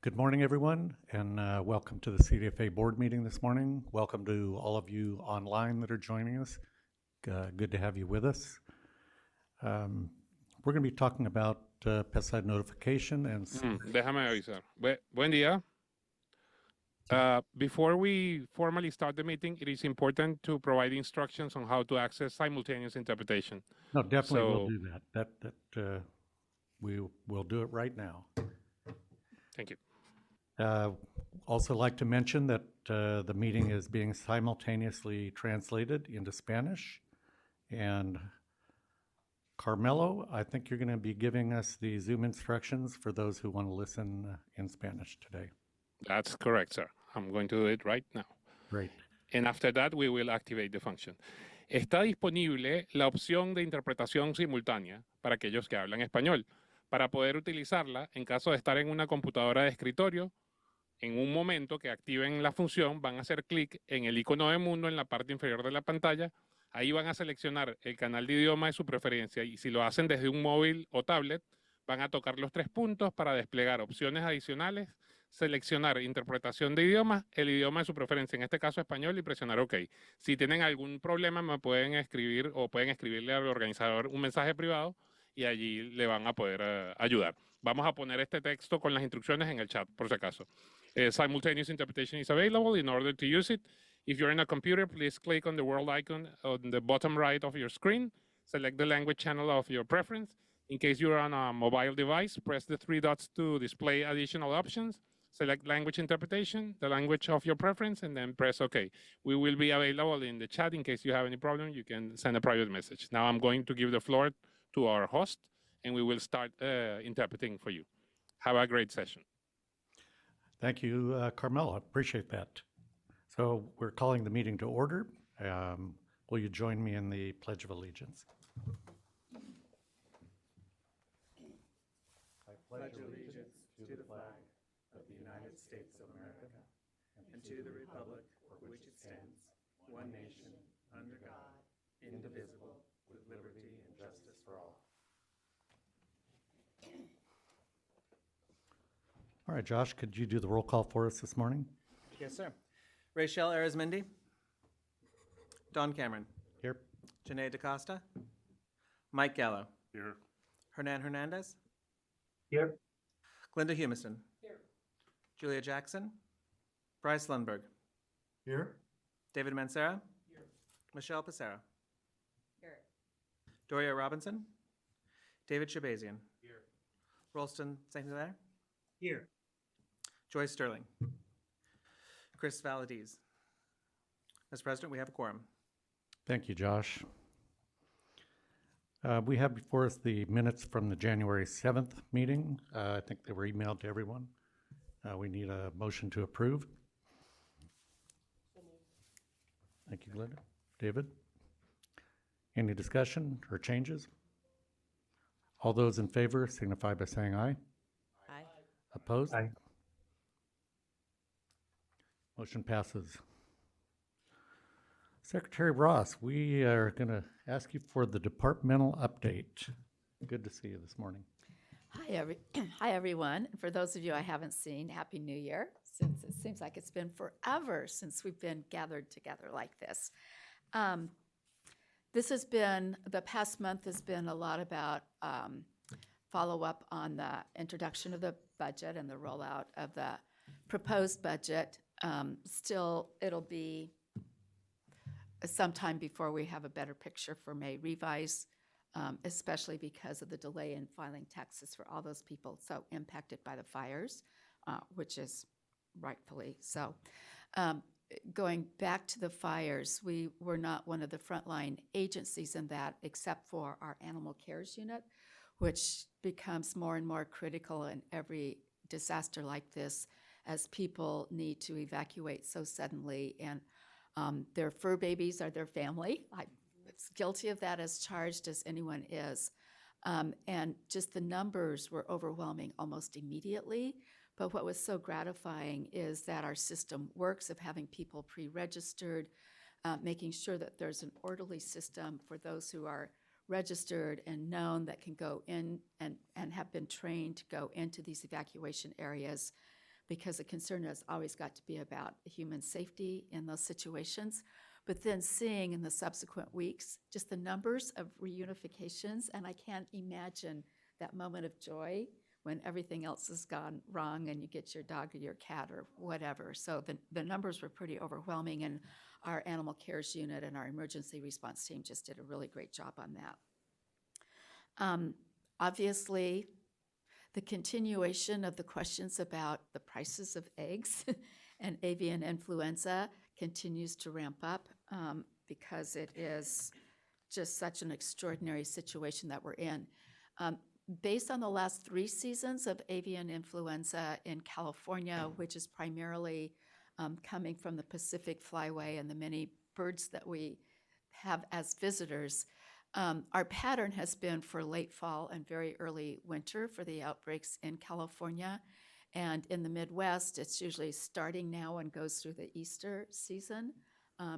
Good morning, everyone, and welcome to the CDFA board meeting this morning. Welcome to all of you online that are joining us. Good to have you with us. We're going to be talking about pesticide notification and Déjame avisar. Buen día. Before we formally start the meeting, it is important to provide instructions on how to access simultaneous interpretation. No, definitely we'll do that. We will do it right now. Thank you. Also like to mention that the meeting is being simultaneously translated into Spanish. And Carmelo, I think you're going to be giving us the Zoom instructions for those who want to listen in Spanish today. That's correct, sir. I'm going to do it right now. Great. And after that, we will activate the function. Está disponible la opción de interpretación simultánea para aquellos que hablan español. Para poder utilizarla, en caso de estar en una computadora de escritorio, en un momento que activen la función, van a hacer clic en el icono de mundo en la parte inferior de la pantalla. Ahí van a seleccionar el canal de idioma de su preferencia y si lo hacen desde un móvil o tablet, van a tocar los 3 puntos para desplegar opciones adicionales, seleccionar interpretación de idiomas, el idioma de su preferencia, en este caso español, y presionar OK. Si tienen algún problema, me pueden escribir o pueden escribirle al organizador un mensaje privado y allí le van a poder ayudar. Vamos a poner este texto con las instrucciones en el chat, por si acaso. Simultaneous interpretation is available. In order to use it, if you're in a computer, please click on the world icon on the bottom right of your screen. Select the language channel of your preference. In case you're on a mobile device, press the 3 dots to display additional options. Select language interpretation, the language of your preference, and then press OK. We will be available in the chat. In case you have any problem, you can send a private message. Now I'm going to give the floor to our host, and we will start interpreting for you. Have a great session. Thank you, Carmela. Appreciate that. So we're calling the meeting to order. Will you join me in the Pledge of Allegiance? I pledge allegiance to the flag of the United States of America and to the republic for which it stands, one nation, under God, indivisible, with liberty and justice for all. All right, Josh, could you do the roll call for us this morning? Yes, sir. Rachel Arizmendi. Don Cameron. Here. Janae DaCosta. Mike Gallo. Here. Hernan Hernandez. Here. Glenda Humiston. Here. Julia Jackson. Bryce Lundberg. Here. David Mancera. Here. Michelle Pacera. Here. Doria Robinson. David Shabazian. Here. Rolston St. Hilaire. Here. Joyce Sterling. Chris Valadez. Mr. President, we have a quorum. Thank you, Josh. We have before us the minutes from the January 7th meeting. I think they were emailed to everyone. We need a motion to approve. Thank you, Glenda. David? Any discussion or changes? All those in favor signify by saying aye. Aye. Opposed? Aye. Motion passes. Secretary Ross, we are going to ask you for the departmental update. Good to see you this morning. Hi, everyone. And for those of you I haven't seen, Happy New Year, since it seems like it's been forever since we've been gathered together like this. The past month has been a lot about follow-up on the introduction of the budget and the rollout of the proposed budget. Still, it'll be sometime before we have a better picture for May revise, especially because of the delay in filing taxes for all those people so impacted by the fires, which is rightfully so. Going back to the fires, we were not one of the frontline agencies in that, except for our animal cares unit, which becomes more and more critical in every disaster like this, as people need to evacuate so suddenly, and their fur babies are their family. I'm as guilty of that as charged as anyone is. And just the numbers were overwhelming almost immediately. But what was so gratifying is that our system works of having people pre-registered, making sure that there's an orderly system for those who are registered and known that can go in and have been trained to go into these evacuation areas. because the concern has always got to be about human safety in those situations. But then seeing in the subsequent weeks just the numbers of reunifications, and I can't imagine that moment of joy when everything else has gone wrong and you get your dog or your cat or whatever. So the numbers were pretty overwhelming, and our animal cares unit and our emergency response team just did a really great job on that. Obviously, the continuation of the questions about the prices of eggs and avian influenza continues to ramp up because it is just such an extraordinary situation that we're in. Based on the last 3 seasons of avian influenza in California, which is primarily coming from the Pacific Flyway and the many birds that we have as visitors, our pattern has been for late fall and very early winter for the outbreaks in California. And in the Midwest, it's usually starting now and goes through the Easter season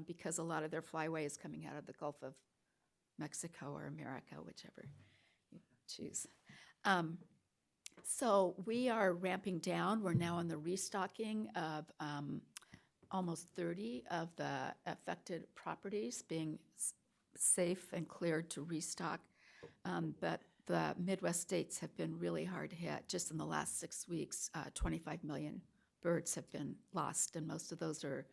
because a lot of their flyway is coming out of the Gulf of Mexico or America, whichever you choose. So we are ramping down. We're now on the restocking of almost 30 of the affected properties being safe and cleared to restock. But the Midwest states have been really hard hit. Just in the last 6 weeks, 25 million birds have been lost, and most of those are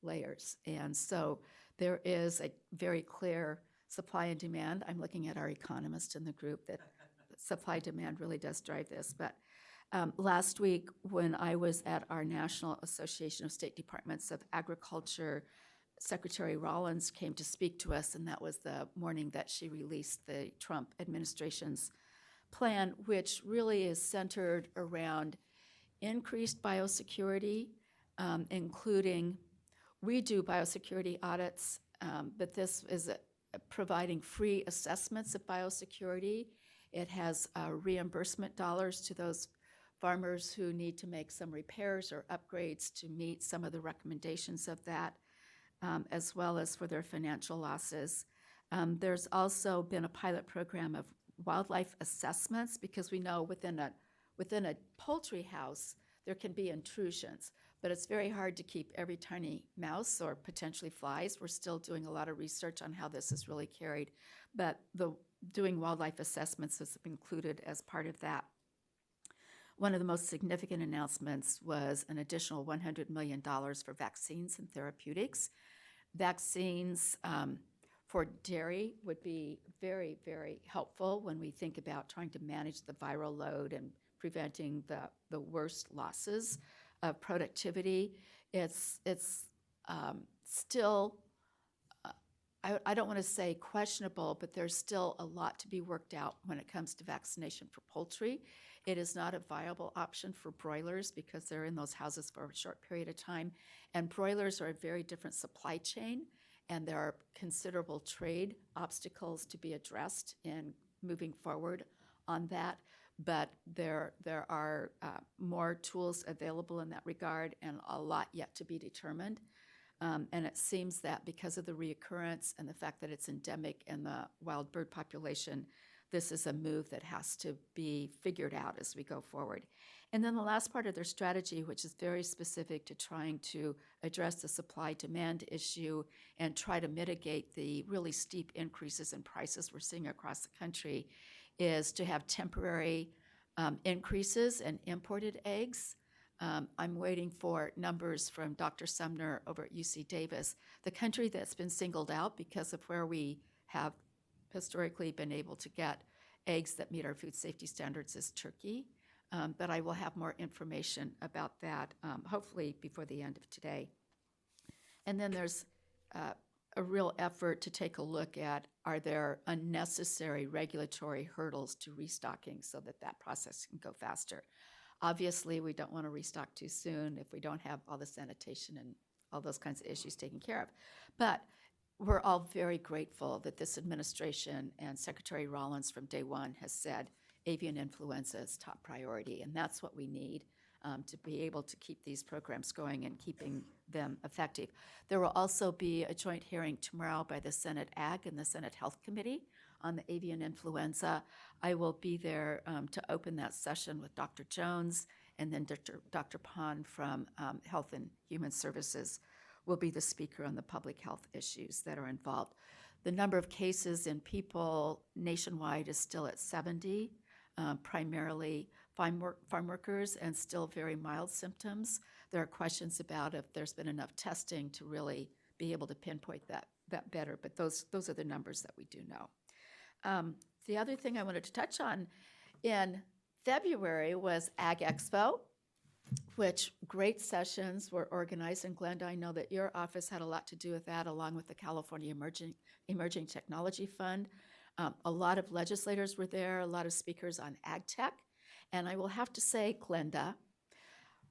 layers. And so there is a very clear supply and demand. I'm looking at our economist in the group that supply demand really does drive this. But last week, when I was at our National Association of State Departments of Agriculture, Secretary Rollins came to speak to us, and that was the morning that she released the Trump administration's plan, which really is centered around increased biosecurity, including, we do biosecurity audits, but this is providing free assessments of biosecurity. It has reimbursement dollars to those farmers who need to make some repairs or upgrades to meet some of the recommendations of that, as well as for their financial losses. There's also been a pilot program of wildlife assessments, because we know within a poultry house there can be intrusions, but it's very hard to keep every tiny mouse or potentially flies. We're still doing a lot of research on how this is really carried, but doing wildlife assessments is included as part of that. One of the most significant announcements was an additional $100 million for vaccines and therapeutics. Vaccines for dairy would be very, very helpful when we think about trying to manage the viral load and preventing the worst losses of productivity. It's still, I don't want to say questionable, but there's still a lot to be worked out when it comes to vaccination for poultry. It is not a viable option for broilers because they're in those houses for a short period of time. And broilers are a very different supply chain, and there are considerable trade obstacles to be addressed in moving forward on that. But there are more tools available in that regard, and a lot yet to be determined. And it seems that because of the reoccurrence and the fact that it's endemic in the wild bird population, this is a move that has to be figured out as we go forward. And then the last part of their strategy, which is very specific to trying to address the supply-demand issue and try to mitigate the really steep increases in prices we're seeing across the country, is to have temporary increases in imported eggs. I'm waiting for numbers from Dr. Sumner over at UC Davis. The country that's been singled out because of where we have historically been able to get eggs that meet our food safety standards is Turkey. But I will have more information about that, hopefully before the end of today. And then there's a real effort to take a look at, are there unnecessary regulatory hurdles to restocking so that that process can go faster? Obviously, we don't want to restock too soon if we don't have all the sanitation and all those kinds of issues taken care of. But we're all very grateful that this administration and Secretary Rollins from day one has said avian influenza is top priority, and that's what we need to be able to keep these programs going and keeping them effective. There will also be a joint hearing tomorrow by the Senate Ag and the Senate Health Committee on the avian influenza. I will be there to open that session with Dr. Jones and then Dr. Pond from Health and Human Services will be the speaker on the public health issues that are involved. The number of cases in people nationwide is still at 70, primarily farm workers and still very mild symptoms. There are questions about if there's been enough testing to really be able to pinpoint that better, but those are the numbers that we do know. The other thing I wanted to touch on in February was Ag Expo, which great sessions were organized. And Glenda, I know that your office had a lot to do with that, along with the California Emerging Technology Fund. A lot of legislators were there, a lot of speakers on ag tech. And I will have to say, Glenda,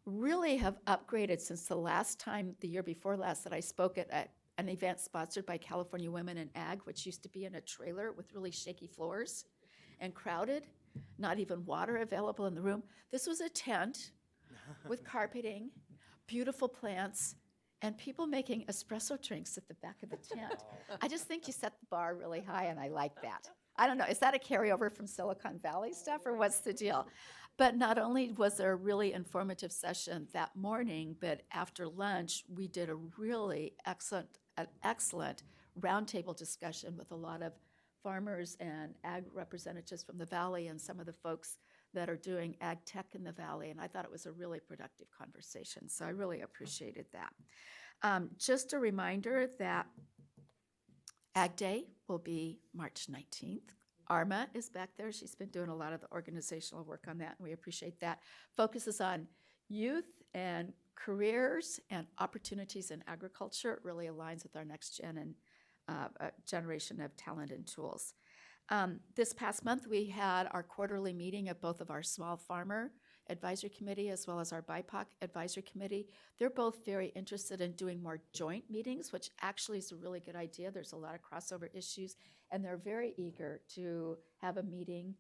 really have upgraded since the last time, the year before last, that I spoke at an event sponsored by California Women in Ag, which used to be in a trailer with really shaky floors and crowded, not even water available in the room. This was a tent with carpeting, beautiful plants, and people making espresso drinks at the back of the tent. I just think you set the bar really high, and I like that. I don't know, is that a carryover from Silicon Valley stuff, or what's the deal? But not only was there a really informative session that morning, but after lunch, we did a really excellent roundtable discussion with a lot of farmers and ag representatives from the Valley and some of the folks that are doing ag tech in the Valley, and I thought it was a really productive conversation, so I really appreciated that. Just a reminder that Ag Day will be March 19th. Arma is back there. She's been doing a lot of the organizational work on that, and we appreciate that. Focuses on youth and careers and opportunities in agriculture. It really aligns with our next generation of talent and tools. This past month, we had our quarterly meeting of both of our Small Farmer Advisory Committee as well as our BIPOC Advisory Committee. They're both very interested in doing more joint meetings, which actually is a really good idea. There's a lot of crossover issues, and they're very eager to have a meeting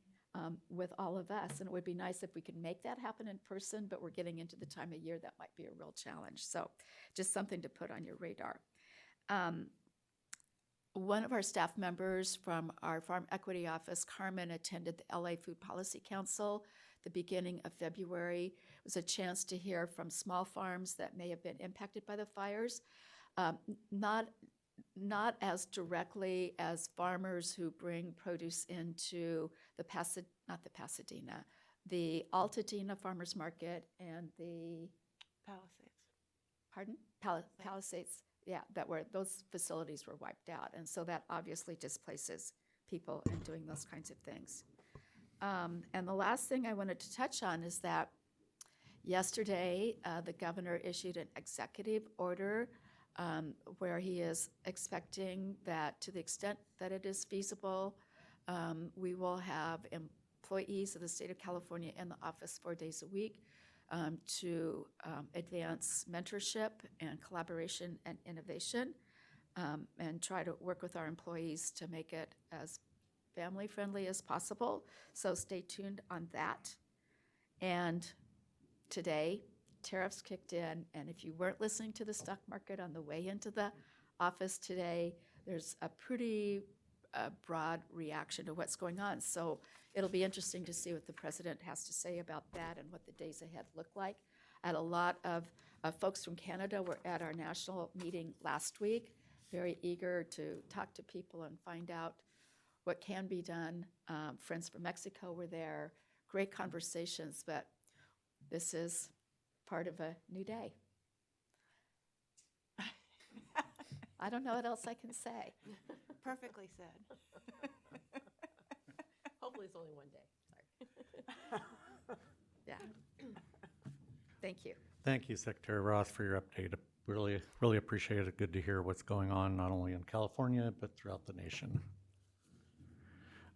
with all of us. And it would be nice if we could make that happen in person, but we're getting into the time of year that might be a real challenge. So just something to put on your radar. One of our staff members from our Farm Equity Office, Carmen, attended the LA Food Policy Council the beginning of February. It was a chance to hear from small farms that may have been impacted by the fires, not as directly as farmers who bring produce into the Altadena Farmers Market and the Palisades. Yeah, those facilities were wiped out. And so that obviously displaces people in doing those kinds of things. And the last thing I wanted to touch on is that yesterday, the governor issued an executive order where he is expecting that to the extent that it is feasible, we will have employees of the state of California in the office 4 days a week to advance mentorship and collaboration and innovation, and try to work with our employees to make it as family-friendly as possible. So stay tuned on that. And today, tariffs kicked in, and if you weren't listening to the stock market on the way into the office today, there's a pretty broad reaction to what's going on. So it'll be interesting to see what the president has to say about that and what the days ahead look like. I had a lot of folks from Canada were at our national meeting last week, very eager to talk to people and find out what can be done. Friends from Mexico were there, great conversations, but this is part of a new day. I don't know what else I can say. Perfectly said. Hopefully it's only one day. Sorry. Yeah. Thank you. Thank you, Secretary Roth, for your update. Really, really appreciate it. Good to hear what's going on, not only in California, but throughout the nation.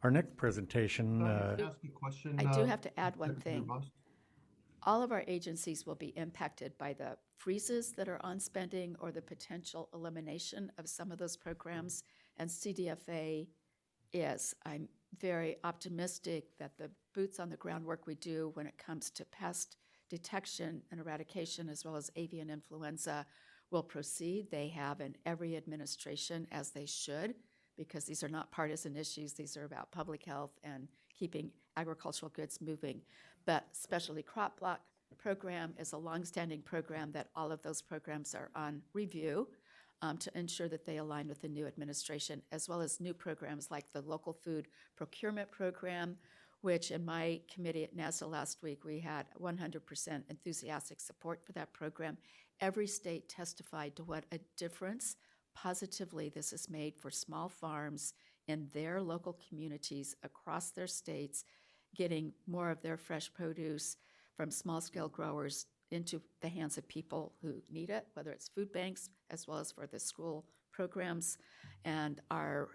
Our next presentation. Can I ask you a question? I do have to add one Secretary thing. Ross? All of our agencies will be impacted by the freezes that are on spending or the potential elimination of some of those programs, and CDFA is. I'm very optimistic that the boots on the ground work we do when it comes to pest detection and eradication, as well as avian influenza, will proceed. They have in every administration, as they should, because these are not partisan issues. These are about public health and keeping agricultural goods moving. But specialty crop block program is a longstanding program that all of those programs are on review to ensure that they align with the new administration, as well as new programs like the local food procurement program, which in my committee at NASA last week, we had 100% enthusiastic support for that program. Every state testified to what a difference positively this has made for small farms in their local communities across their states, getting more of their fresh produce from small-scale growers into the hands of people who need it, whether it's food banks as well as for the school programs, and our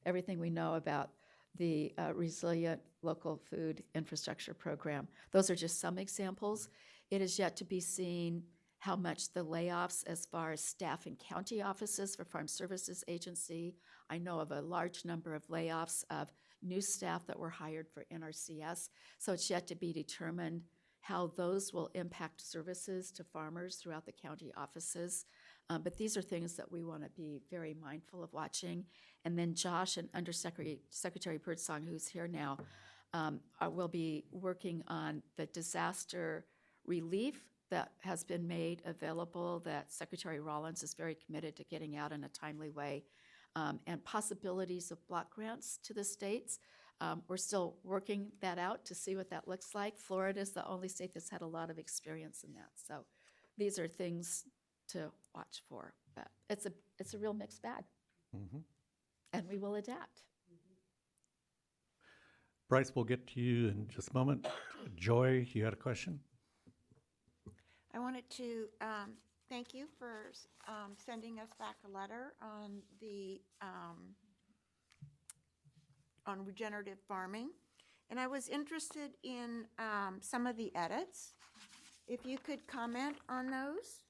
everything we know about the resilient local food infrastructure program. Those are just some examples. It is yet to be seen how much the layoffs as far as staff in county offices for Farm Services Agency. I know of a large number of layoffs of new staff that were hired for NRCS, so it's yet to be determined how those will impact services to farmers throughout the county offices. But these are things that we want to be very mindful of watching. And then Josh and Secretary Birdsong, who's here now, will be working on the disaster relief that has been made available, that Secretary Rollins is very committed to getting out in a timely way, and possibilities of block grants to the states. We're still working that out to see what that looks like. Florida is the only state that's had a lot of experience in that. So these are things to watch for. But it's a real mixed bag. Mhm. And we will adapt. Bryce, we'll get to you in just a moment. Joy, you had a question? I wanted to thank you for sending us back a letter on the on regenerative farming. And I was interested in some of the edits. If you could comment on those.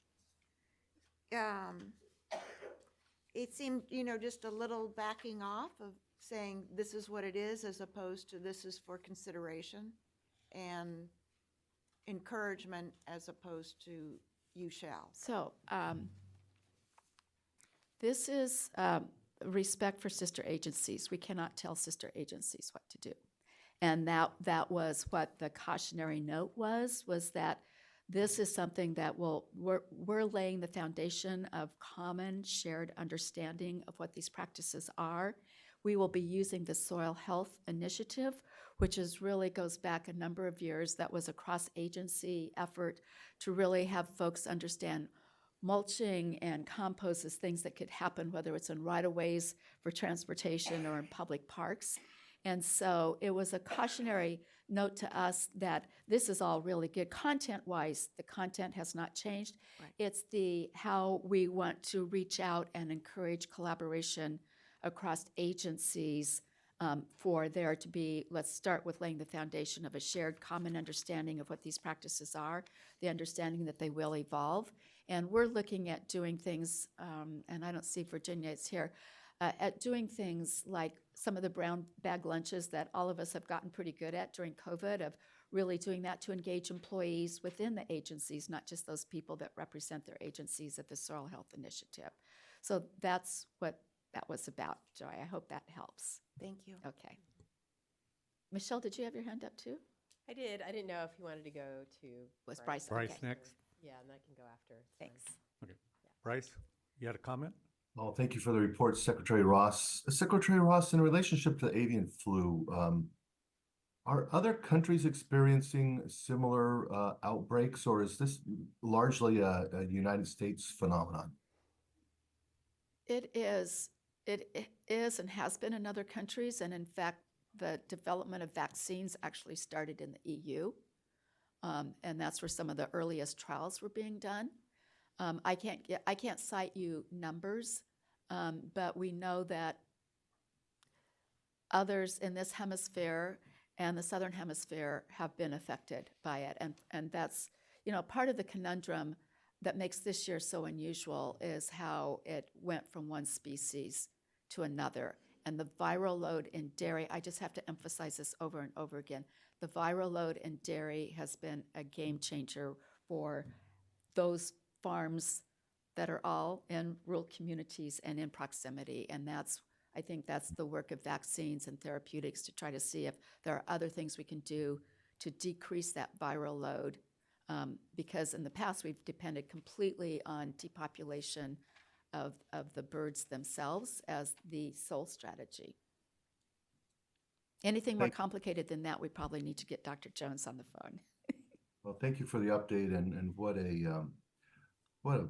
It seemed, just a little backing off of saying this is what it is as opposed to this is for consideration, and encouragement as opposed to you shall. So this is respect for sister agencies. We cannot tell sister agencies what to do. And that was what the cautionary note was that this is something that we're laying the foundation of common shared understanding of what these practices are. We will be using the Soil Health Initiative, which really goes back a number of years. That was a cross-agency effort to really have folks understand mulching and compost as things that could happen, whether it's in right-of-ways for transportation or in public parks. And so it was a cautionary note to us that this is all really good. Content-wise, the content has not changed. Right. It's how we want to reach out and encourage collaboration across agencies for there to be, let's start with laying the foundation of a shared common understanding of what these practices are, the understanding that they will evolve. And we're looking at doing things, and I don't see Virginia, it's here, at doing things like some of the brown bag lunches that all of us have gotten pretty good at during COVID, of really doing that to engage employees within the agencies, not just those people that represent their agencies at the Soil Health Initiative. So that's what that was about, Joy. I hope that helps. Thank you. Okay. Michelle, did you have your hand up too? I did. I didn't know if you wanted to go to. Was Bryce? Bryce Okay. next. Yeah, and I can go after. It's fine. Thanks. Bryce, you had a comment? Well, thank you for the report, Secretary Ross. Secretary Ross, in relationship to avian flu, are other countries experiencing similar outbreaks, or is this largely a United States phenomenon? It is and has been in other countries, and in fact, the development of vaccines actually started in the EU, and that's where some of the earliest trials were being done. I can't cite you numbers, but we know that others in this hemisphere and the southern hemisphere have been affected by it, and that's part of the conundrum that makes this year so unusual is how it went from one species to another. And the viral load in dairy, I just have to emphasize this over and over again, the viral load in dairy has been a game changer for those farms that are all in rural communities and in proximity. And I think that's the work of vaccines and therapeutics, to try to see if there are other things we can do to decrease that viral load because in the past, we've depended completely on depopulation of the birds themselves as the sole strategy. Anything more complicated than that, we probably need to get Dr. Jones on the phone. Well, thank you for the update and what a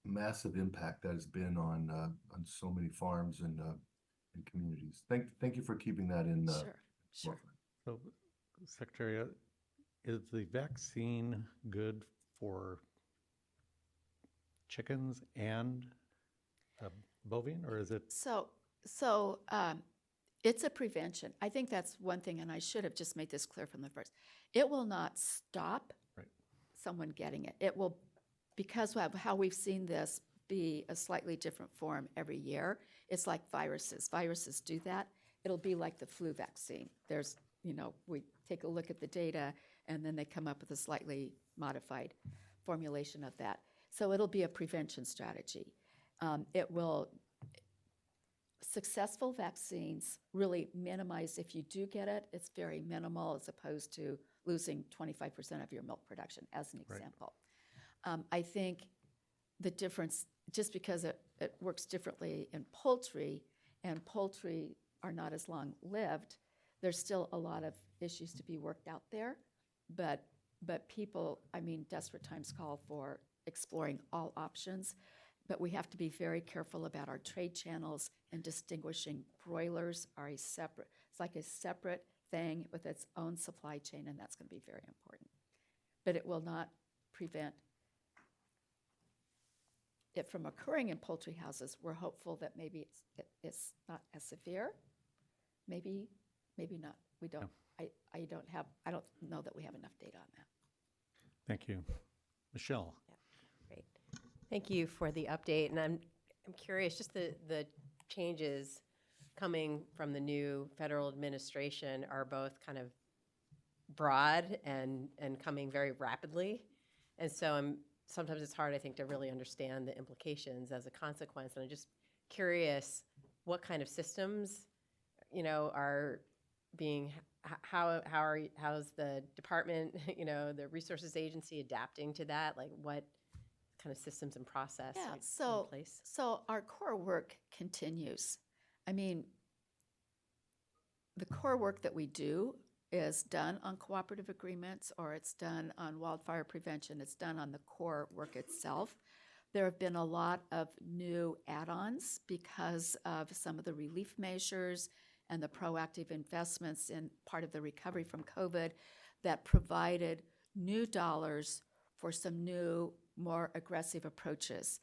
massive impact that has been on so many farms and communities. Thank you for keeping that in. Sure. forefront. So, Secretary, is the vaccine good for chickens and bovine, or is it? So it's a prevention. I think that's one thing, and I should have just made this clear from the first. It will not stop Right. someone getting it. It will, because of how we've seen this be a slightly different form every year. It's like viruses. Viruses do that. It'll be like the flu vaccine. There's, we take a look at the data, and then they come up with a slightly modified formulation of that. So it'll be a prevention strategy. Successful vaccines really minimize, if you do get it, it's very minimal as opposed to losing 25% of your milk production, as an example. I think the difference, just because it works differently in poultry, and poultry are not as long-lived, there's still a lot of issues to be worked out there. But people, desperate times call for exploring all options. But we have to be very careful about our trade channels and distinguishing. Broilers are it's like a separate thing with its own supply chain, and that's going to be very important. But it will not prevent it from occurring in poultry houses. We're hopeful that maybe it's not as severe. Maybe not. We don't. No. I don't know that we have enough data on that. Thank you. Michelle? Great. Thank you for the update. And I'm curious, just the changes coming from the new federal administration are both kind of broad and coming very rapidly. And so sometimes it's hard, I think, to really understand the implications as a consequence. And I'm just curious what kind of systems, are being, how's the department, the resources agency adapting to that? Like what kind of systems and process are in place? So our core work continues. The core work that we do is done on cooperative agreements, or it's done on wildfire prevention. It's done on the core work itself. There have been a lot of new add-ons because of some of the relief measures and the proactive investments in part of the recovery from COVID that provided new dollars for some new, more aggressive approaches.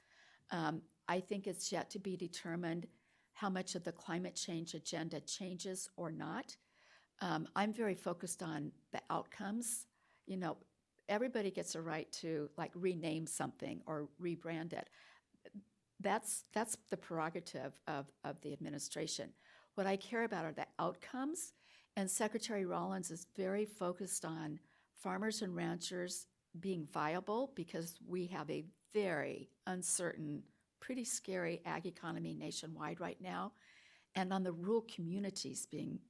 I think it's yet to be determined how much of the climate change agenda changes or not. I'm very focused on the outcomes. Everybody gets a right to rename something or rebrand it. That's the prerogative of the administration. What I care about are the outcomes, and Secretary Rollins is very focused on farmers and ranchers being viable because we have a very uncertain, pretty scary ag economy nationwide right now, and on the rural communities being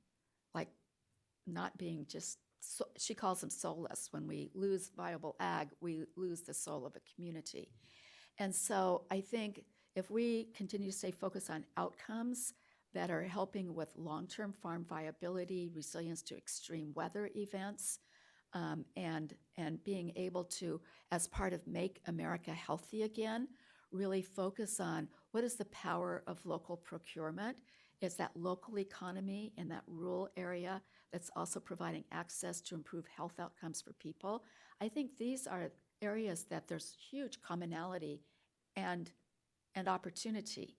not being just, she calls them soulless. When we lose viable ag, we lose the soul of a community. And so I think if we continue to stay focused on outcomes that are helping with long-term farm viability, resilience to extreme weather events, and being able to, as part of Make America Healthy Again, really focus on what is the power of local procurement. It's that local economy in that rural area that's also providing access to improve health outcomes for people. I think these are areas that there's huge commonality and opportunity.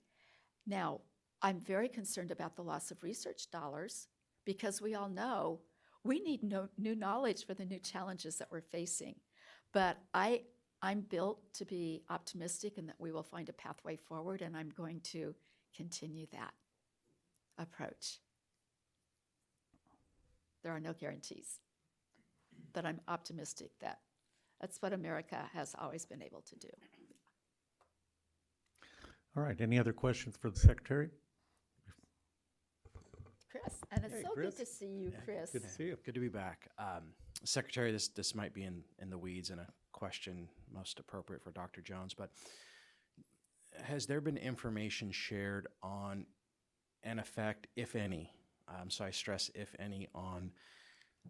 Now, I'm very concerned about the loss of research dollars because we all know we need new knowledge for the new challenges that we're facing. But I'm built to be optimistic and that we will find a pathway forward, and I'm going to continue that approach. There are no guarantees, but I'm optimistic that that's what America has always been able to do. All right, any other questions for the Secretary? Chris, and it's Hey, so Chris. good to see you, Chris. Good to see you. Good to be back. Secretary, this might be in the weeds and a question most appropriate for Dr. Jones, but has there been information shared on an effect, if any, so I stress if any, on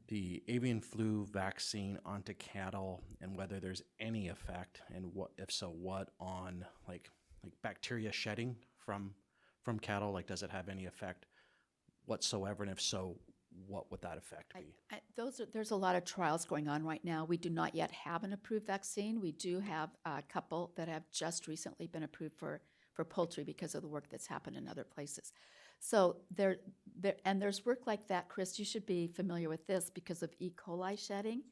the avian flu vaccine onto cattle, and whether there's any effect, and what, if so, what on like bacteria shedding from cattle? Like, does it have any effect whatsoever? And if so, what would that effect be? There's a lot of trials going on right now. We do not yet have an approved vaccine. We do have a couple that have just recently been approved for poultry because of the work that's happened in other places. So there's work like that, Chris, you should be familiar with this because of E. coli shedding.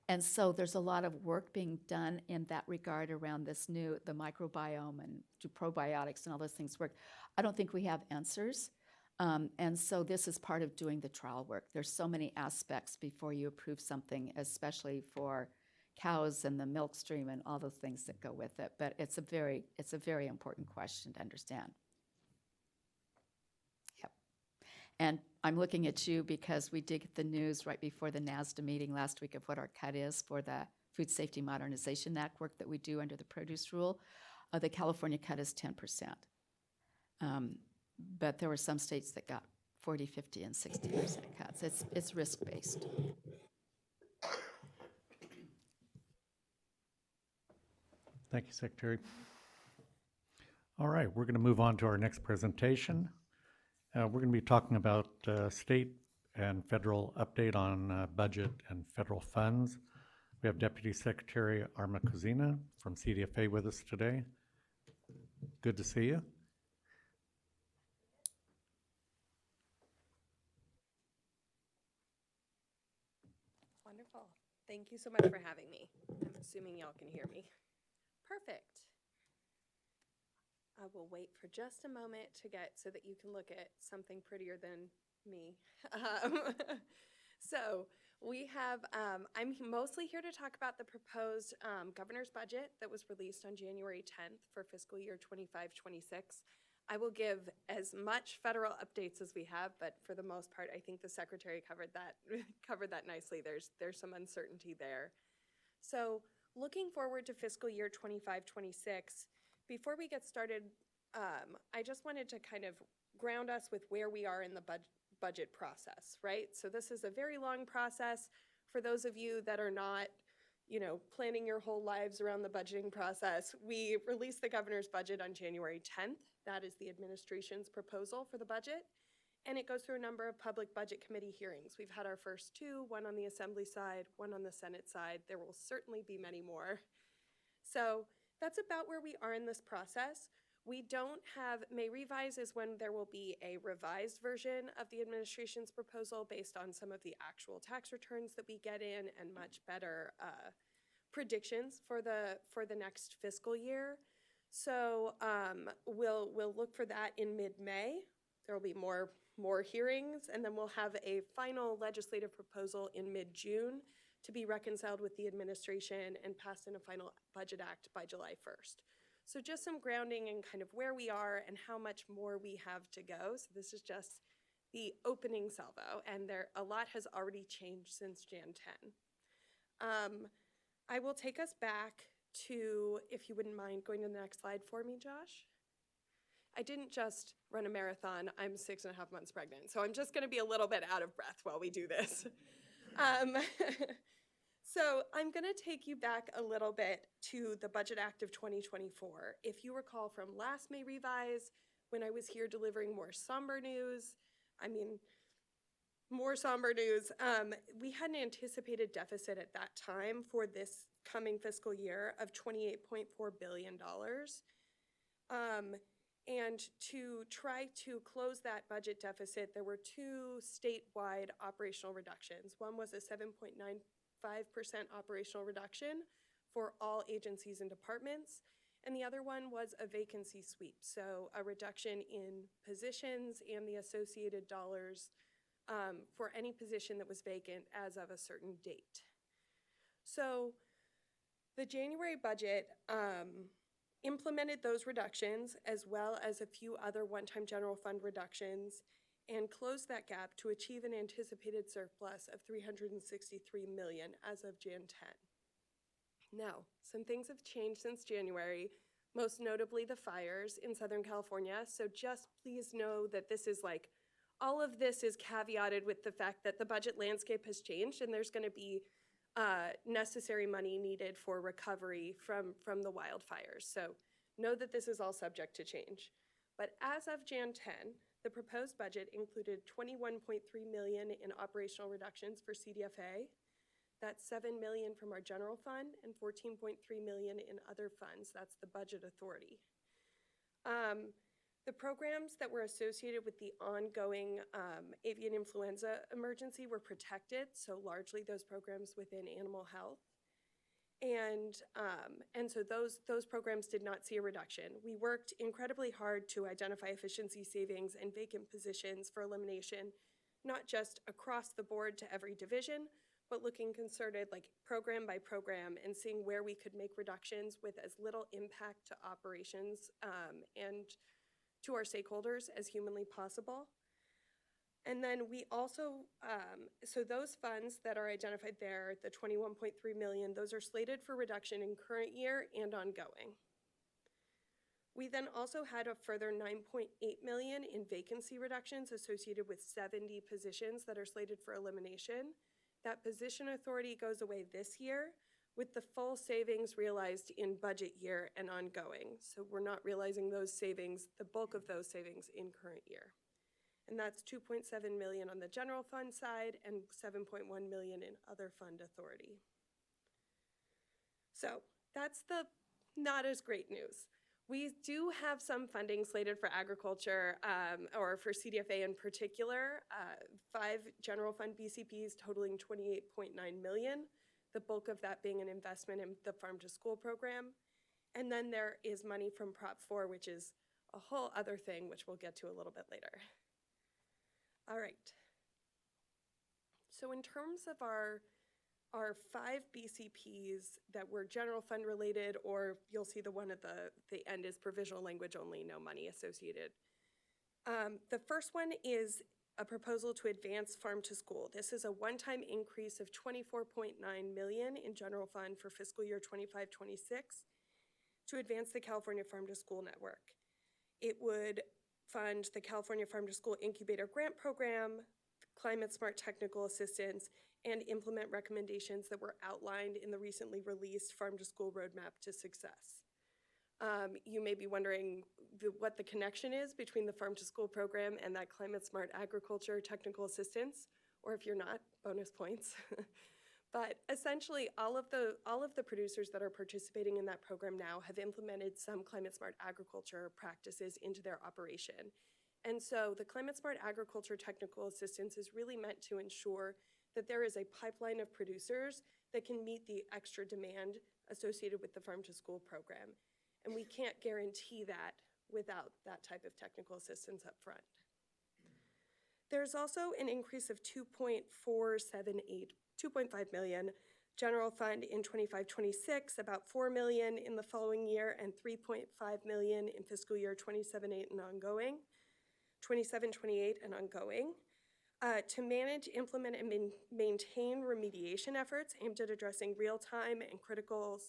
And so there's a lot of work being done in that regard around the microbiome and do probiotics and all those things work. I don't think we have answers. And so this is part of doing the trial work. There's so many aspects before you approve something, especially for cows and the milk stream and all those things that go with it. But it's a very important question to understand. Yep. And I'm looking at you because we did get the news right before the NASDA meeting last week of what our cut is for the Food Safety Modernization Act work that we do under the produce rule. The California cut is 10%. But there were some states that got 40, 50, and 60% cuts. It's risk-based. Thank you, Secretary. All right, we're going to move on to our next presentation. We're going to be talking about state and federal update on budget and federal funds. We have Deputy Secretary Arma Kozina from CDFA with us today. Good to see you. Wonderful. Thank you so much for having me. I'm assuming y'all can hear me. Perfect. I will wait for just a moment to get so that you can look at something prettier than me. So we have, I'm mostly here to talk about the proposed governor's budget that was released on January 10th for fiscal year 25-26. I will give as much federal updates as we have, but for the most part, I think the secretary covered that nicely. There's some uncertainty there. So looking forward to fiscal year 25-26, before we get started, I just wanted to kind of ground us with where we are in the budget process, right? So this is a very long process. For those of you that are not, planning your whole lives around the budgeting process, we released the governor's budget on January 10th. That is the administration's proposal for the budget. And it goes through a number of public budget committee hearings. We've had our first two, one on the Assembly side, one on the Senate side. There will certainly be many more. So that's about where we are in this process. We don't have, May revise is when there will be a revised version of the administration's proposal based on some of the actual tax returns that we get in and much better predictions for the next fiscal year. So we'll look for that in mid-May. There will be more hearings, and then we'll have a final legislative proposal in mid-June to be reconciled with the administration and passed in a final budget act by July 1st. So just some grounding in kind of where we are and how much more we have to go. So this is just the opening salvo, and a lot has already changed since Jan 10. I will take us back to, if you wouldn't mind going to the next slide for me, Josh. I didn't just run a marathon. I'm 6.5 months pregnant, so I'm just going to be a little bit out of breath while we do this. So I'm going to take you back a little bit to the Budget Act of 2024. If you recall from last May Revise, when I was here delivering more somber news, we had an anticipated deficit at that time for this coming fiscal year of $28.4 billion. And to try to close that budget deficit, there were two statewide operational reductions. One was a 7.95% operational reduction for all agencies and departments, and the other one was a vacancy sweep, so a reduction in positions and the associated dollars for any position that was vacant as of a certain date. So the January budget implemented those reductions as well as a few other one-time general fund reductions, and close that gap to achieve an anticipated surplus of $363 million as of Jan 10. Now, some things have changed since January, most notably the fires in Southern California. So just please know that this is like, all of this is caveated with the fact that the budget landscape has changed and there's going to be necessary money needed for recovery from the wildfires. So know that this is all subject to change. But as of Jan 10, the proposed budget included $21.3 million in operational reductions for CDFA. That's $7 million from our general fund and $14.3 million in other funds. That's the budget authority. The programs that were associated with the ongoing avian influenza emergency were protected, so largely those programs within animal health. And so those programs did not see a reduction. We worked incredibly hard to identify efficiency savings and vacant positions for elimination, not just across the board to every division, but looking concerted, like program by program, and seeing where we could make reductions with as little impact to operations and to our stakeholders as humanly possible. And then we also, so those funds that are identified there, the $21.3 million, those are slated for reduction in current year and ongoing. We then also had a further $9.8 million in vacancy reductions associated with 70 positions that are slated for elimination. That position authority goes away this year with the full savings realized in budget year and ongoing. So we're not realizing those savings, the bulk of those savings in current year. And that's $2.7 million on the general fund side and $7.1 million in other fund authority. So that's the not as great news. We do have some funding slated for agriculture or for CDFA in particular, 5 general fund BCPs totaling $28.9 million, the bulk of that being an investment in the Farm to School program. And then there is money from Prop 4, which is a whole other thing, which we'll get to a little bit later. All right. So in terms of our 5 BCPs that were general fund related, or you'll see the one at the end is provisional language only, no money associated. The first one is a proposal to advance Farm to School. This is a one-time increase of $24.9 million in general fund for fiscal year 25-26 to advance the California Farm to School network. It would fund the California Farm to School Incubator Grant Program, climate smart technical assistance, and implement recommendations that were outlined in the recently released Farm to School Roadmap to Success. You may be wondering what the connection is between the Farm to School program and that climate smart agriculture technical assistance, or if you're not, bonus points. But essentially, all of the producers that are participating in that program now have implemented some climate smart agriculture practices into their operation. And so the climate smart agriculture technical assistance is really meant to ensure that there is a pipeline of producers that can meet the extra demand associated with the Farm to School program. And we can't guarantee that without that type of technical assistance up front. There's also an increase of $2.5 million general fund in 25-26, about $4 million in the following year, and $3.5 million in fiscal year 27-28 and ongoing, 27-28 and ongoing, to manage, implement, and maintain remediation efforts aimed at addressing real-time and critical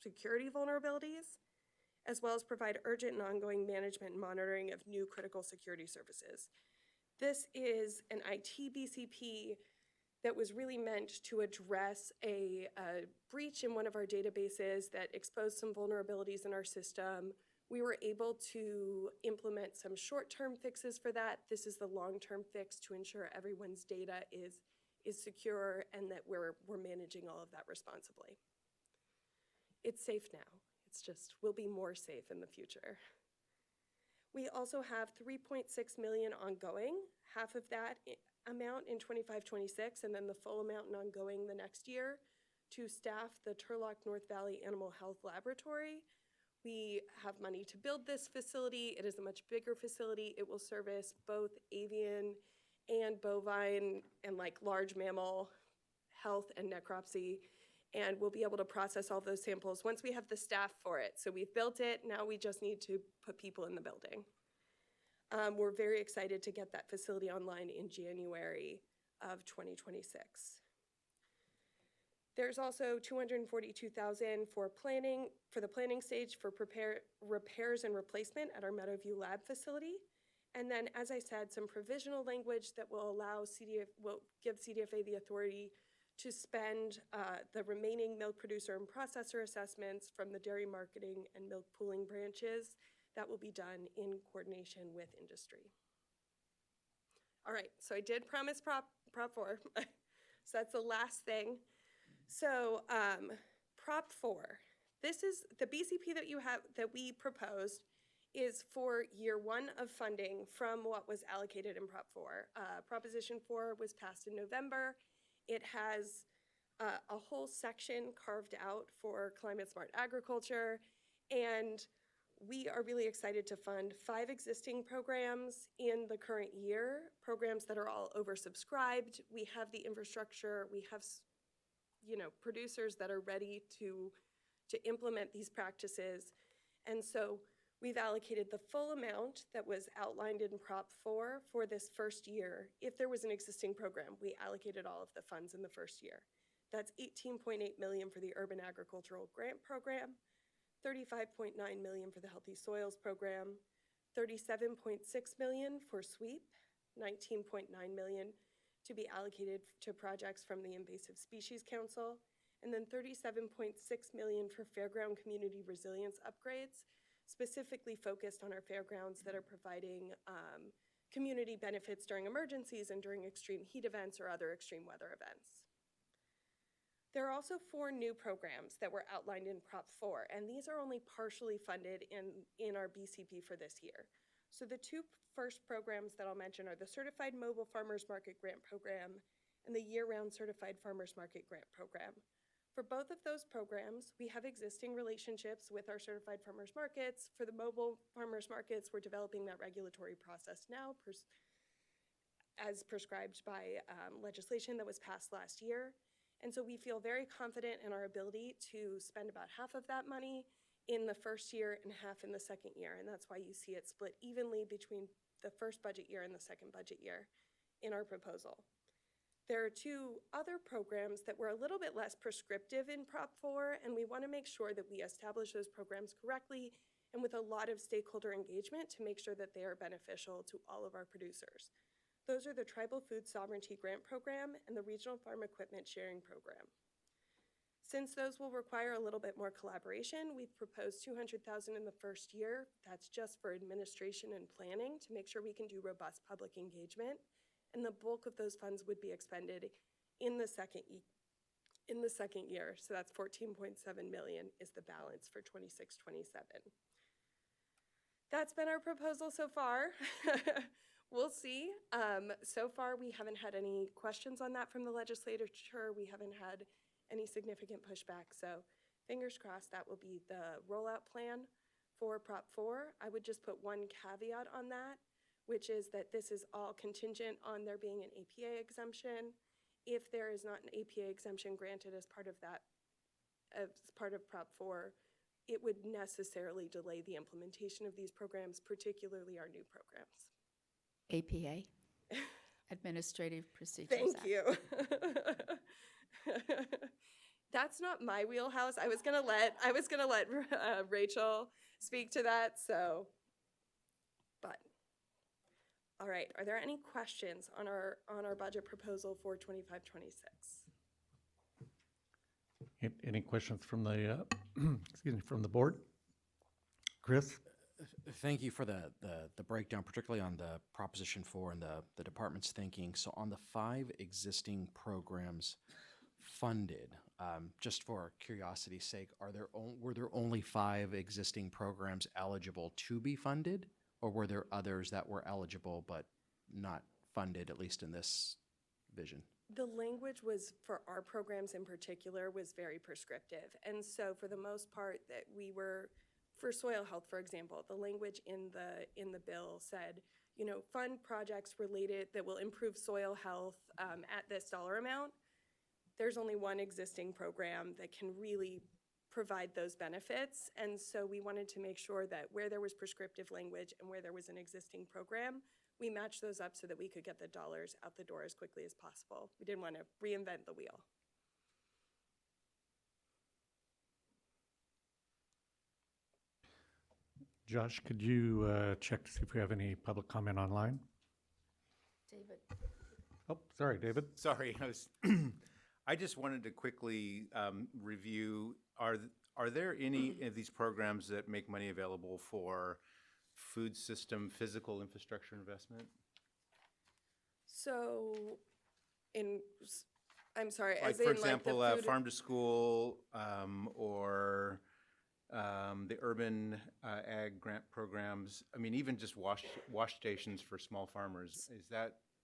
security vulnerabilities, as well as provide urgent and ongoing management and monitoring of new critical security services. This is an IT BCP that was really meant to address a breach in one of our databases that exposed some vulnerabilities in our system. We were able to implement some short-term fixes for that. This is the long-term fix to ensure everyone's data is secure and that we're managing all of that responsibly. It's safe now. It's just, we'll be more safe in the future. We also have $3.6 million ongoing, half of that amount in 25-26, and then the full amount in ongoing the next year to staff the Turlock North Valley Animal Health Laboratory. We have money to build this facility. It is a much bigger facility. It will service both avian and bovine and like large mammal health and necropsy. And we'll be able to process all those samples once we have the staff for it. So we've built it, now we just need to put people in the building. We're very excited to get that facility online in January of 2026. There's also $242,000 for planning, for the planning stage for repairs and replacement at our Meadowview lab facility. And then, as I said, some provisional language that will allow will give CDFA the authority to spend the remaining milk producer and processor assessments from the dairy marketing and milk pooling branches. That will be done in coordination with industry. All right, so I did promise Prop 4, so that's the last thing. So Prop 4, this is the BCP that we proposed is for year 1 of funding from what was allocated in Prop 4. Proposition 4 was passed in November. It has a whole section carved out for climate smart agriculture, and we are really excited to fund 5 existing programs in the current year, programs that are all oversubscribed. We have the infrastructure, we have producers that are ready to implement these practices. And so we've allocated the full amount that was outlined in Prop 4 for this first year. If there was an existing program, we allocated all of the funds in the first year. That's $18.8 million for the Urban Agricultural Grant Program, $35.9 million for the Healthy Soils Program, $37.6 million for SWEEP, $19.9 million to be allocated to projects from the Invasive Species Council, and then $37.6 million for fairground community resilience upgrades, specifically focused on our fairgrounds that are providing community benefits during emergencies and during extreme heat events or other extreme weather events. There are also 4 new programs that were outlined in Prop 4, and these are only partially funded in our BCP for this year. So the 2 first programs that I'll mention are the Certified Mobile Farmers Market Grant Program and the Year-Round Certified Farmers Market Grant Program. For both of those programs, we have existing relationships with our certified farmers markets. For the mobile farmers markets, we're developing that regulatory process now as prescribed by legislation that was passed last year. And so we feel very confident in our ability to spend about half of that money in the first year and half in the second year. And that's why you see it split evenly between the first budget year and the second budget year in our proposal. There are 2 other programs that were a little bit less prescriptive in Prop 4, and we want to make sure that we establish those programs correctly and with a lot of stakeholder engagement to make sure that they are beneficial to all of our producers. Those are the Tribal Food Sovereignty Grant Program and the Regional Farm Equipment Sharing Program. Since those will require a little bit more collaboration, we've proposed $200,000 in the first year. That's just for administration and planning to make sure we can do robust public engagement. And the bulk of those funds would be expended in the second year. So that's $14.7 million is the balance for 26-27. That's been our proposal so far. We'll see. So far, we haven't had any questions on that from the legislature. We haven't had any significant pushback. So fingers crossed that will be the rollout plan for Prop 4. I would just put one caveat on that, which is that this is all contingent on there being an APA exemption. If there is not an APA exemption granted as part of that, as part of Prop 4, it would necessarily delay the implementation of these programs, particularly our new programs. APA, Administrative Procedures Act. Thank you. That's not my wheelhouse. I was gonna let Rachel speak to that. So, but all right. Are there any questions on our budget proposal for 25-26? Any questions from the from the board? Chris? Thank you for the breakdown, particularly on the Proposition 4 and the department's thinking. So on the 5 existing programs funded, just for curiosity's sake, were there only 5 existing programs eligible to be funded, or were there others that were eligible but not funded, at least in this vision? The language was, for our programs in particular, was very prescriptive. And so for the most part that we were, for soil health, for example, the language in the bill said, fund projects related that will improve soil health at this dollar amount. There's only one existing program that can really provide those benefits. And so we wanted to make sure that where there was prescriptive language and where there was an existing program, we matched those up so that we could get the dollars out the door as quickly as possible. We didn't want to reinvent the wheel. Josh, could you check to see if we have any public comment online? David? Oh, sorry, David. Sorry, I just wanted to quickly review, are there any of these programs that make money available for food system physical infrastructure investment? So, I'm sorry, Like, as for in example, like the food. farm to school, or the urban ag grant programs. I mean, even just wash stations for small farmers.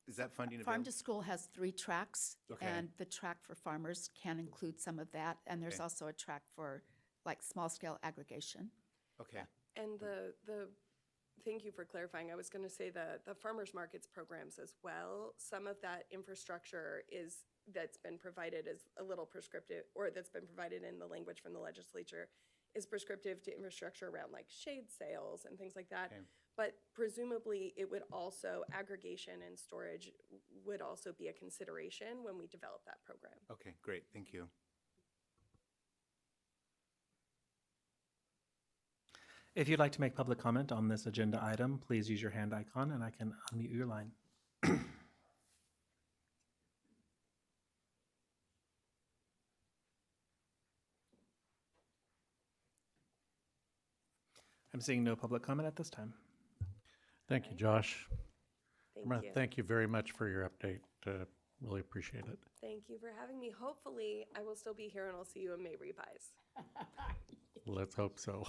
Is that funding available? Farm to School has 3 tracks, Okay. and the track for farmers can include some of that. And there's Okay. also a track for like small-scale aggregation. Okay. And thank you for clarifying. I was going to say the farmers markets programs as well. Some of that infrastructure that's been provided as a little prescriptive, or that's been provided in the language from the legislature, is prescriptive to infrastructure around like shade sales and things like that. Okay. But presumably it would also, aggregation and storage would also be a consideration when we develop that program. Okay, great. Thank you. If you'd like to make public comment on this agenda item, please use your hand icon and I can unmute your line. I'm seeing no public comment at this time. Thank you, Josh. Thank you. Thank you very much for your update. Really appreciate it. Thank you for having me. Hopefully I will still be here and I'll see you in May Revise. Let's hope so.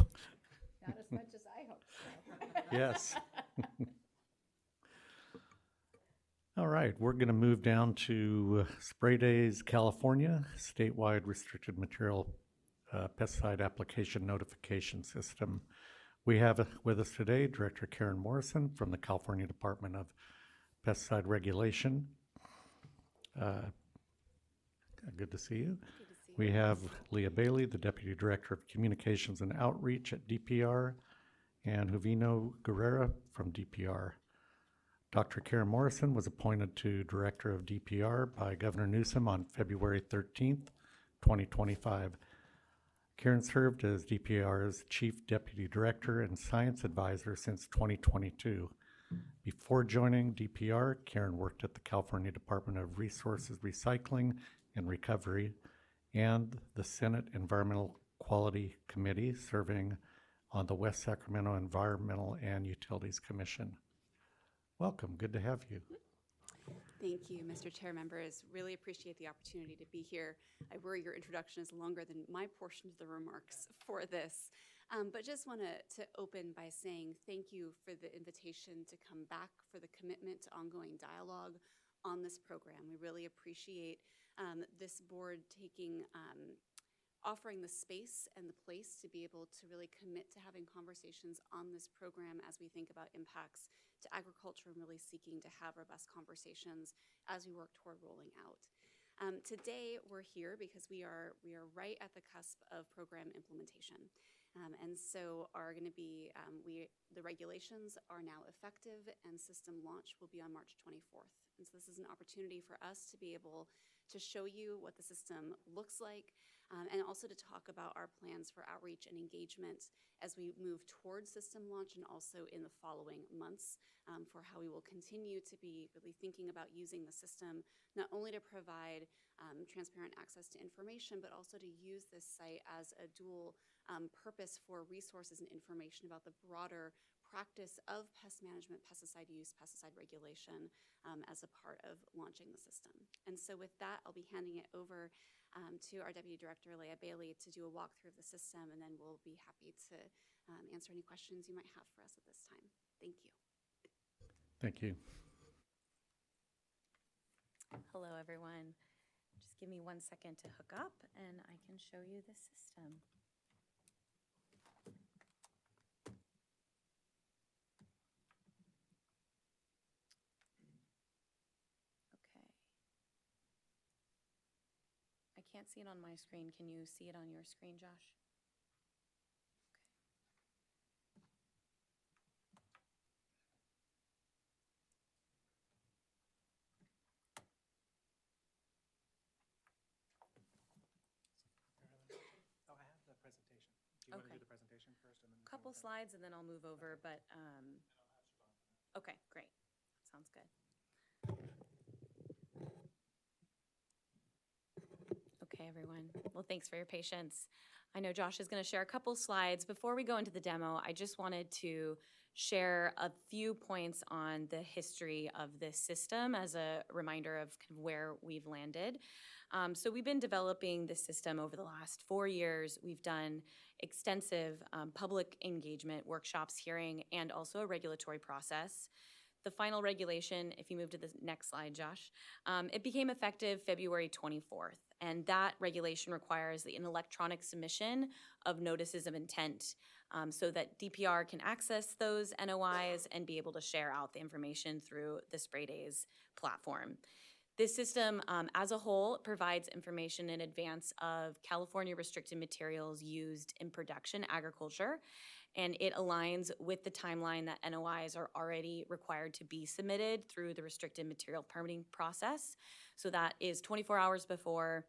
Not as much as I hope so. Yes. All right, we're going to move down to Spray Days, California, statewide restricted material pesticide application notification system. We have with us today Director Karen Morrison from the California Department of Pesticide Regulation. Good to see you. We have Leah Bailey, the Deputy Director of Communications and Outreach at DPR, and Juvino Guerrera from DPR. Dr. Karen Morrison was appointed to Director of DPR by Governor Newsom on February 13th, 2025. Karen served as DPR's Chief Deputy Director and Science Advisor since 2022. Before joining DPR, Karen worked at the California Department of Resources Recycling and Recovery and the Senate Environmental Quality Committee, serving on the West Sacramento Environmental and Utilities Commission. Welcome, good to have you. Thank you, Mr. Chair, members. Really appreciate the opportunity to be here. I worry your introduction is longer than my portion of the remarks for this. But just want to open by saying thank you for the invitation to come back, for the commitment to ongoing dialogue on this program. We really appreciate this board offering the space and the place to be able to really commit to having conversations on this program as we think about impacts to agriculture and really seeking to have robust conversations as we work toward rolling out. Today we're here because we are right at the cusp of program implementation. And so are going to be, the regulations are now effective and system launch will be on March 24th. And so this is an opportunity for us to be able to show you what the system looks like, and also to talk about our plans for outreach and engagement as we move towards system launch and also in the following months, for how we will continue to be really thinking about using the system, not only to provide transparent access to information, but also to use this site as a dual purpose for resources and information about the broader practice of pest management, pesticide use, pesticide regulation as a part of launching the system. And so with that, I'll be handing it over to our Deputy Director, Leah Bailey, to do a walkthrough of the system, and then we'll be happy to answer any questions you might have for us at this time. Thank you. Thank you. Hello, everyone. Just give me 1 second to hook up, and I can show you the system. Okay. I can't see it on my screen. Can you see it on your screen, Josh? couple slides and then I'll move over, but, okay, great. Sounds good. Okay, everyone. Well, thanks for your patience. I know Josh is going to share a couple slides. Before we go into the demo, I just wanted to share a few points on the history of this system as a reminder of kind of where we've landed. So we've been developing this system over the last 4 years. We've done extensive public engagement, workshops, hearing, and also a regulatory process. The final regulation, if you move to the next slide, Josh, it became effective February 24th. And that regulation requires an electronic submission of notices of intent so that DPR can access those NOIs and be able to share out the information through the Spray Days platform. This system, as a whole, provides information in advance of California restricted materials used in production agriculture, and it aligns with the timeline that NOIs are already required to be submitted through the restricted material permitting process. So that is 24 hours before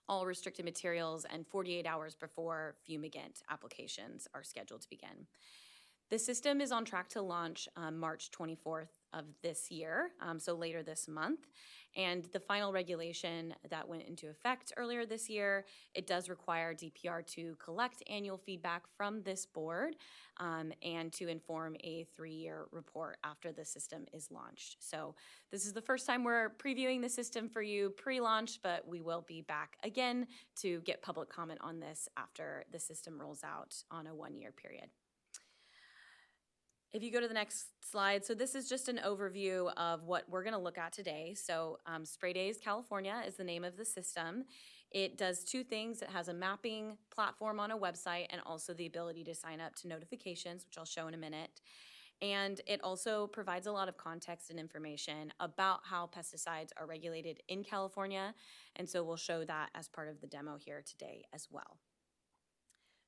all restricted materials and 48 hours before fumigant applications are scheduled to begin. The system is on track to launch March 24th of this year, so later this month. And the final regulation that went into effect earlier this year, it does require DPR to collect annual feedback from this board and to inform a 3-year report after the system is launched. So this is the first time we're previewing the system for you pre-launch, but we will be back again to get public comment on this after the system rolls out on a 1-year period. If you go to the next slide, so this is just an overview of what we're going to look at today. So Spray Days California is the name of the system. It does 2 things. It has a mapping platform on a website and also the ability to sign up to notifications, which I'll show in a minute. And it also provides a lot of context and information about how pesticides are regulated in California. And so we'll show that as part of the demo here today as well.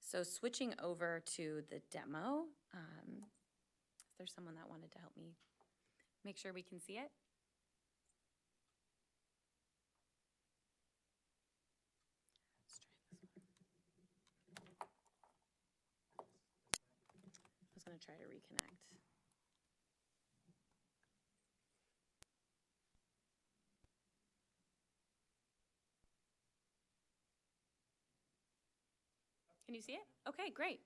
So switching over to the demo, if there's someone that wanted to help me make sure we can see it. Let's try this one. I was going to try to reconnect. Can you see it? Okay, great.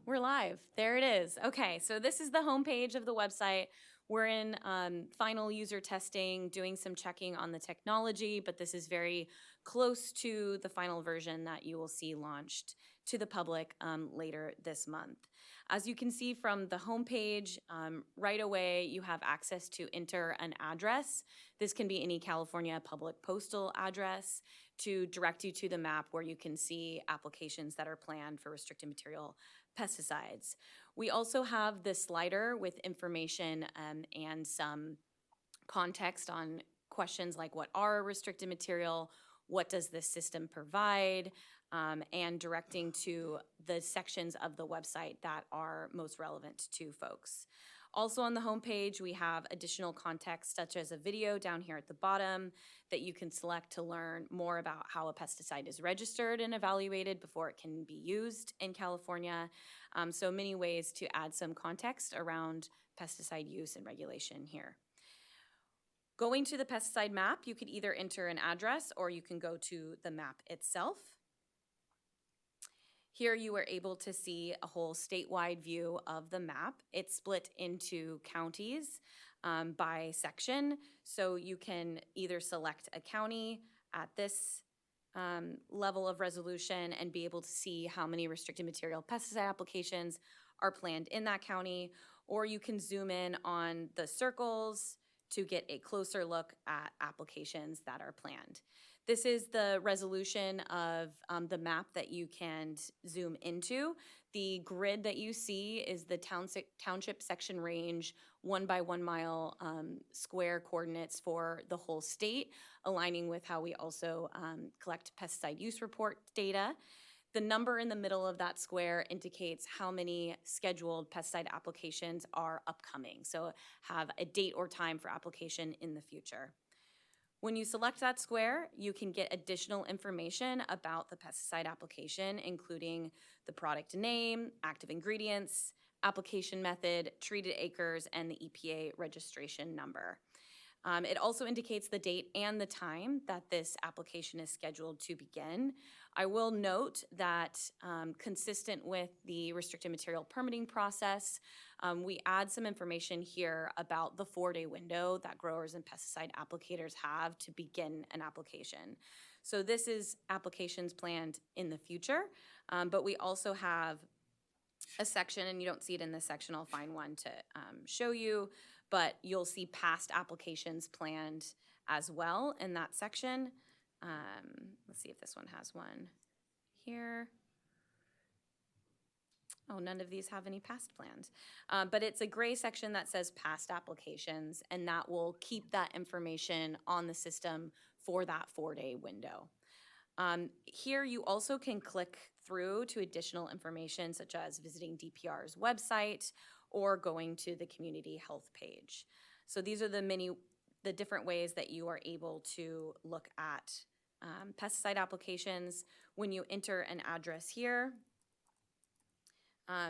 We're live. There it is. Okay, so this is the homepage of the website. We're in final user testing, doing some checking on the technology, but this is very close to the final version that you will see launched to the public later this month. As you can see from the homepage, right away you have access to enter an address. This can be any California public postal address to direct you to the map where you can see applications that are planned for restricted material pesticides. We also have the slider with information and some context on questions like what are a restricted material, what does this system provide, and directing to the sections of the website that are most relevant to folks. Also on the homepage, we have additional context such as a video down here at the bottom that you can select to learn more about how a pesticide is registered and evaluated before it can be used in California. So many ways to add some context around pesticide use and regulation here. Going to the pesticide map, you could either enter an address or you can go to the map itself. Here you are able to see a whole statewide view of the map. It's split into counties by section. So you can either select a county at this level of resolution and be able to see how many restricted material pesticide applications are planned in that county, or you can zoom in on the circles to get a closer look at applications that are planned. This is the resolution of the map that you can zoom into. The grid that you see is the township section range 1 by 1 mile square coordinates for the whole state, aligning with how we also collect pesticide use report data. The number in the middle of that square indicates how many scheduled pesticide applications are upcoming, so have a date or time for application in the future. When you select that square, you can get additional information about the pesticide application, including the product name, active ingredients, application method, treated acres, and the EPA registration number. It also indicates the date and the time that this application is scheduled to begin. I will note that consistent with the restricted material permitting process, we add some information here about the 4-day window that growers and pesticide applicators have to begin an application. So this is applications planned in the future, but we also have a section, and you don't see it in this section, I'll find one to show you, but you'll see past applications planned as well in that section. Let's see if this one has one here. Oh, none of these have any past plans. But it's a gray section that says past applications, and that will keep that information on the system for that 4-day window. Here you also can click through to additional information such as visiting DPR's website or going to the community health page. So these are the different ways that you are able to look at pesticide applications. When you enter an address here,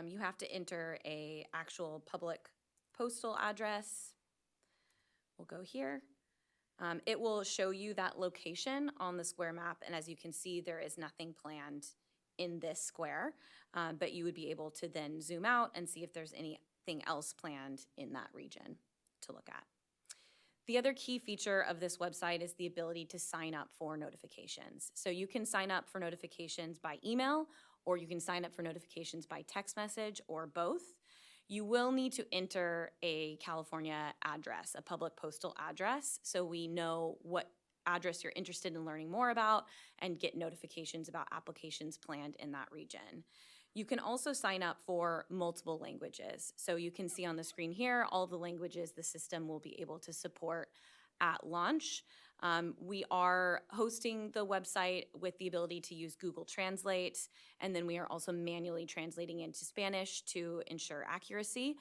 you have to enter a actual public postal address. We'll go here. It will show you that location on the square map, and as you can see, there is nothing planned in this square, but you would be able to then zoom out and see if there's anything else planned in that region to look at. The other key feature of this website is the ability to sign up for notifications. So you can sign up for notifications by email, or you can sign up for notifications by text message, or both. You will need to enter a California address, a public postal address, so we know what address you're interested in learning more about and get notifications about applications planned in that region. You can also sign up for multiple languages. So you can see on the screen here all the languages the system will be able to support at launch. We are hosting the website with the ability to use Google Translate, and then we are also manually translating into Spanish to ensure accuracy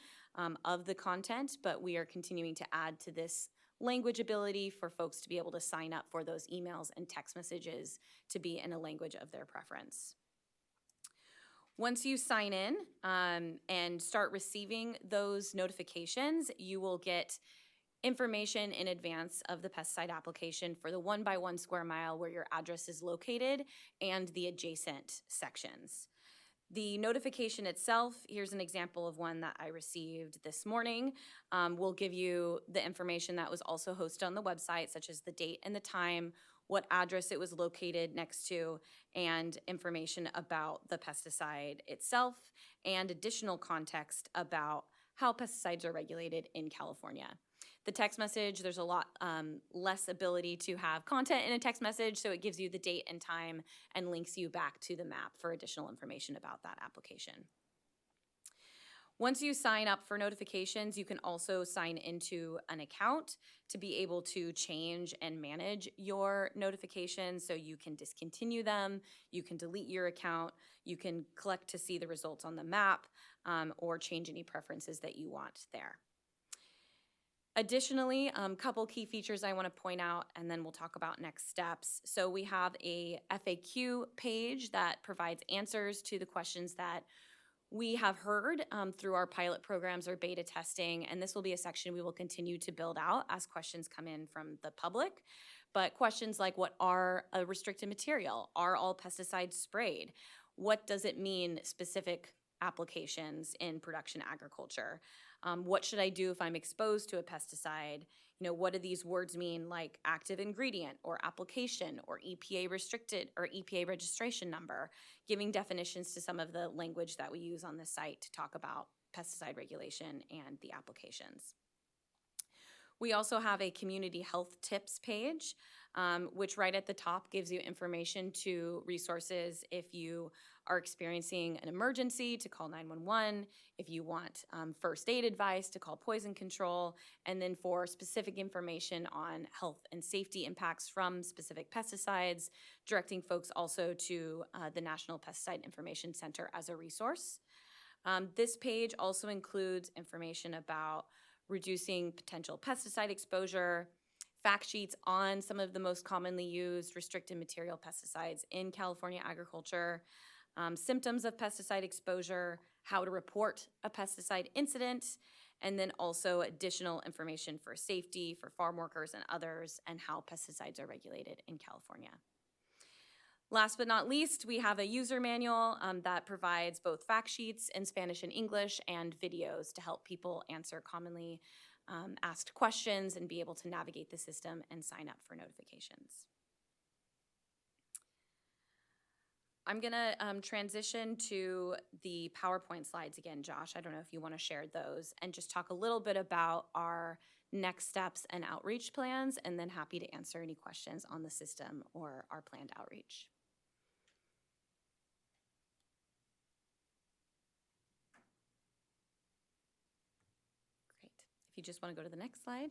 of the content, but we are continuing to add to this language ability for folks to be able to sign up for those emails and text messages to be in a language of their preference. Once you sign in and start receiving those notifications, you will get information in advance of the pesticide application for the 1x1 square mile where your address is located and the adjacent sections. The notification itself, here's an example of one that I received this morning, will give you the information that was also hosted on the website, such as the date and the time, what address it was located next to, and information about the pesticide itself, and additional context about how pesticides are regulated in California. The text message, there's a lot less ability to have content in a text message, so it gives you the date and time and links you back to the map for additional information about that application. Once you sign up for notifications, you can also sign into an account to be able to change and manage your notifications, so you can discontinue them, you can delete your account, you can collect to see the results on the map, or change any preferences that you want there. Additionally, couple key features I want to point out, and then we'll talk about next steps. So we have a FAQ page that provides answers to the questions that we have heard through our pilot programs or beta testing, and this will be a section we will continue to build out as questions come in from the public. But questions like, what are a restricted material? Are all pesticides sprayed? What does it mean, specific applications in production agriculture? What should I do if I'm exposed to a pesticide? You know, what do these words mean, like active ingredient or application or EPA restricted or EPA registration number, giving definitions to some of the language that we use on the site to talk about pesticide regulation and the applications. We also have a community health tips page, which right at the top gives you information to resources if you are experiencing an emergency to call 911, if you want first aid advice to call poison control, and then for specific information on health and safety impacts from specific pesticides, directing folks also to the National Pesticide Information Center as a resource. This page also includes information about reducing potential pesticide exposure, fact sheets on some of the most commonly used restricted material pesticides in California agriculture, symptoms of pesticide exposure, how to report a pesticide incident, and then also additional information for safety for farm workers and others, and how pesticides are regulated in California. Last but not least, we have a user manual that provides both fact sheets in Spanish and English and videos to help people answer commonly asked questions and be able to navigate the system and sign up for notifications. I'm gonna transition to the PowerPoint slides again, Josh. I don't know if you wanna share those and just talk a little bit about our next steps and outreach plans, and then happy to answer any questions on the system or our planned outreach. Great. If you just wanna go to the next slide.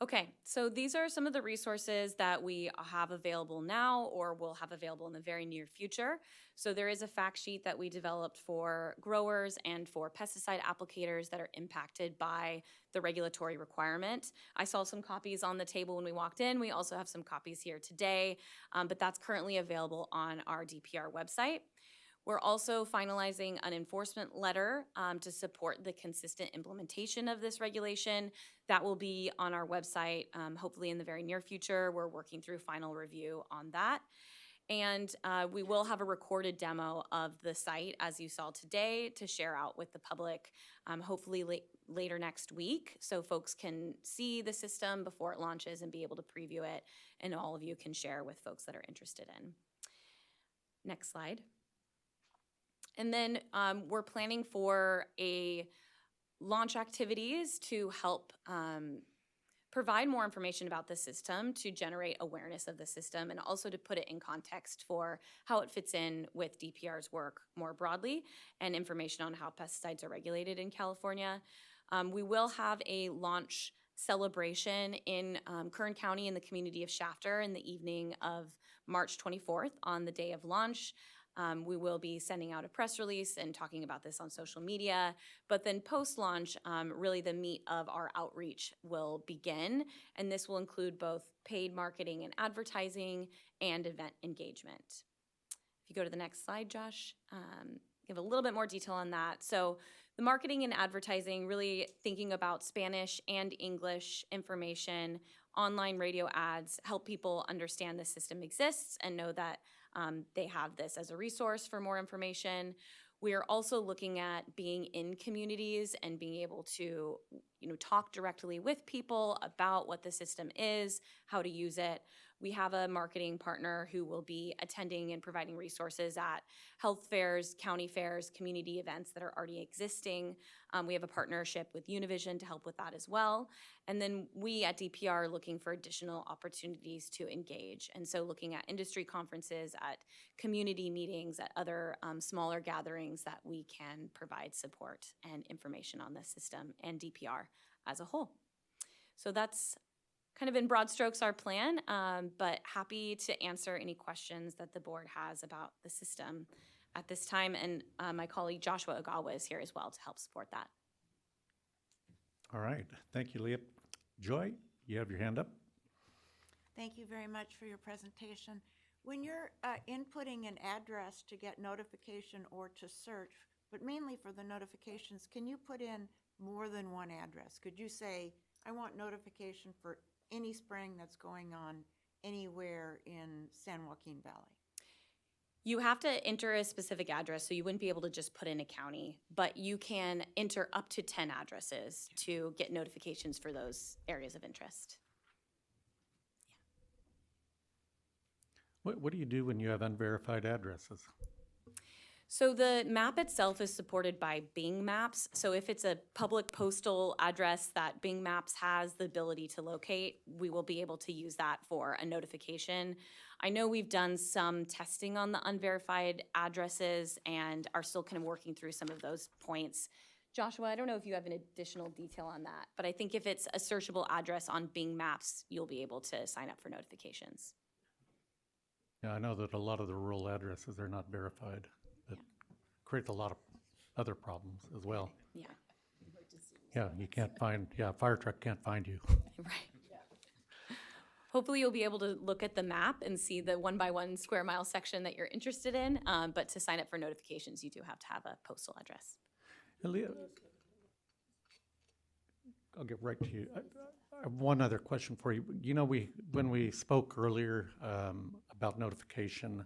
Okay, so these are some of the resources that we have available now or will have available in the very near future. So there is a fact sheet that we developed for growers and for pesticide applicators that are impacted by the regulatory requirement. I saw some copies on the table when we walked in. We also have some copies here today, but that's currently available on our DPR website. We're also finalizing an enforcement letter to support the consistent implementation of this regulation. That will be on our website, hopefully in the very near future. We're working through final review on that. And we will have a recorded demo of the site, as you saw today, to share out with the public, hopefully later next week, so folks can see the system before it launches and be able to preview it, and all of you can share with folks that are interested in. Next slide. And then we're planning for a launch activities to help provide more information about the system, to generate awareness of the system, and also to put it in context for how it fits in with DPR's work more broadly, and information on how pesticides are regulated in California. We will have a launch celebration in Kern County in the community of Shafter in the evening of March 24th on the day of launch. We will be sending out a press release and talking about this on social media, but then post-launch, really the meat of our outreach will begin, and this will include both paid marketing and advertising and event engagement. If you go to the next slide, Josh, give a little bit more detail on that. So the marketing and advertising, really thinking about Spanish and English information, online radio ads, help people understand the system exists and know that they have this as a resource for more information. We are also looking at being in communities and being able to, talk directly with people about what the system is, how to use it. We have a marketing partner who will be attending and providing resources at health fairs, county fairs, community events that are already existing. We have a partnership with Univision to help with that as well. And then we at DPR are looking for additional opportunities to engage. And so looking at industry conferences, at community meetings, at other smaller gatherings that we can provide support and information on the system and DPR as a whole. So that's kind of in broad strokes our plan, but happy to answer any questions that the board has about the system at this time. And my colleague Joshua Ogawa is here as well to help support that. All right, thank you, Leah. Joy, you have your hand up. Thank you very much for your presentation. When you're inputting an address to get notification or to search, but mainly for the notifications, can you put in more than one address? Could you say, I want notification for any spraying that's going on anywhere in San Joaquin Valley? You have to enter a specific address, so you wouldn't be able to just put in a county, but you can enter up to 10 addresses to get notifications for those areas of interest. What do you do when you have unverified addresses? So the map itself is supported by Bing Maps. So if it's a public postal address that Bing Maps has the ability to locate, we will be able to use that for a notification. I know we've done some testing on the unverified addresses and are still kind of working through some of those points. Joshua, I don't know if you have an additional detail on that, but I think if it's a searchable address on Bing Maps, you'll be able to sign up for notifications. Yeah, I know that a lot of the rural addresses are not verified. That creates a lot of other problems as well. Yeah. Yeah, you can't find, yeah, fire truck can't find you. Right. Hopefully you'll be able to look at the map and see the 1 by 1 square mile section that you're interested in. But to sign up for notifications, you do have to have a postal address. I'll get right to you. I have one other question for you. You know, when we spoke earlier about notification,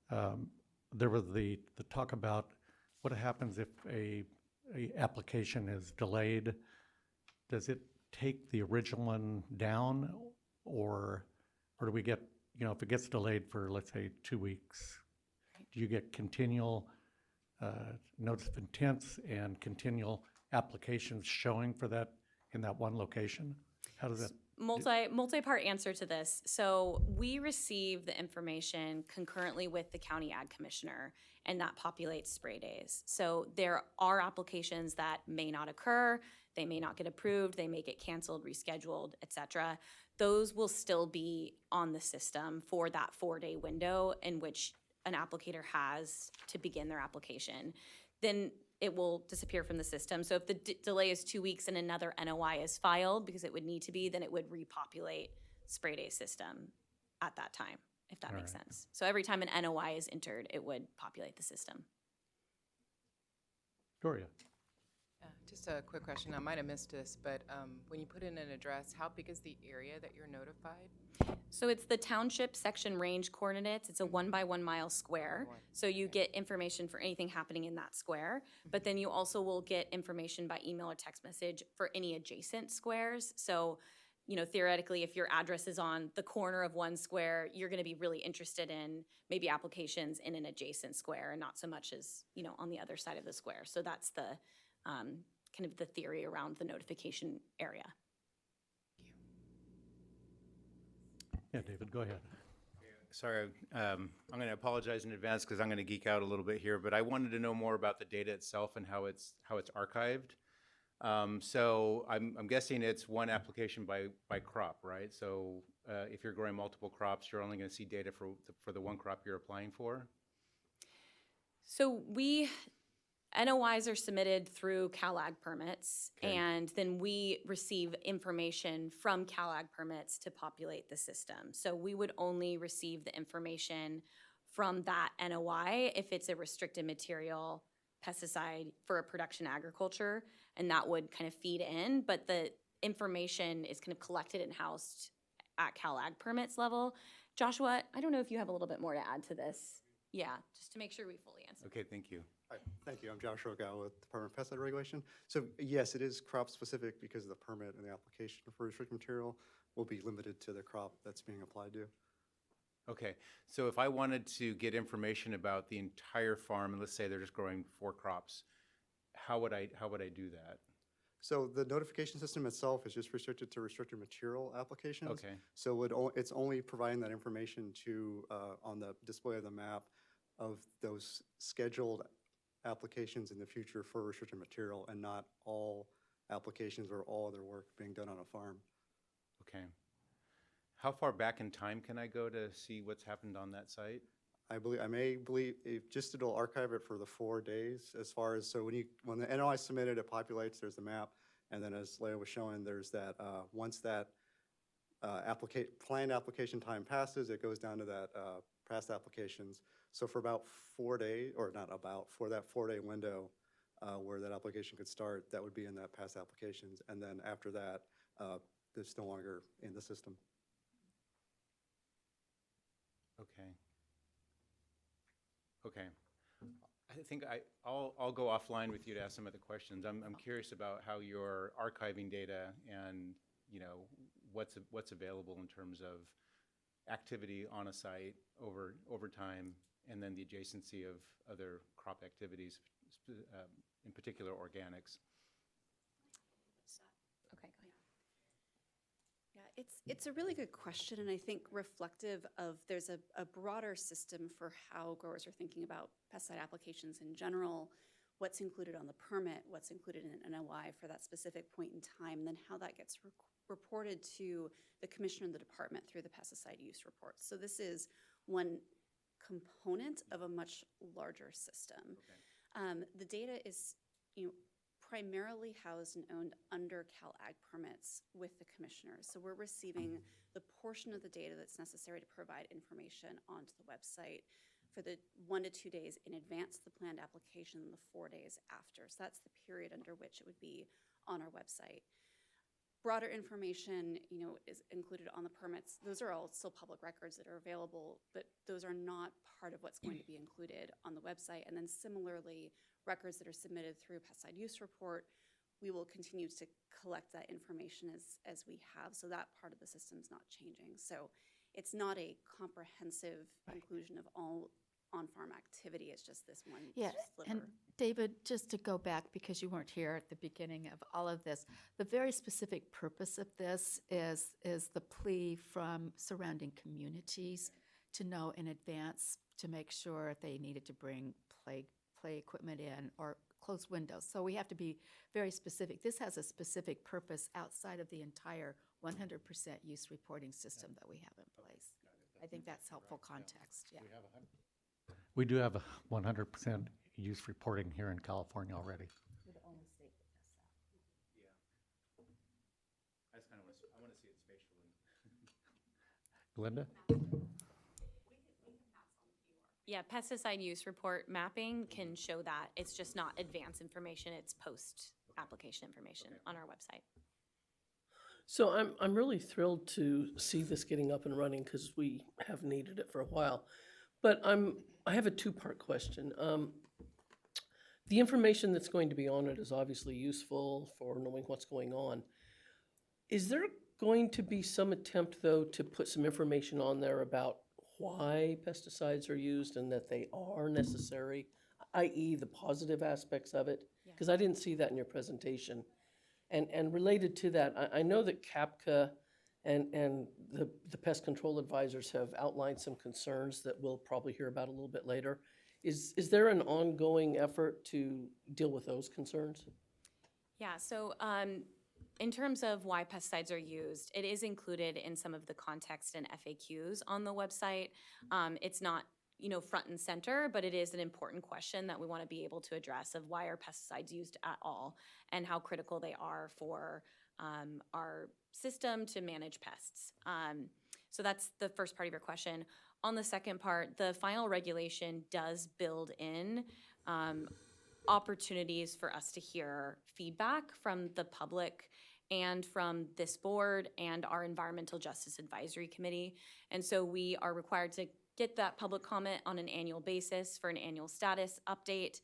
there was the talk about what happens if a application is delayed. Does it take the original one down, or do we get, you know, if it gets delayed for, let's say, 2 weeks, do you get continual notice of intents and continual applications showing for that in that one location? How does that? Multi-part answer to this. So we receive the information concurrently with the county ag commissioner, and that populates spray days. So there are applications that may not occur, they may not get approved, they may get canceled, rescheduled, et cetera. Those will still be on the system for that 4-day window in which an applicator has to begin their application. Then it will disappear from the system. So if the delay is 2 weeks and another NOI is filed, because it would need to be, then it would repopulate spray day system at that time, if that makes sense. So every time an NOI is entered, it would populate the system. Gloria. Just a quick question. I might have missed this, but when you put in an address, how big is the area that you're notified? So it's the township section range coordinates. It's a 1 by 1 mile square. So you get information for anything happening in that square, but then you also will get information by email or text message for any adjacent squares. So, you know, theoretically, if your address is on the corner of one square, you're going to be really interested in maybe applications in an adjacent square and not so much as, you know, on the other side of the square. So that's the kind of the theory around the notification area. Yeah, David, go ahead. Sorry, I'm going to apologize in advance because I'm going to geek out a little bit here, but I wanted to know more about the data itself and how it's archived. So I'm guessing it's one application by crop, right? So if you're growing multiple crops, you're only going to see data for the one crop you're applying for? So NOIs are submitted through CalAg permits, and then we receive information from CalAg permits to populate the system. So we would only receive the information from that NOI if it's a restricted material pesticide for a production agriculture, and that would kind of feed in, but the information is kind of collected and housed at CalAg permits level. Joshua, I don't know if you have a little bit more to add to this. Yeah, just to make sure we fully answer. Okay, thank you. Hi, thank you. I'm Joshua Gao with Department of Pesticide Regulation. So yes, it is crop specific because the permit and the application for restricted material will be limited to the crop that's being applied to. Okay, so if I wanted to get information about the entire farm, and let's say they're just growing 4 crops, how would I do that? So the notification system itself is just restricted to restricted material applications. Okay. So it's only providing that information to on the display of the map of those scheduled applications in the future for restricted material, and not all applications or all other work being done on a farm. Okay. How far back in time can I go to see what's happened on that site? I may believe it'll archive it for the 4 days as far as, so when the NOI is submitted, it populates, there's the map, and then as Leah was showing, there's that, once that planned application time passes, it goes down to that past applications. So for about 4 days, or not about, for that 4-day window where that application could start, that would be in that past applications, and then after that, it's no longer in the system. Okay. Okay. I think I'll go offline with you to ask some of the questions. I'm curious about how you're archiving data and, you know, what's available in terms of activity on a site over time, and then the adjacency of other crop activities, in particular organics. Okay, go ahead. Yeah, it's a really good question, and I think reflective of there's a broader system for how growers are thinking about pesticide applications in general, what's included on the permit, what's included in an NOI for that specific point in time, and then how that gets reported to the commissioner and the department through the pesticide use reports. So this is one component of a much larger system. Okay. The data is, primarily housed and owned under Cal Ag permits with the commissioners. So we're receiving the portion of the data that's necessary to provide information onto the website for the 1 to 2 days in advance of the planned application and the 4 days after. So that's the period under which it would be on our website. Broader information, is included on the permits. Those are all still public records that are available, but those are not part of what's going to be included on the website. And then similarly, records that are submitted through pesticide use report, we will continue to collect that information as we have. So that part of the system's not changing. So it's not a comprehensive inclusion of all on-farm activity. It's just this one sliver. And David, just to go back, because you weren't here at the beginning of all of this, the very specific purpose of this is the plea from surrounding communities to know in advance to make sure if they needed to bring play equipment in or close windows. So we have to be very specific. This has a specific purpose outside of the entire 100% use reporting system that we have in place. I think that's helpful context, yeah. We do have a 100% use reporting here in California already. We're the only state that does that. I just kind of I want to see it spatially. Linda? Yeah, pesticide use report mapping can show that. It's just not advanced information, it's post-application information on our website. So I'm really thrilled to see this getting up and running because we have needed it for a while. But I have a two-part question. The information that's going to be on it is obviously useful for knowing what's going on. Is there going to be some attempt, though, to put some information on there about why pesticides are used and that they are necessary, i.e. the positive aspects of it? Because I didn't see that in your presentation. And related to that, I know that CAPCA and the pest control advisors have outlined some concerns that we'll probably hear about a little bit later. Is there an ongoing effort to deal with those concerns? Yeah, so in terms of why pesticides are used, it is included in some of the context and FAQs on the website. It's not, front and center, but it is an important question that we want to be able to address of why are pesticides used at all and how critical they are for our system to manage pests. So that's the first part of your question. On the second part, the final regulation does build in opportunities for us to hear feedback from the public and from this board and our Environmental Justice Advisory Committee. And so we are required to get that public comment on an annual basis for an annual status update,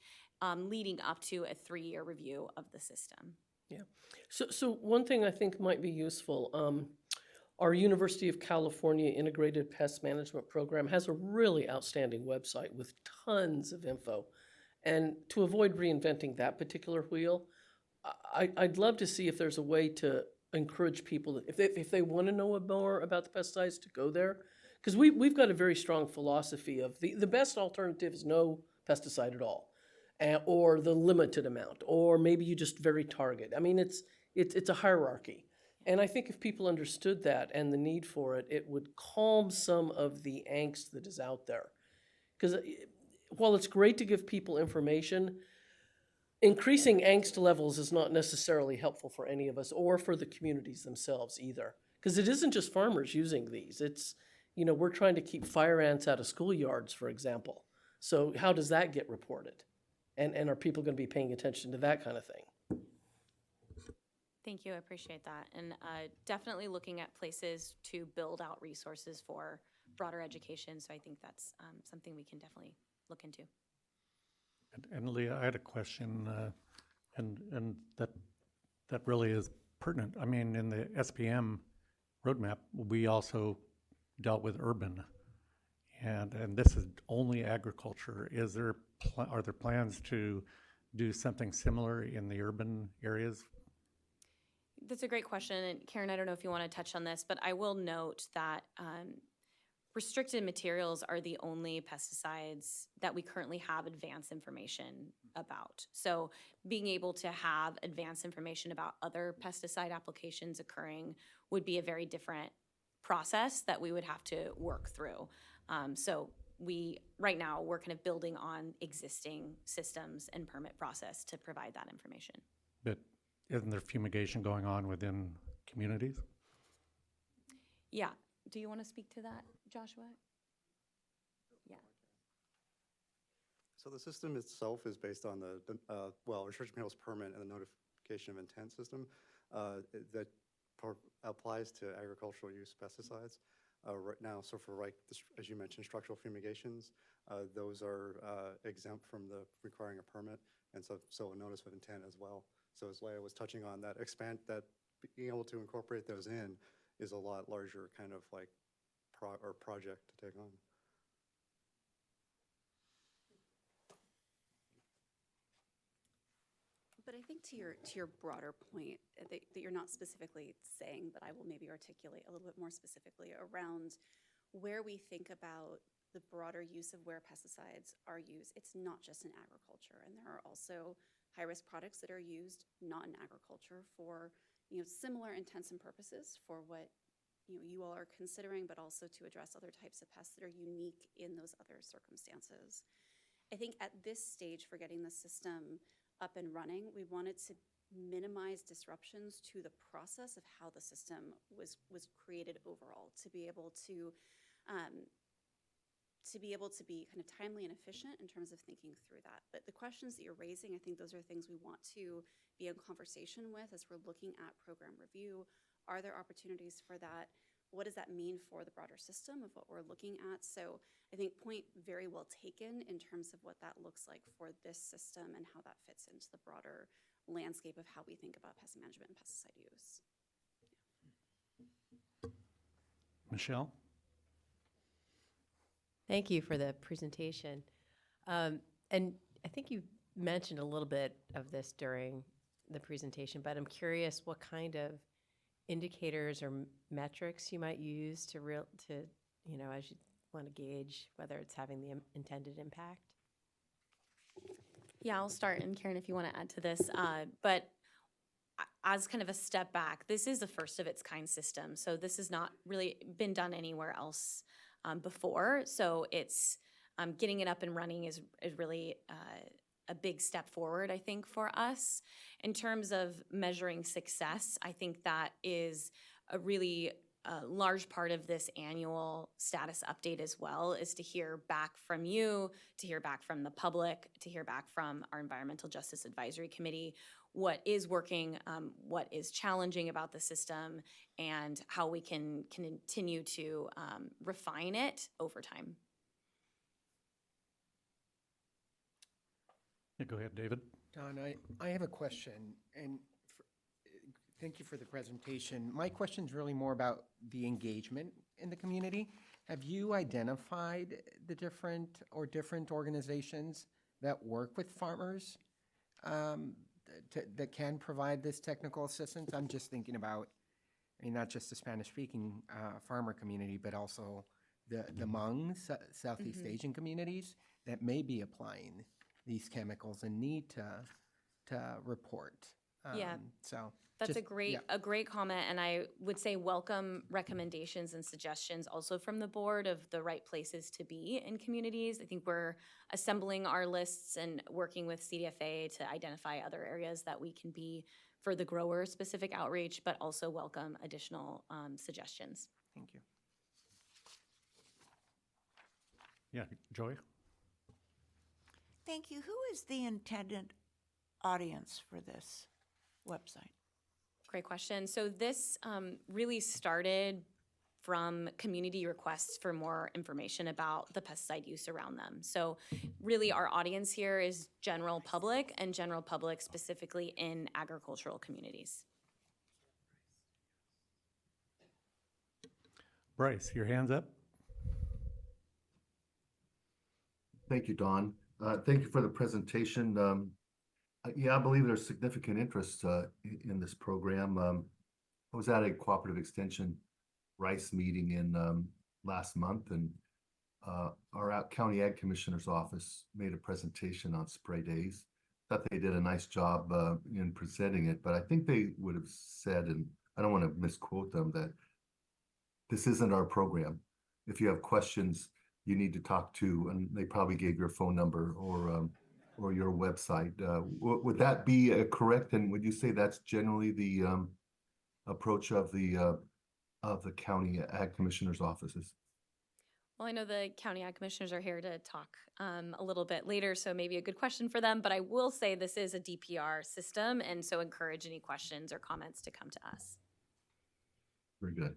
leading up to a 3-year review of the system. Yeah. So one thing I think might be useful, our University of California Integrated Pest Management Program has a really outstanding website with tons of info. And to avoid reinventing that particular wheel, I'd love to see if there's a way to encourage people, if they want to know more about the pesticides, to go there. Because we've got a very strong philosophy of the best alternative is no pesticide at all, or the limited amount, or maybe you just very target. I mean, it's a hierarchy. And I think if people understood that and the need for it, it would calm some of the angst that is out there. Because while it's great to give people information, increasing angst levels is not necessarily helpful for any of us or for the communities themselves either. Because it isn't just farmers using these. It's, we're trying to keep fire ants out of schoolyards, for example. So how does that get reported? And are people going to be paying attention to that kind of thing? Thank you, I appreciate that. And definitely looking at places to build out resources for broader education. So I think that's something we can definitely look into. And Leah, I had a question, and that really is pertinent. I mean, in the SPM roadmap, we also dealt with urban, and this is only agriculture. Are there plans to do something similar in the urban areas? That's a great question. And Karen, I don't know if you want to touch on this, but I will note that restricted materials are the only pesticides that we currently have advanced information about. So being able to have advanced information about other pesticide applications occurring would be a very different process that we would have to work through. So right now, we're kind of building on existing systems and permit process to provide that information. But isn't there fumigation going on within communities? Yeah. Do you want to speak to that, Joshua? Yeah. So the system itself is based on the restriction panel's permit and the notification of intent system that applies to agricultural use pesticides right now. So for, like, as you mentioned, structural fumigations, those are exempt from the requiring a permit, and so a notice of intent as well. So as Leah was touching on, that being able to incorporate those in is a lot larger kind of like project to take on. But I think to your broader point that you're not specifically saying, but I will maybe articulate a little bit more specifically around where we think about the broader use of where pesticides are used. It's not just in agriculture, and there are also high-risk products that are used not in agriculture for similar intents and purposes for what you all are considering, but also to address other types of pests that are unique in those other circumstances. I think at this stage for getting the system up and running, we wanted to minimize disruptions to the process of how the system was created overall, to be able to be kind of timely and efficient in terms of thinking through that. But the questions that you're raising, I think those are things we want to be in conversation with as we're looking at program review. Are there opportunities for that? What does that mean for the broader system of what we're looking at? So I think point very well taken in terms of what that looks like for this system and how that fits into the broader landscape of how we think about pest management and pesticide use. Michelle? Thank you for the presentation. And I think you mentioned a little bit of this during the presentation, but I'm curious what kind of indicators or metrics you might use to as you want to gauge whether it's having the intended impact. Yeah, I'll start, and Karen, if you want to add to this. But as kind of a step back, this is the first of its kind system. So this has not really been done anywhere else before. So it's getting it up and running is really a big step forward, I think, for us. In terms of measuring success, I think that is a really large part of this annual status update as well, is to hear back from you, to hear back from the public, to hear back from our Environmental Justice Advisory Committee, what is working, what is challenging about the system, and how we can continue to refine it over time. Yeah, go ahead, David. Don, I have a question, and thank you for the presentation. My question is really more about the engagement in the community. Have you identified the different organizations that work with farmers that can provide this technical assistance? I'm just thinking about, not just the Spanish-speaking farmer community, but also the Hmong, Southeast Asian communities that may be applying these chemicals and need to report. So that's a great comment, and I would say welcome recommendations and suggestions also from the board of the right places to be in communities. I think we're assembling our lists and working with CDFA to identify other areas that we can be for the grower-specific outreach, but also welcome additional suggestions. Thank you. Yeah, Joy? Thank you. Who is the intended audience for this website? Great question. So this really started from community requests for more information about the pesticide use around them. So really our audience here is general public, and general public specifically in agricultural communities. Bryce, your hand's up. Thank you, Don. Thank you for the presentation. Yeah, I believe there's significant interest in this program. I was at a cooperative extension rice meeting in last month, and our county ag commissioner's office made a presentation on spray days. Thought they did a nice job in presenting it, but I think they would have said, and I don't want to misquote them, that this isn't our program. If you have questions, you need to talk to, and they probably gave your phone number or your website. Would that be correct? And would you say that's generally the approach of the county ag commissioner's offices? Well, I know the county ag commissioners are here to talk a little bit later, so maybe a good question for them. But I will say this is a DPR system, and so encourage any questions or comments to come to us. Very good.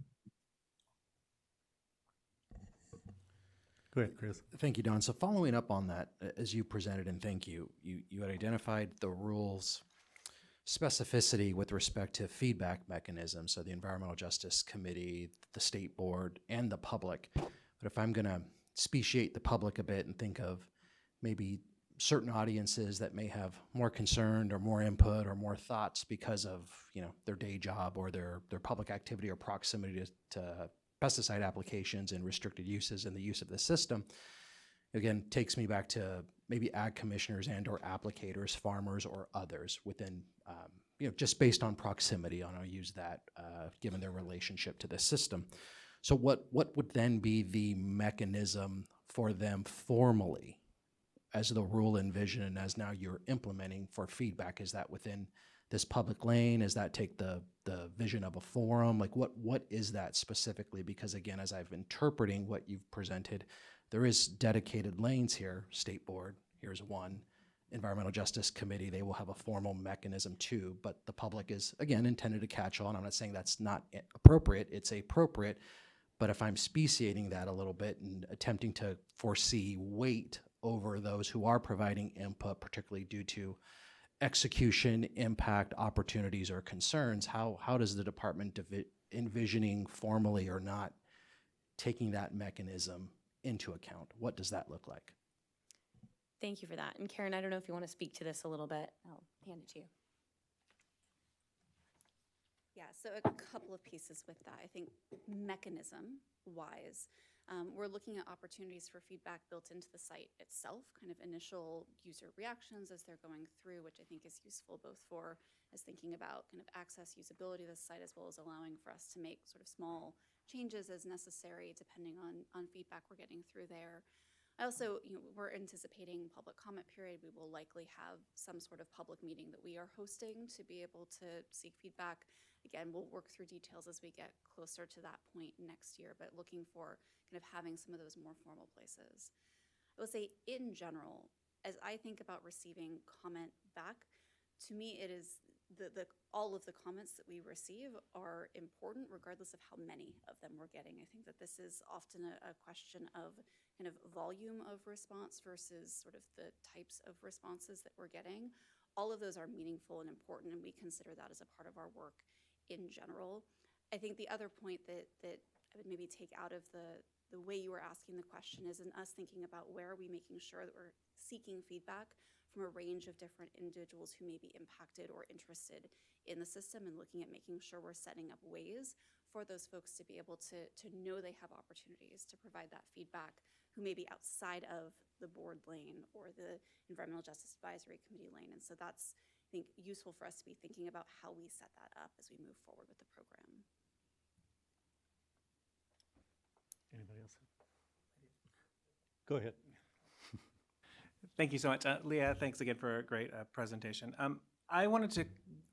Go ahead, Chris. Thank you, Don. So following up on that, as you presented, and thank you, you had identified the rules specificity with respect to feedback mechanisms, so the Environmental Justice Committee, the State Board, and the public. But if I'm going to speciate the public a bit and think of maybe certain audiences that may have more concern or more input or more thoughts because of, you know, their day job or their public activity or proximity to pesticide applications and restricted uses and the use of the system, again, takes me back to maybe ag commissioners and or applicators, farmers or others within, you know, just based on proximity, and I'll use that given their relationship to the system. So what would then be the mechanism for them formally as the rule envisioned and as now you're implementing for feedback? Is that within this public lane? Is that take the vision of a forum? Like what is that specifically? Because again, as I've interpreting what you've presented, there is dedicated lanes here. State Board, here's one. Environmental Justice Committee, they will have a formal mechanism too, but the public is, again, intended to catch on. I'm not saying that's not appropriate, it's appropriate, but if I'm speciating that a little bit and attempting to foresee weight over those who are providing input, particularly due to execution, impact, opportunities, or concerns, how does the department envisioning formally or not taking that mechanism into account? What does that look like? Thank you for that. And Karen, I don't know if you want to speak to this a little bit. I'll hand it to you. Yeah, so a couple of pieces with that. I think mechanism-wise, we're looking at opportunities for feedback built into the site itself, kind of initial user reactions as they're going through, which I think is useful both for as thinking about kind of access, usability of the site, as well as allowing for us to make sort of small changes as necessary depending on feedback we're getting through there. I also, we're anticipating public comment period. We will likely have some sort of public meeting that we are hosting to be able to seek feedback. Again, we'll work through details as we get closer to that point next year, but looking for kind of having some of those more formal places. I will say in general, as I think about receiving comment back, to me it is all of the comments that we receive are important regardless of how many of them we're getting. I think that this is often a question of kind of volume of response versus sort of the types of responses that we're getting. All of those are meaningful and important, and we consider that as a part of our work in general. I think the other point that I would maybe take out of the way you were asking the question is in us thinking about where are we making sure that we're seeking feedback from a range of different individuals who may be impacted or interested in the system, and looking at making sure we're setting up ways for those folks to be able to know they have opportunities to provide that feedback who may be outside of the board lane or the Environmental Justice Advisory Committee lane. And so that's, I think, useful for us to be thinking about how we set that up as we move forward with the program. Anybody else? Go ahead. Thank you so much. Leah, thanks again for a great presentation. I wanted to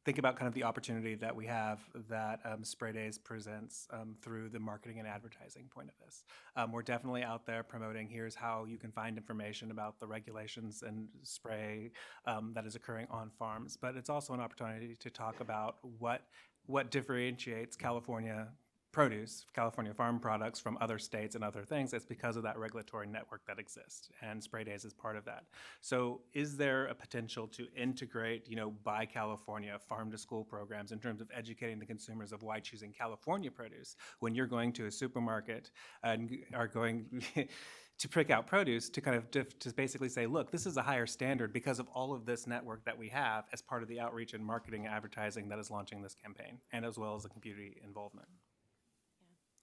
think about kind of the opportunity that we have that Spray Days presents through the marketing and advertising point of this. We're definitely out there promoting, here's how you can find information about the regulations and spray that is occurring on farms, but it's also an opportunity to talk about what differentiates California produce, California farm products from other states and other things. It's because of that regulatory network that exists, and Spray Days is part of that. So is there a potential to integrate, Buy California, farm to school programs in terms of educating the consumers of why choosing California produce when you're going to a supermarket and are going to pick out produce to kind of to basically say, look, this is a higher standard because of all of this network that we have as part of the outreach and marketing and advertising that is launching this campaign, and as well as the community involvement.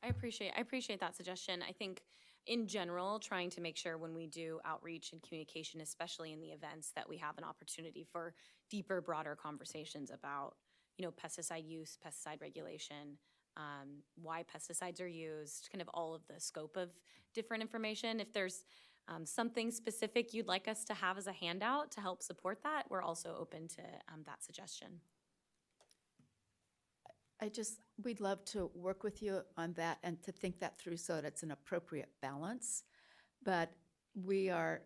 I appreciate that suggestion. I think in general, trying to make sure when we do outreach and communication, especially in the events, that we have an opportunity for deeper, broader conversations about, pesticide use, pesticide regulation, why pesticides are used, kind of all of the scope of different information. If there's something specific you'd like us to have as a handout to help support that, we're also open to that suggestion. We'd love to work with you on that and to think that through so that it's an appropriate balance. But we are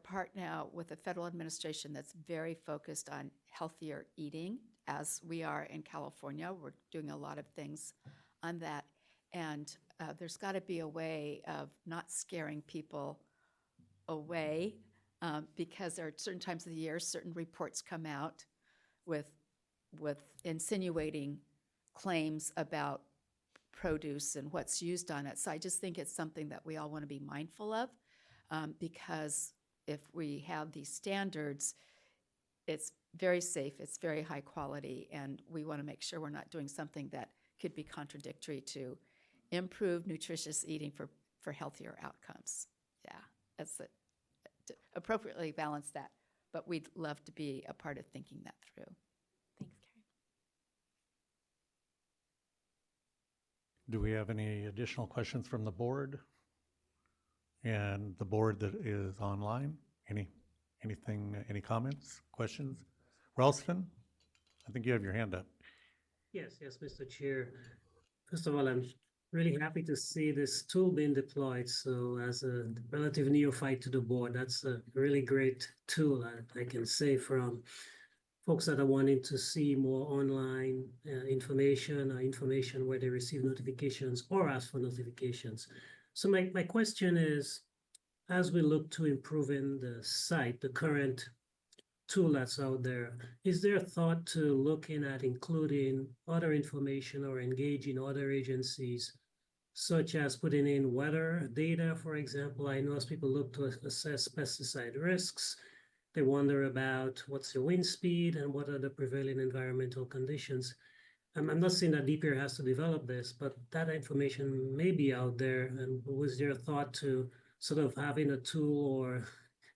part now with a federal administration that's very focused on healthier eating, as we are in California. We're doing a lot of things on that. And there's got to be a way of not scaring people away because there are certain times of the year, certain reports come out with insinuating claims about produce and what's used on it. So I just think it's something that we all want to be mindful of because if we have these standards, it's very safe, it's very high quality, and we want to make sure we're not doing something that could be contradictory to improve nutritious eating for healthier outcomes. Yeah, that's it. To appropriately balance that, but we'd love to be a part of thinking that through. Thanks, Carrie. Do we have any additional questions from the board? And the board that is online? Anything, any comments, questions? Ralston, I think you have your hand up. Yes, Mr. Chair. First of all, I'm really happy to see this tool being deployed. So as a relative neophyte to the board, that's a really great tool, I can say, from folks that are wanting to see more online information or information where they receive notifications or ask for notifications. So my question is, as we look to improving the site, the current tool that's out there, is there a thought to looking at including other information or engaging other agencies, such as putting in weather data, for example? I know as people look to assess pesticide risks, they wonder about what's the wind speed and what are the prevailing environmental conditions. I'm not saying that DPR has to develop this, but that information may be out there. And was there a thought to sort of having a tool or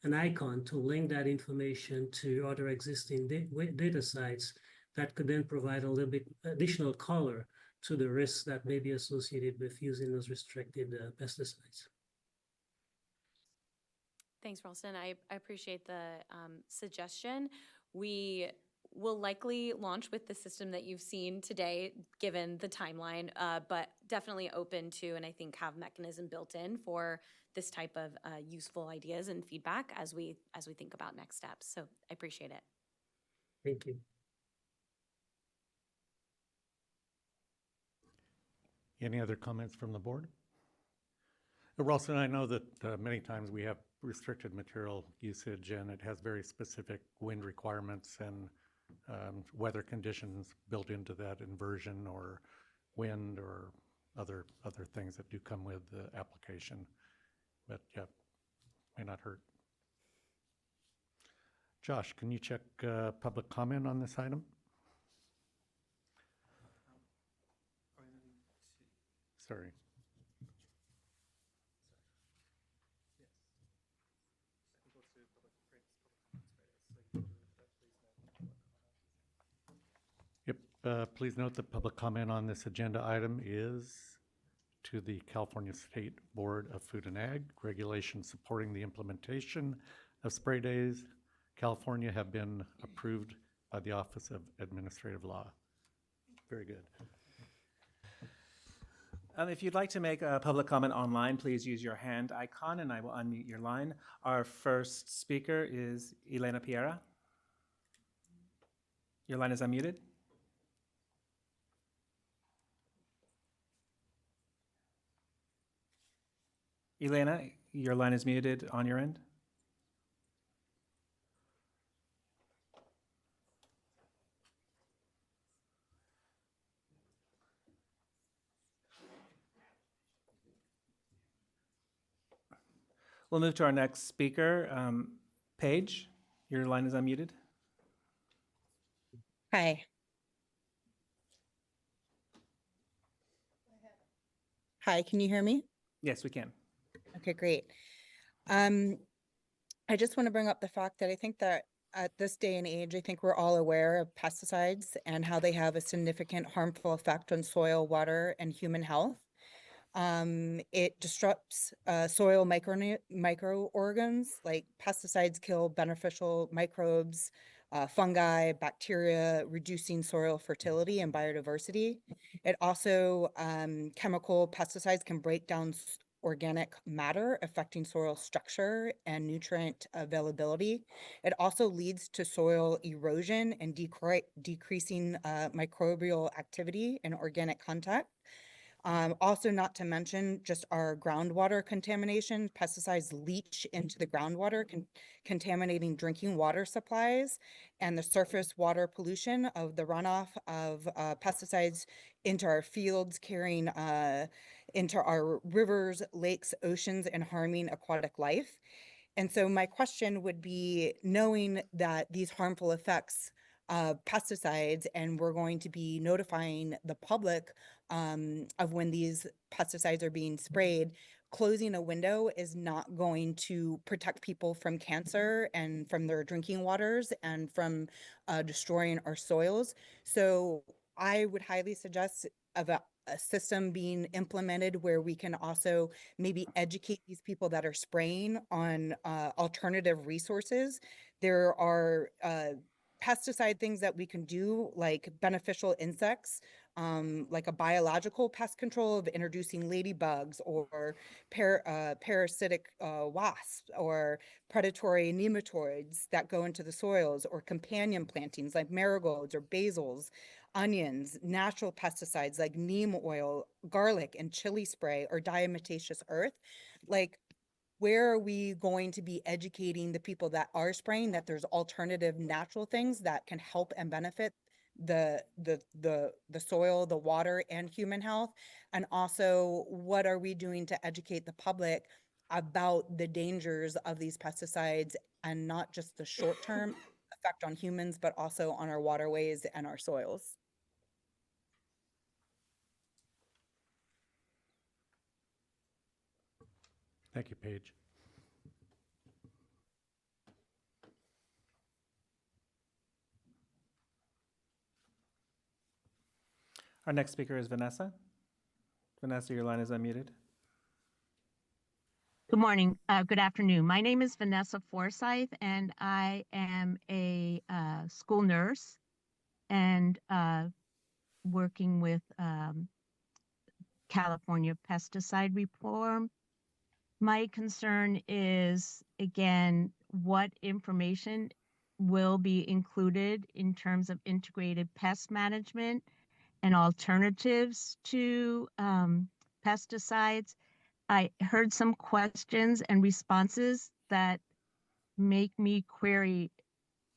an icon to link that information to other existing data sites that could then provide a little bit additional color to the risks that may be associated with using those restricted pesticides? Thanks, Ralston. I appreciate the suggestion. We will likely launch with the system that you've seen today, given the timeline, but definitely open to, and I think have mechanism built in for this type of useful ideas and feedback as we think about next steps. So I appreciate it. Thank you. Any other comments from the board? Ralston, I know that many times we have restricted material usage and it has very specific wind requirements and weather conditions built into that inversion or wind or other things that do come with the application. But yeah, may not hurt. Josh, can you check public comment on this item? Sorry. Yep, please note that public comment on this agenda item is to the California State Board of Food and Ag. Regulations supporting the implementation of spray days, California, have been approved by the Office of Administrative Law. Very good. If you'd like to make a public comment online, please use your hand icon and I will unmute your line. Our first speaker is Elena Piera. Your line is unmuted. Elena, your line is muted on your end. We'll move to our next speaker, Paige. Your line is unmuted. Hi. Hi, can you hear me? Yes, we can. Okay, great. I just want to bring up the fact that I think that at this day and age, I think we're all aware of pesticides and how they have a significant harmful effect on soil, water, and human health. It disrupts soil microorganisms, like pesticides kill beneficial microbes, fungi, bacteria, reducing soil fertility and biodiversity. It also, chemical pesticides can break down organic matter, affecting soil structure and nutrient availability. It also leads to soil erosion and decreasing microbial activity and organic contact. Also, not to mention just our groundwater contamination. Pesticides leach into the groundwater, contaminating drinking water supplies, and the surface water pollution of the runoff of pesticides into our fields, carrying into our rivers, lakes, oceans, and harming aquatic life. And so my question would be, knowing that these harmful effects of pesticides, and we're going to be notifying the public of when these pesticides are being sprayed, closing a window is not going to protect people from cancer and from their drinking waters and from destroying our soils. So I would highly suggest of a system being implemented where we can also maybe educate these people that are spraying on alternative resources. There are pesticide things that we can do, like beneficial insects, like a biological pest control of introducing ladybugs or parasitic wasps or predatory nematoids that go into the soils, or companion plantings like marigolds or basils, onions, natural pesticides like neem oil, garlic, and chili spray, or diatomaceous earth. Like, where are we going to be educating the people that are spraying that there's alternative natural things that can help and benefit the soil, the water, and human health? And also, what are we doing to educate the public about the dangers of these pesticides, and not just the short-term effect on humans, but also on our waterways and our soils? Thank you, Paige. Our next speaker is Vanessa. Vanessa, your line is unmuted. Good morning, good afternoon. My name is Vanessa Forsyth, and I am a school nurse and working with California pesticide reform. My concern is, again, what information will be included in terms of integrated pest management and alternatives to pesticides. I heard some questions and responses that make me query,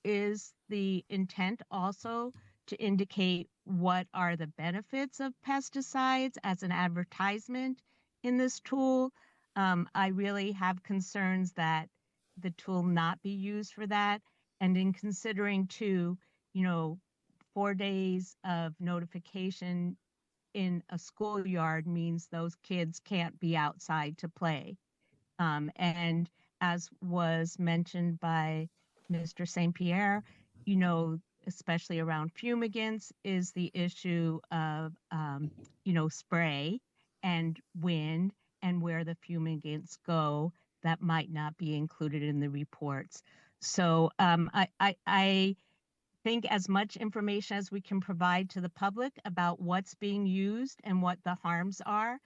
is the intent also to indicate what are the benefits of pesticides as an advertisement in this tool? I really have concerns that the tool not be used for that. And in considering too, 4 days of notification in a schoolyard means those kids can't be outside to play. And as was mentioned by Mr. St. Pierre, especially around fumigants, is the issue of, spray and wind and where the fumigants go that might not be included in the reports. So I think as much information as we can provide to the public about what's being used and what the harms are,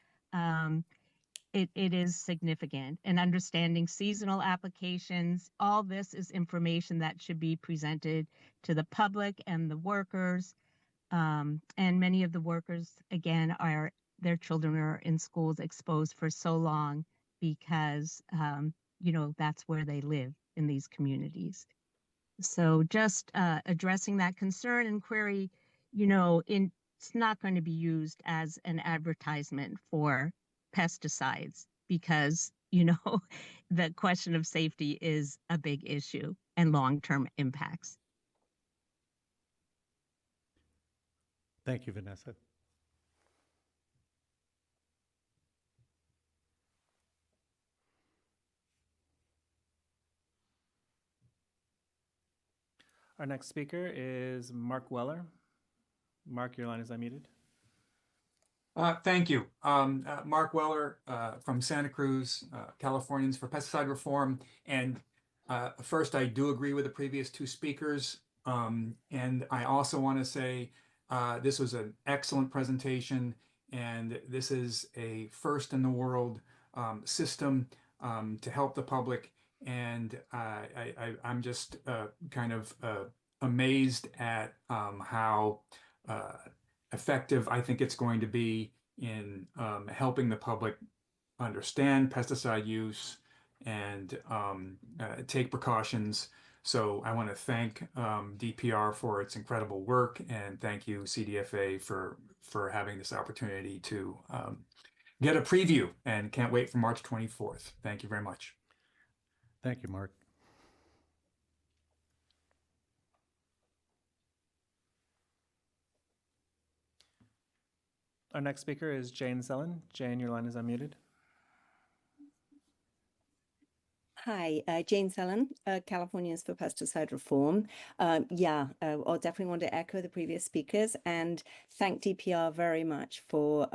it is significant. And understanding seasonal applications, all this is information that should be presented to the public and the workers. And many of the workers, again, their children are in schools exposed for so long because, that's where they live in these communities. So just addressing that concern and query, it's not going to be used as an advertisement for pesticides because, the question of safety is a big issue and long-term impacts. Thank you, Vanessa. Our next speaker is Mark Weller. Mark, your line is unmuted. Thank you. Mark Weller from Santa Cruz, Californians for Pesticide Reform. And first, I do agree with the previous two speakers. And I also want to say this was an excellent presentation, and this is a first in the world system to help the public. And I'm just kind of amazed at how effective I think it's going to be in helping the public understand pesticide use and take precautions. So I want to thank DPR for its incredible work, and thank you CDFA for having this opportunity to get a preview, and can't wait for March 24th. Thank you very much. Thank you, Mark. Our next speaker is Jane Zellen. Jane, your line is unmuted. Hi, Jane Sellen, Californians for Pesticide Reform. I definitely want to echo the previous speakers and thank DPR very much for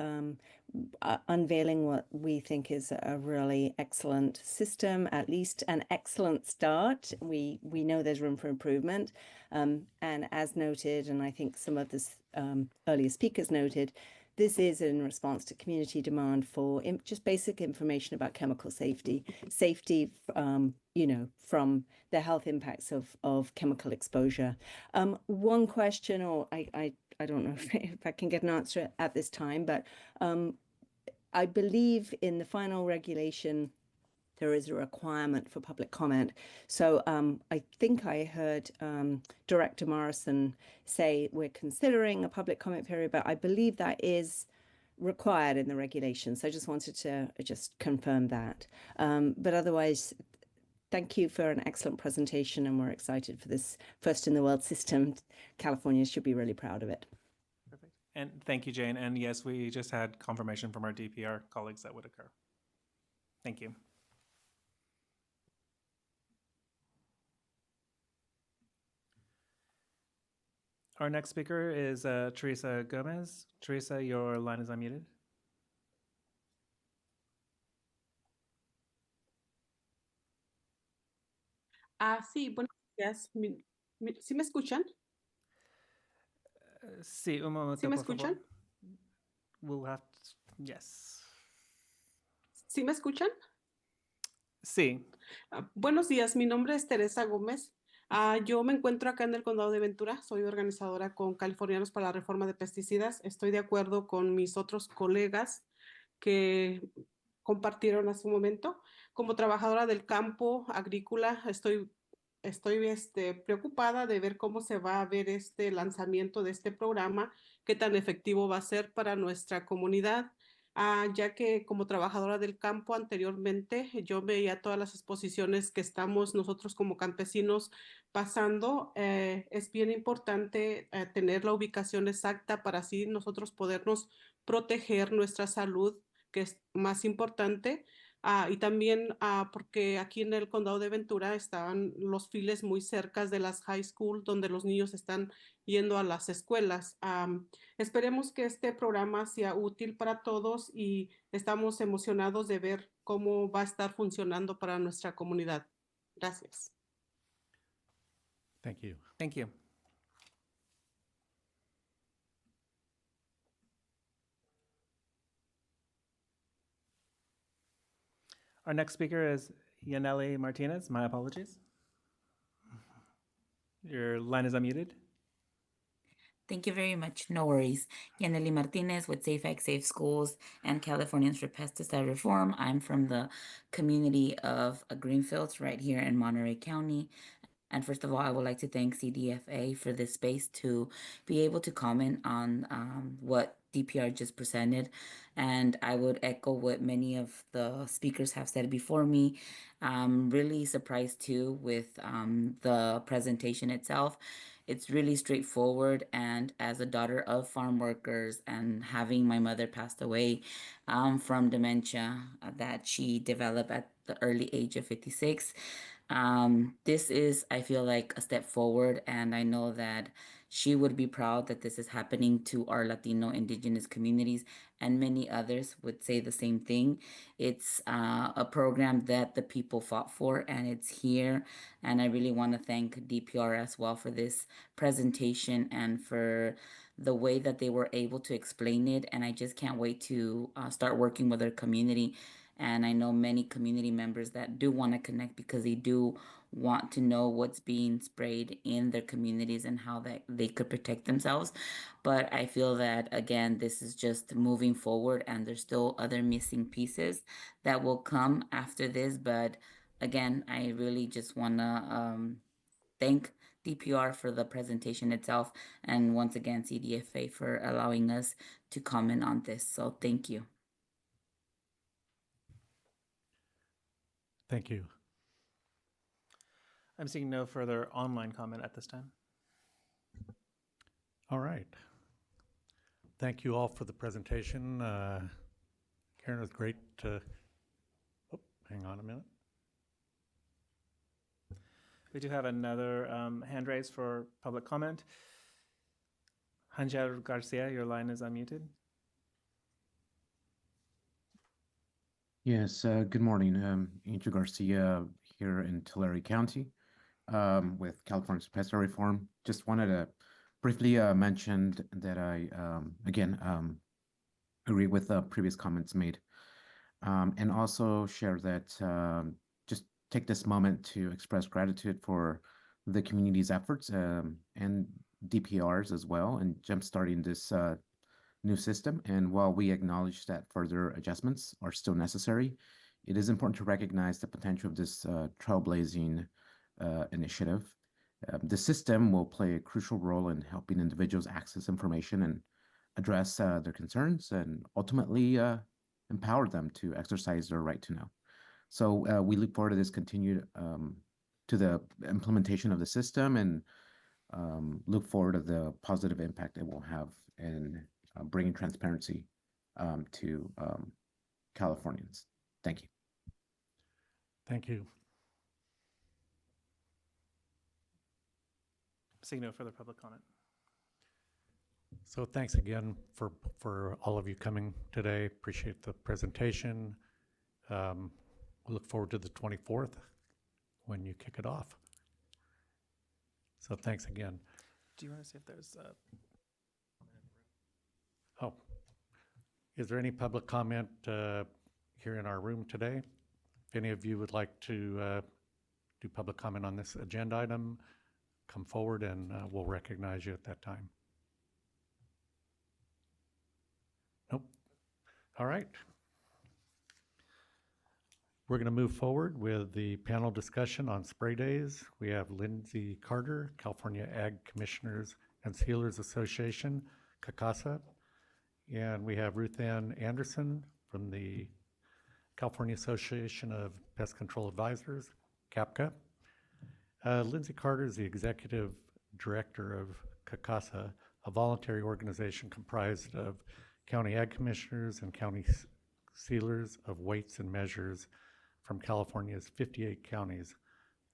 unveiling what we think is a really excellent system, at least an excellent start. We know there's room for improvement. And as noted, and I think some of the earlier speakers noted, this is in response to community demand for just basic information about chemical safety, from the health impacts of chemical exposure. One question, or I don't know if I can get an answer at this time, but I believe in the final regulation, there is a requirement for public comment. So I think I heard Director Morrison say we're considering a public comment period, but I believe that is required in the regulations. So I just wanted to just confirm that. But otherwise, thank you for an excellent presentation, and we're excited for this first in the world system. California should be really proud of it. Perfect. And thank you, Jane. And yes, we just had confirmation from our DPR colleagues that would occur. Thank you. Our next speaker is Teresa Gomez. Teresa, your line is unmuted. Sí, buenos días. ¿Sí me escuchan? Sí, un momento, ¿Sí me por favor. escuchan? We'll have to, yes. ¿Sí me escuchan? Sí. Buenos días, mi nombre es Teresa Gómez. Yo me encuentro acá en el Condado de Ventura, soy organizadora con Californianos para la Reforma de Pesticidas. Estoy de acuerdo con mis otros colegas que compartieron hace un momento. Como trabajadora del campo agrícola, estoy preocupada de ver cómo se va a ver este lanzamiento de este programa, qué tan efectivo va a ser para nuestra comunidad. Ya que como trabajadora del campo anteriormente, yo veía todas las exposiciones que estamos nosotros como campesinos pasando. Es bien importante tener la ubicación exacta para así nosotros podernos proteger nuestra salud, que es más importante. Y también porque aquí en el condado de Ventura estaban los files muy cerca de las high school, donde los niños están yendo a las escuelas. Esperemos que este programa sea útil para todos y estamos emocionados de ver cómo va a estar funcionando para nuestra comunidad. Gracias. Thank you. Thank you. Our next speaker is Yaneli Martinez. My apologies. Your line is unmuted. Thank you very much. No worries. Yaneli Martinez with SafeX Safe Schools and Californians for Pesticide Reform. I'm from the community of Greenfields right here in Monterey County. And first of all, I would like to thank CDFA for this space to be able to comment on what DPR just presented. And I would echo what many of the speakers have said before me. I'm really surprised too with the presentation itself. It's really straightforward, and as a daughter of farm workers and having my mother passed away from dementia that she developed at the early age of 56. This is, I feel like, a step forward, and I know that she would be proud that this is happening to our Latino indigenous communities, and many others would say the same thing. It's a program that the people fought for, and it's here. And I really want to thank DPR as well for this presentation and for the way that they were able to explain it. And I just can't wait to start working with our community. And I know many community members that do want to connect because they do want to know what's being sprayed in their communities and how that they could protect themselves. But I feel that, again, this is just moving forward and there's still other missing pieces that will come after this. But again, I really just want to thank DPR for the presentation itself, and once again, CDFA for allowing us to comment on this. So thank you. Thank you. I'm seeing no further online comment at this time. All right. Thank you all for the presentation. Karen, it was great to, oh, hang on a minute. We do have another hand raised for public comment. Hanjar Garcia, your line is unmuted. Yes, good morning. Angel Garcia here in Tulare County with California's pesticide reform. Just wanted to briefly mention that I, again, agree with the previous comments made, and also share that just take this moment to express gratitude for the community's efforts and DPRs as well, and jumpstarting this new system. And while we acknowledge that further adjustments are still necessary, it is important to recognize the potential of this trailblazing initiative. The system will play a crucial role in helping individuals access information and address their concerns, and ultimately empower them to exercise their right to know. So we look forward to this continued to the implementation of the system, and look forward to the positive impact it will have in bringing transparency to Californians. Thank you. Thank you. Seeing no further public comment. So thanks again for all of you coming today. Appreciate the presentation. We look forward to the 24th when you kick it off. So thanks again. Do you want to see if there's Oh, is there any public comment here in our room today? If any of you would like to do public comment on this agenda item, come forward and we'll recognize you at that time. Nope. All right. We're going to move forward with the panel discussion on spray days. We have Lindsay Carter, California Ag Commissioners and Sealers Association, CACASA. And we have Ruth Ann Anderson from the California Association of Pest Control Advisors, CAPCA. Lindsay Carter is the Executive Director of CACASA, a voluntary organization comprised of county ag commissioners and county sealers of weights and measures from California's 58 counties.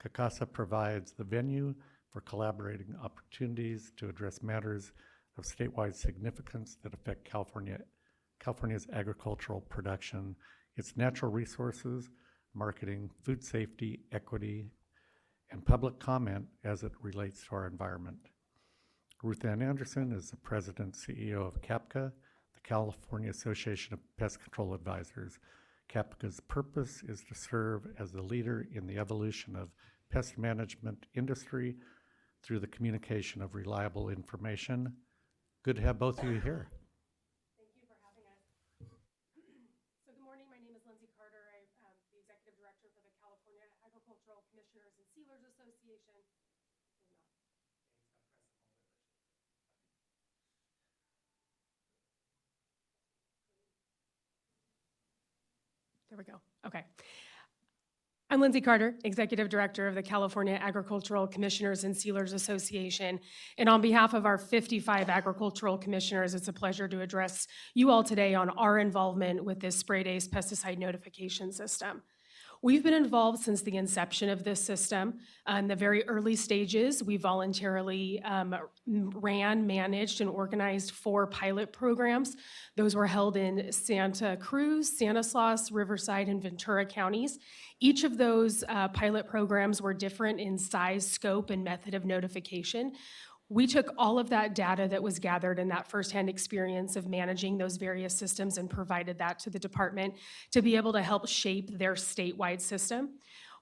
CACASA provides the venue for collaborating opportunities to address matters of statewide significance that affect California's agricultural production, its natural resources, marketing, food safety, equity, and public comment as it relates to our environment. Ruth Ann Anderson is the President and CEO of CAPCA, the California Association of Pest Control Advisors. CAPCA's purpose is to serve as the leader in the evolution of pest management industry through the communication of reliable information. Good to have both of you here. Thank you for having us. So good morning, my name is Lindsay Carter. I'm the Executive Director for the California Agricultural Commissioners and Sealers Association. There we go. Okay. I'm Lindsay Carter, Executive Director of the California Agricultural Commissioners and Sealers Association. And on behalf of our 55 agricultural commissioners, it's a pleasure to address you all today on our involvement with this spray days pesticide notification system. We've been involved since the inception of this system. In the very early stages, we voluntarily managed, and organized 4 pilot programs. Those were held in Santa Cruz, Stanislaus, Riverside, and Ventura counties. Each of those pilot programs were different in size, scope, and method of notification. We took all of that data that was gathered in that firsthand experience of managing those various systems and provided that to the department to be able to help shape their statewide system.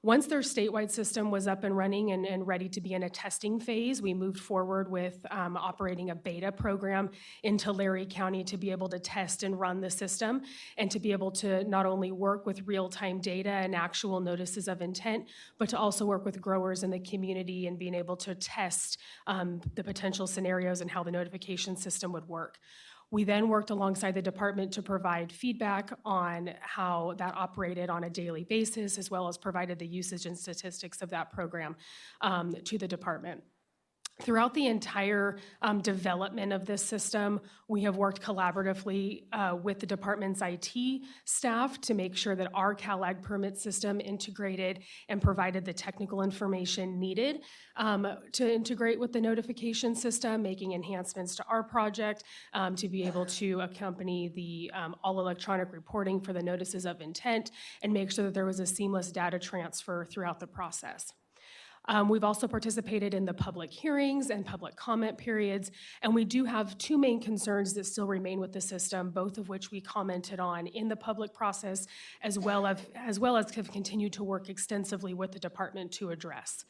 Once their statewide system was up and running and ready to be in a testing phase, we moved forward with operating a beta program in Tulare County to be able to test and run the system and to be able to not only work with real-time data and actual notices of intent, but to also work with growers in the community and being able to test the potential scenarios and how the notification system would work. We then worked alongside the department to provide feedback on how that operated on a daily basis, as well as provided the usage and statistics of that program to the department. Throughout the entire development of this system, we have worked collaboratively with the department's IT staff to make sure that our CalAg permit system integrated and provided the technical information needed to integrate with the notification system, making enhancements to our project to be able to accompany the all electronic reporting for the notices of intent and make sure that there was a seamless data transfer throughout the process. We've also participated in the public hearings and public comment periods, and we do have 2 main concerns that still remain with the system, both of which we commented on in the public process, as well as have continued to work extensively with the department to address.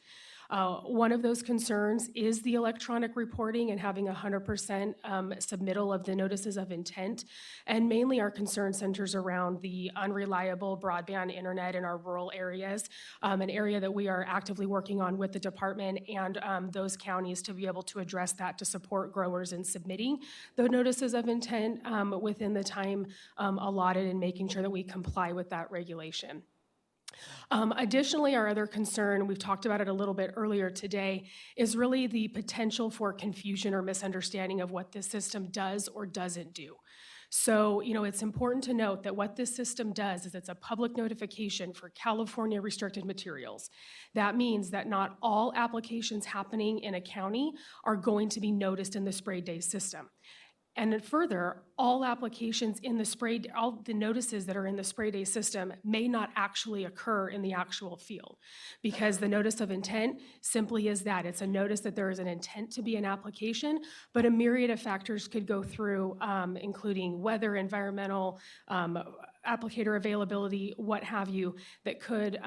One of those concerns is the electronic reporting and having 100% submittal of the notices of intent. And mainly our concern centers around the unreliable broadband internet in our rural areas, an area that we are actively working on with the department and those counties to be able to address that to support growers in submitting the notices of intent within the time allotted and making sure that we comply with that regulation. Additionally, our other concern, we've talked about it a little bit earlier today, is really the potential for confusion or misunderstanding of what this system does or doesn't do. So, it's important to note that what this system does is it's a public notification for California restricted materials. That means that not all applications happening in a county are going to be noticed in the spray day system. And then further, all applications in the all the notices that are in the spray day system may not actually occur in the actual field, because the notice of intent simply is that. It's a notice that there is an intent to be an application, but a myriad of factors could go through, including weather, environmental, applicator availability, what have you, that could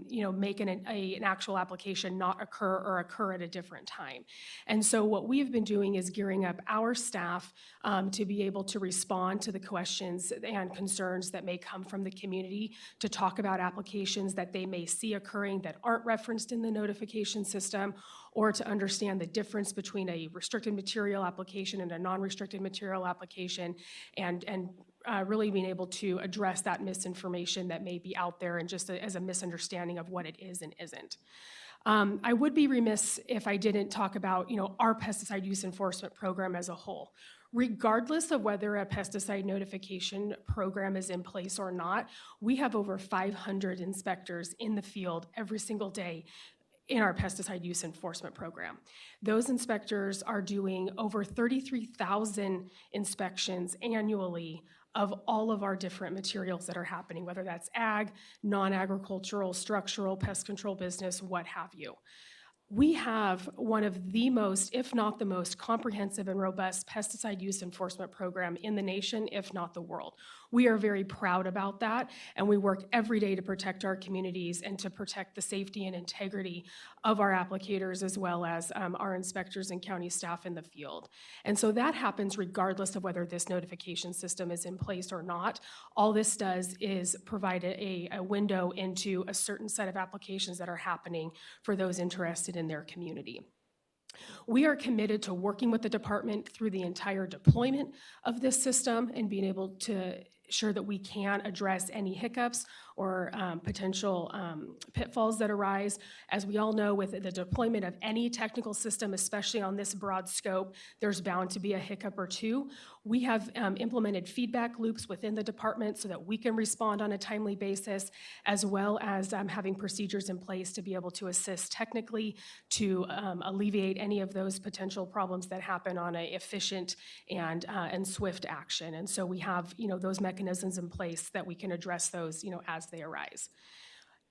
make an actual application not occur or occur at a different time. And so what we've been doing is gearing up our staff to be able to respond to the questions and concerns that may come from the community, to talk about applications that they may see occurring that aren't referenced in the notification system, or to understand the difference between a restricted material application and a non-restricted material application, and really being able to address that misinformation that may be out there and just as a misunderstanding of what it is and isn't. I would be remiss if I didn't talk about, our pesticide use enforcement program as a whole. Regardless of whether a pesticide notification program is in place or not, we have over 500 inspectors in the field every single day in our pesticide use enforcement program. Those inspectors are doing over 33,000 inspections annually of all of our different materials that are happening, whether that's ag, non-agricultural, structural, pest control business, what have you. We have one of the most, if not the most, comprehensive and robust pesticide use enforcement program in the nation, if not the world. We are very proud about that, and we work every day to protect our communities and to protect the safety and integrity of our applicators, as well as our inspectors and county staff in the field. And so that happens regardless of whether this notification system is in place or not. All this does is provide a window into a certain set of applications that are happening for those interested in their community. We are committed to working with the department through the entire deployment of this system and being able to ensure that we can address any hiccups or potential pitfalls that arise. As we all know, with the deployment of any technical system, especially on this broad scope, there's bound to be a hiccup or two. We have implemented feedback loops within the department so that we can respond on a timely basis, as well as having procedures in place to be able to assist technically to alleviate any of those potential problems that happen on an efficient and swift action. And so we have, those mechanisms in place that we can address those, as they arise.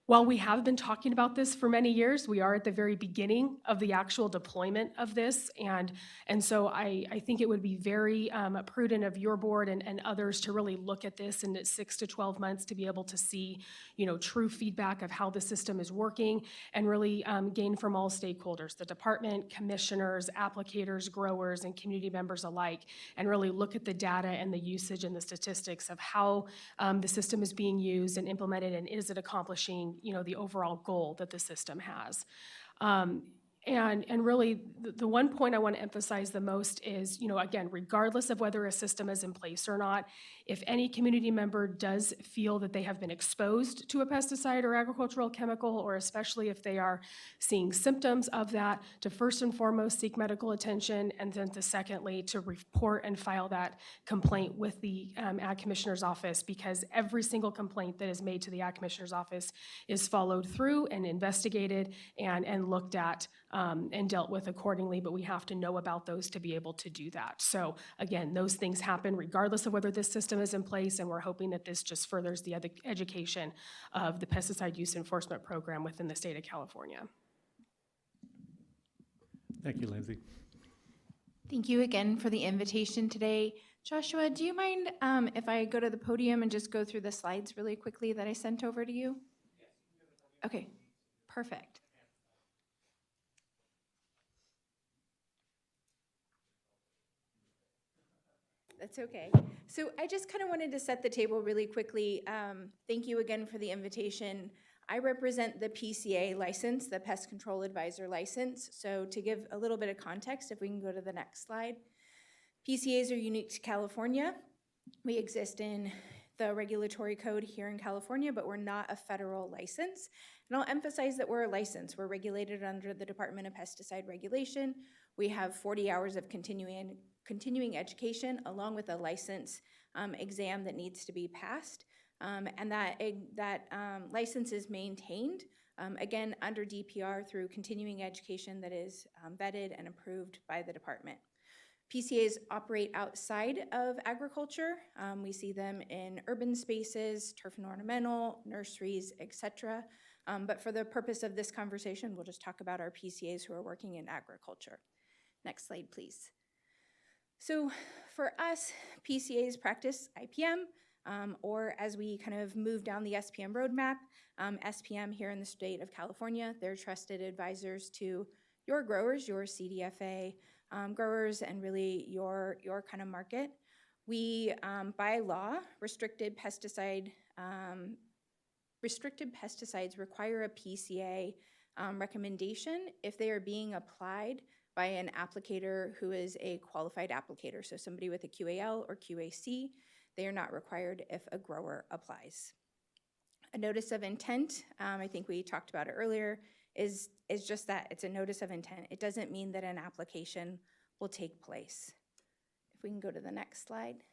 While we have been talking about this for many years, we are at the very beginning of the actual deployment of this. And so I think it would be very prudent of your board and others to really look at this in 6 to 12 months to be able to see, true feedback of how the system is working and really gain from all stakeholders, the department, commissioners, applicators, growers, and community members alike, and really look at the data and the usage and the statistics of how the system is being used and implemented, and is it accomplishing the overall goal that the system has. And really, the one point I want to emphasize the most is, again, regardless of whether a system is in place or not, if any community member does feel that they have been exposed to a pesticide or agricultural chemical, or especially if they are seeing symptoms of that, to first and foremost seek medical attention, and then to secondly, to report and file that complaint with the Ag Commissioner's Office, because every single complaint that is made to the Ag Commissioner's Office is followed through and investigated and looked at and dealt with accordingly, but we have to know about those to be able to do that. So again, those things happen regardless of whether this system is in place, and we're hoping that this just furthers the education of the pesticide use enforcement program within the state of California. Thank you, Lindsay. Thank you again for the invitation today. Joshua, do you mind if I go to the podium and just go through the slides really quickly that I sent over to you? Okay, perfect. That's okay. So I just kind of wanted to set the table really quickly. Thank you again for the invitation. I represent the PCA license, the Pest Control Advisor license. So to give a little bit of context, if we can go to the next slide. PCAs are unique to California. We exist in the regulatory code here in California, but we're not a federal license. And I'll emphasize that we're a license. We're regulated under the Department of Pesticide Regulation. We have 40 hours of continuing education along with a license exam that needs to be passed. And that license is maintained, again, under DPR through continuing education that is vetted and approved by the department. PCAs operate outside of agriculture. We see them in urban spaces, turf and ornamental, nurseries, etc. But for the purpose of this conversation, we'll just talk about our PCAs who are working in agriculture. Next slide, please. So for us, PCAs practice IPM, or as we kind of move down the SPM roadmap, SPM here in the state of California, they're trusted advisors to your growers, your CDFA growers, and really your kind of market. We, by law, restricted pesticides require a PCA recommendation if they are being applied by an applicator who is a qualified applicator, so somebody with a QAL or QAC. They are not required if a grower applies. A notice of intent, I think we talked about it earlier, is just that. It's a notice of intent. It doesn't mean that an application will take place. If we can go to the next slide.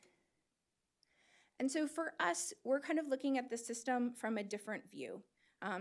And so for us, we're kind of looking at the system from a different view.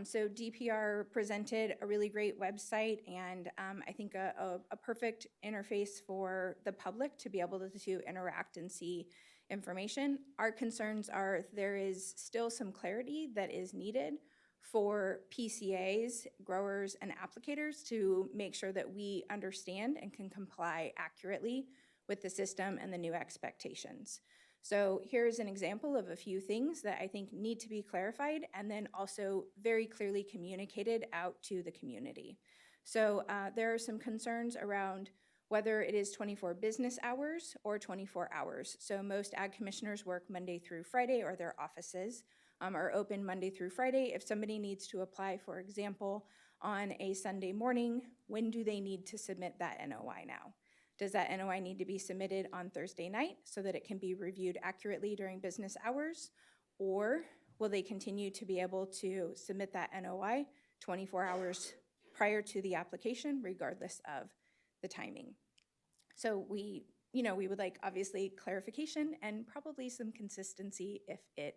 So DPR presented a really great website and I think a perfect interface for the public to be able to interact and see information. Our concerns are there is still some clarity that is needed for PCAs, growers, and applicators to make sure that we understand and can comply accurately with the system and the new expectations. So here's an example of a few things that I think need to be clarified and then also very clearly communicated out to the community. So there are some concerns around whether it is 24 business hours or 24 hours. So most ag commissioners work Monday through Friday, or their offices are open Monday through Friday. If somebody needs to apply, for example, on a Sunday morning, when do they need to submit that NOI now? Does that NOI need to be submitted on Thursday night so that it can be reviewed accurately during business hours? Or will they continue to be able to submit that NOI 24 hours prior to the application, regardless of the timing? So we would like obviously clarification and probably some consistency if it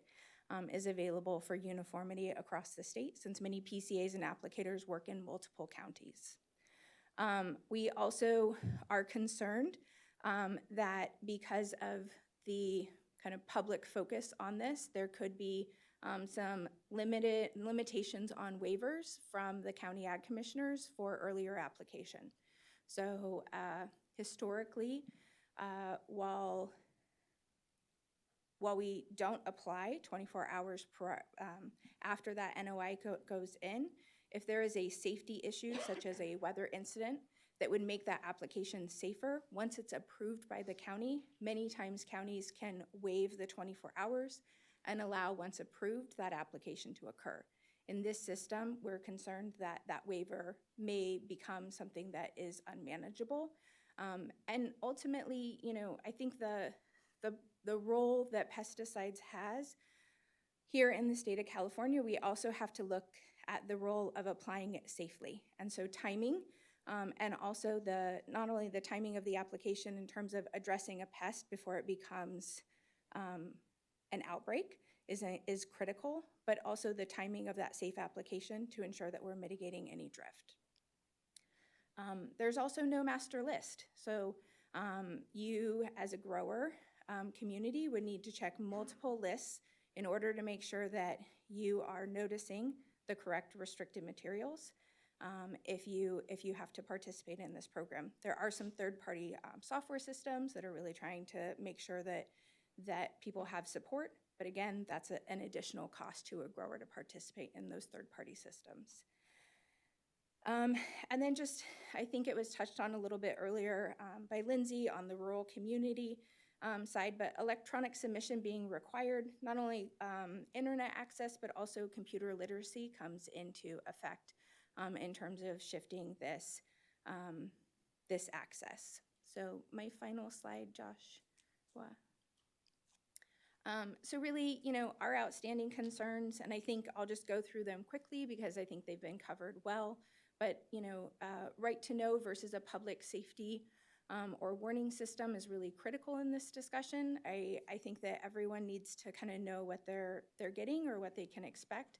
is available for uniformity across the state, since many PCAs and applicators work in multiple counties. We also are concerned that because of the kind of public focus on this, there could be some limitations on waivers from the county ag commissioners for earlier application. So historically, while we don't apply 24 hours after that NOI goes in, if there is a safety issue, such as a weather incident, that would make that application safer, once it's approved by the county, many times counties can waive the 24 hours and allow, once approved, that application to occur. In this system, we're concerned that that waiver may become something that is unmanageable. And ultimately, I think the role that pesticides has here in the state of California, we also have to look at the role of applying it safely. And so timing, and also not only the timing of the application in terms of addressing a pest before it becomes an outbreak is critical, but also the timing of that safe application to ensure that we're mitigating any drift. There's also no master list. So you as a grower community would need to check multiple lists in order to make sure that you are noticing the correct restricted materials if you have to participate in this program. There are some third-party software systems that are really trying to make sure that people have support, but again, that's an additional cost to a grower to participate in those third-party systems. And then just, I think it was touched on a little bit earlier by Lindsay on the rural community side, but electronic submission being required, not only internet access, but also computer literacy comes into effect in terms of shifting this access. So my final slide, Josh. So really, our outstanding concerns, and I think I'll just go through them quickly because I think they've been covered well, but right to know versus a public safety or warning system is really critical in this discussion. I think that everyone needs to kind of know what they're getting or what they can expect.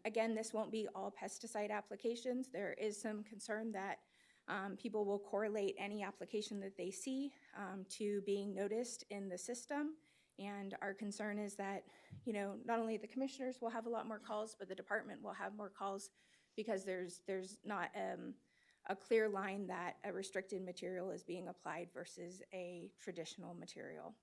Again, this won't be all pesticide applications. There is some concern that people will correlate any application that they see to being noticed in the system. And our concern is that, not only the commissioners will have a lot more calls, but the department will have more calls because there's not a clear line that a restricted material is being applied versus a traditional material.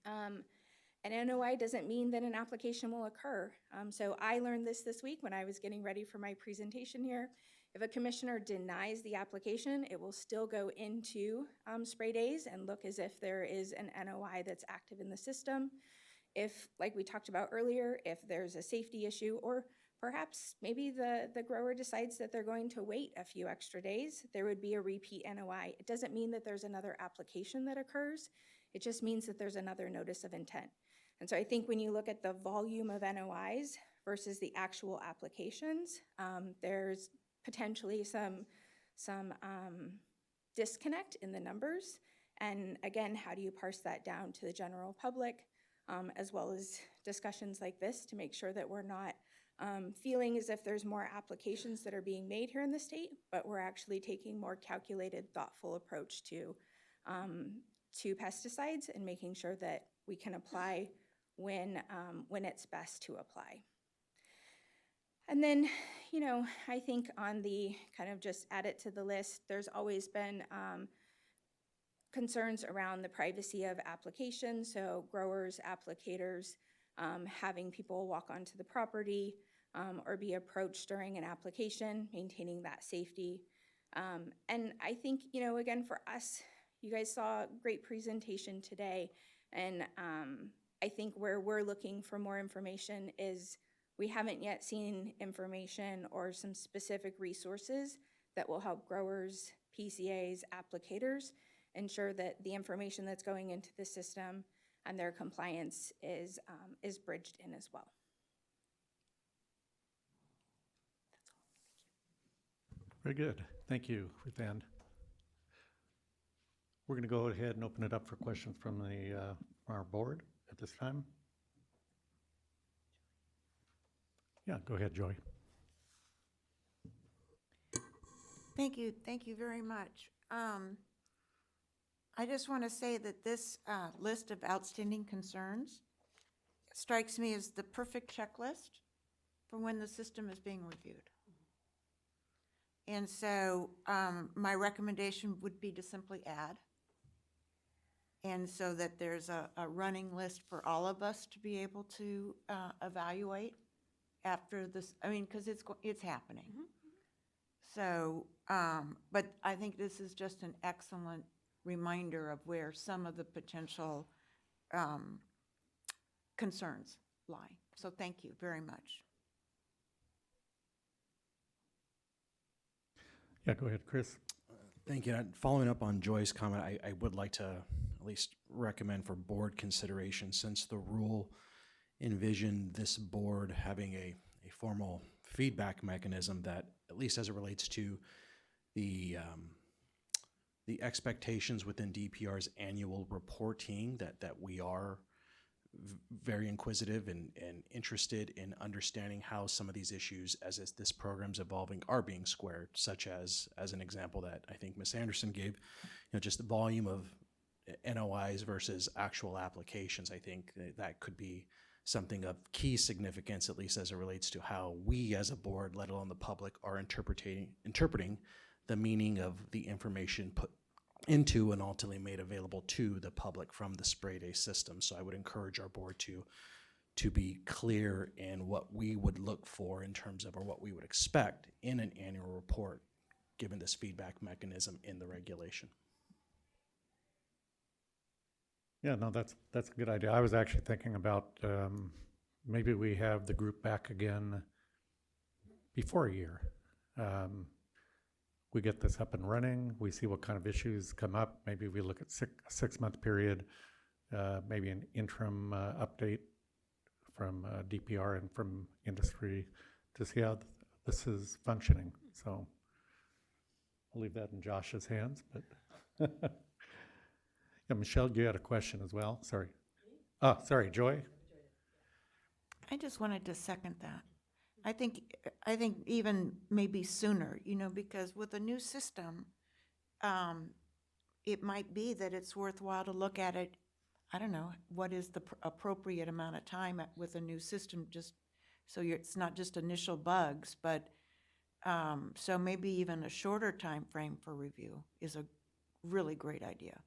An NOI doesn't mean that an application will occur. So I learned this week when I was getting ready for my presentation here. If a commissioner denies the application, it will still go into spray days and look as if there is an NOI that's active in the system. If, like we talked about earlier, if there's a safety issue, or perhaps maybe the grower decides that they're going to wait a few extra days, there would be a repeat NOI. It doesn't mean that there's another application that occurs. It just means that there's another notice of intent. And so I think when you look at the volume of NOIs versus the actual applications, there's potentially some disconnect in the numbers. And again, how do you parse that down to the general public, as well as discussions like this to make sure that we're not feeling as if there's more applications that are being made here in the state, but we're actually taking more calculated, thoughtful approach to pesticides and making sure that we can apply when it's best to apply. And then, I think on the kind of just add it to the list, there's always been concerns around the privacy of applications. So growers, applicators, having people walk onto the property or be approached during an application, maintaining that safety. And I think, again, for us, you guys saw a great presentation today. And I think where we're looking for more information is we haven't yet seen information or some specific resources that will help growers, PCAs, applicators ensure that the information that's going into the system and their compliance is bridged in as well. Very good. Thank you, Ruth Ann. We're going to go ahead and open it up for questions from our board at this time. Yeah, go ahead, Joy. Thank you very much. I just want to say that this list of outstanding concerns strikes me as the perfect checklist for when the system is being reviewed. And so my recommendation would be to simply add. And so that there's a running list for all of us to be able to evaluate after this, I mean, because it's happening. So, but I think this is just an excellent reminder of where some of the potential concerns lie. So thank you very much. Yeah, go ahead, Chris. Thank you. And following up on Joy's comment, I would like to at least recommend for board consideration, since the rule envisioned this board having a formal feedback mechanism that, at least as it relates to the expectations within DPR's annual reporting, that we are very inquisitive and interested in understanding how some of these issues, as this program's evolving, are being squared, such as an example that I think Ms. Anderson gave, just the volume of NOIs versus actual applications. I think that could be something of key significance, at least as it relates to how we as a board, let alone the public, are interpreting the meaning of the information put into and ultimately made available to the public from the spray day system. So I would encourage our board to be clear in what we would look for in terms of, or what we would expect in an annual report, given this feedback mechanism in the regulation. Yeah, no, that's a good idea. I was actually thinking about maybe we have the group back again before a year. We get this up and running. We see what kind of issues come up. Maybe we look at a 6-month period, maybe an interim update from DPR and from industry to see how this is functioning. So I'll leave that in Josh's hands. But yeah, Michelle, you had a question as well. Sorry. Oh, sorry, Joy. I just wanted to second that. I think even maybe sooner, because with a new system, it might be that it's worthwhile to look at it. I don't know, what is the appropriate amount of time with a new system, just so it's not just initial bugs, but so maybe even a shorter time frame for review is a really great idea.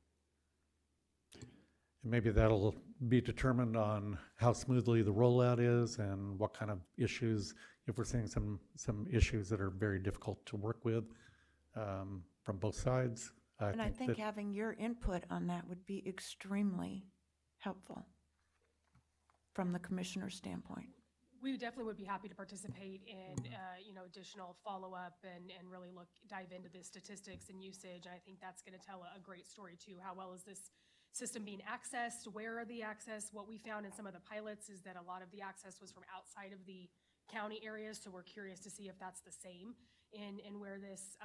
And maybe that'll be determined on how smoothly the rollout is and what kind of issues, if we're seeing some issues that are very difficult to work with from both sides. I think having your input on that would be extremely helpful from the commissioner's standpoint. We definitely would be happy to participate in, additional follow-up and really dive into the statistics and usage. And I think that's going to tell a great story too. How well is this system being accessed? Where are the access? What we found in some of the pilots is that a lot of the access was from outside of the county areas. So we're curious to see if that's the same in where this,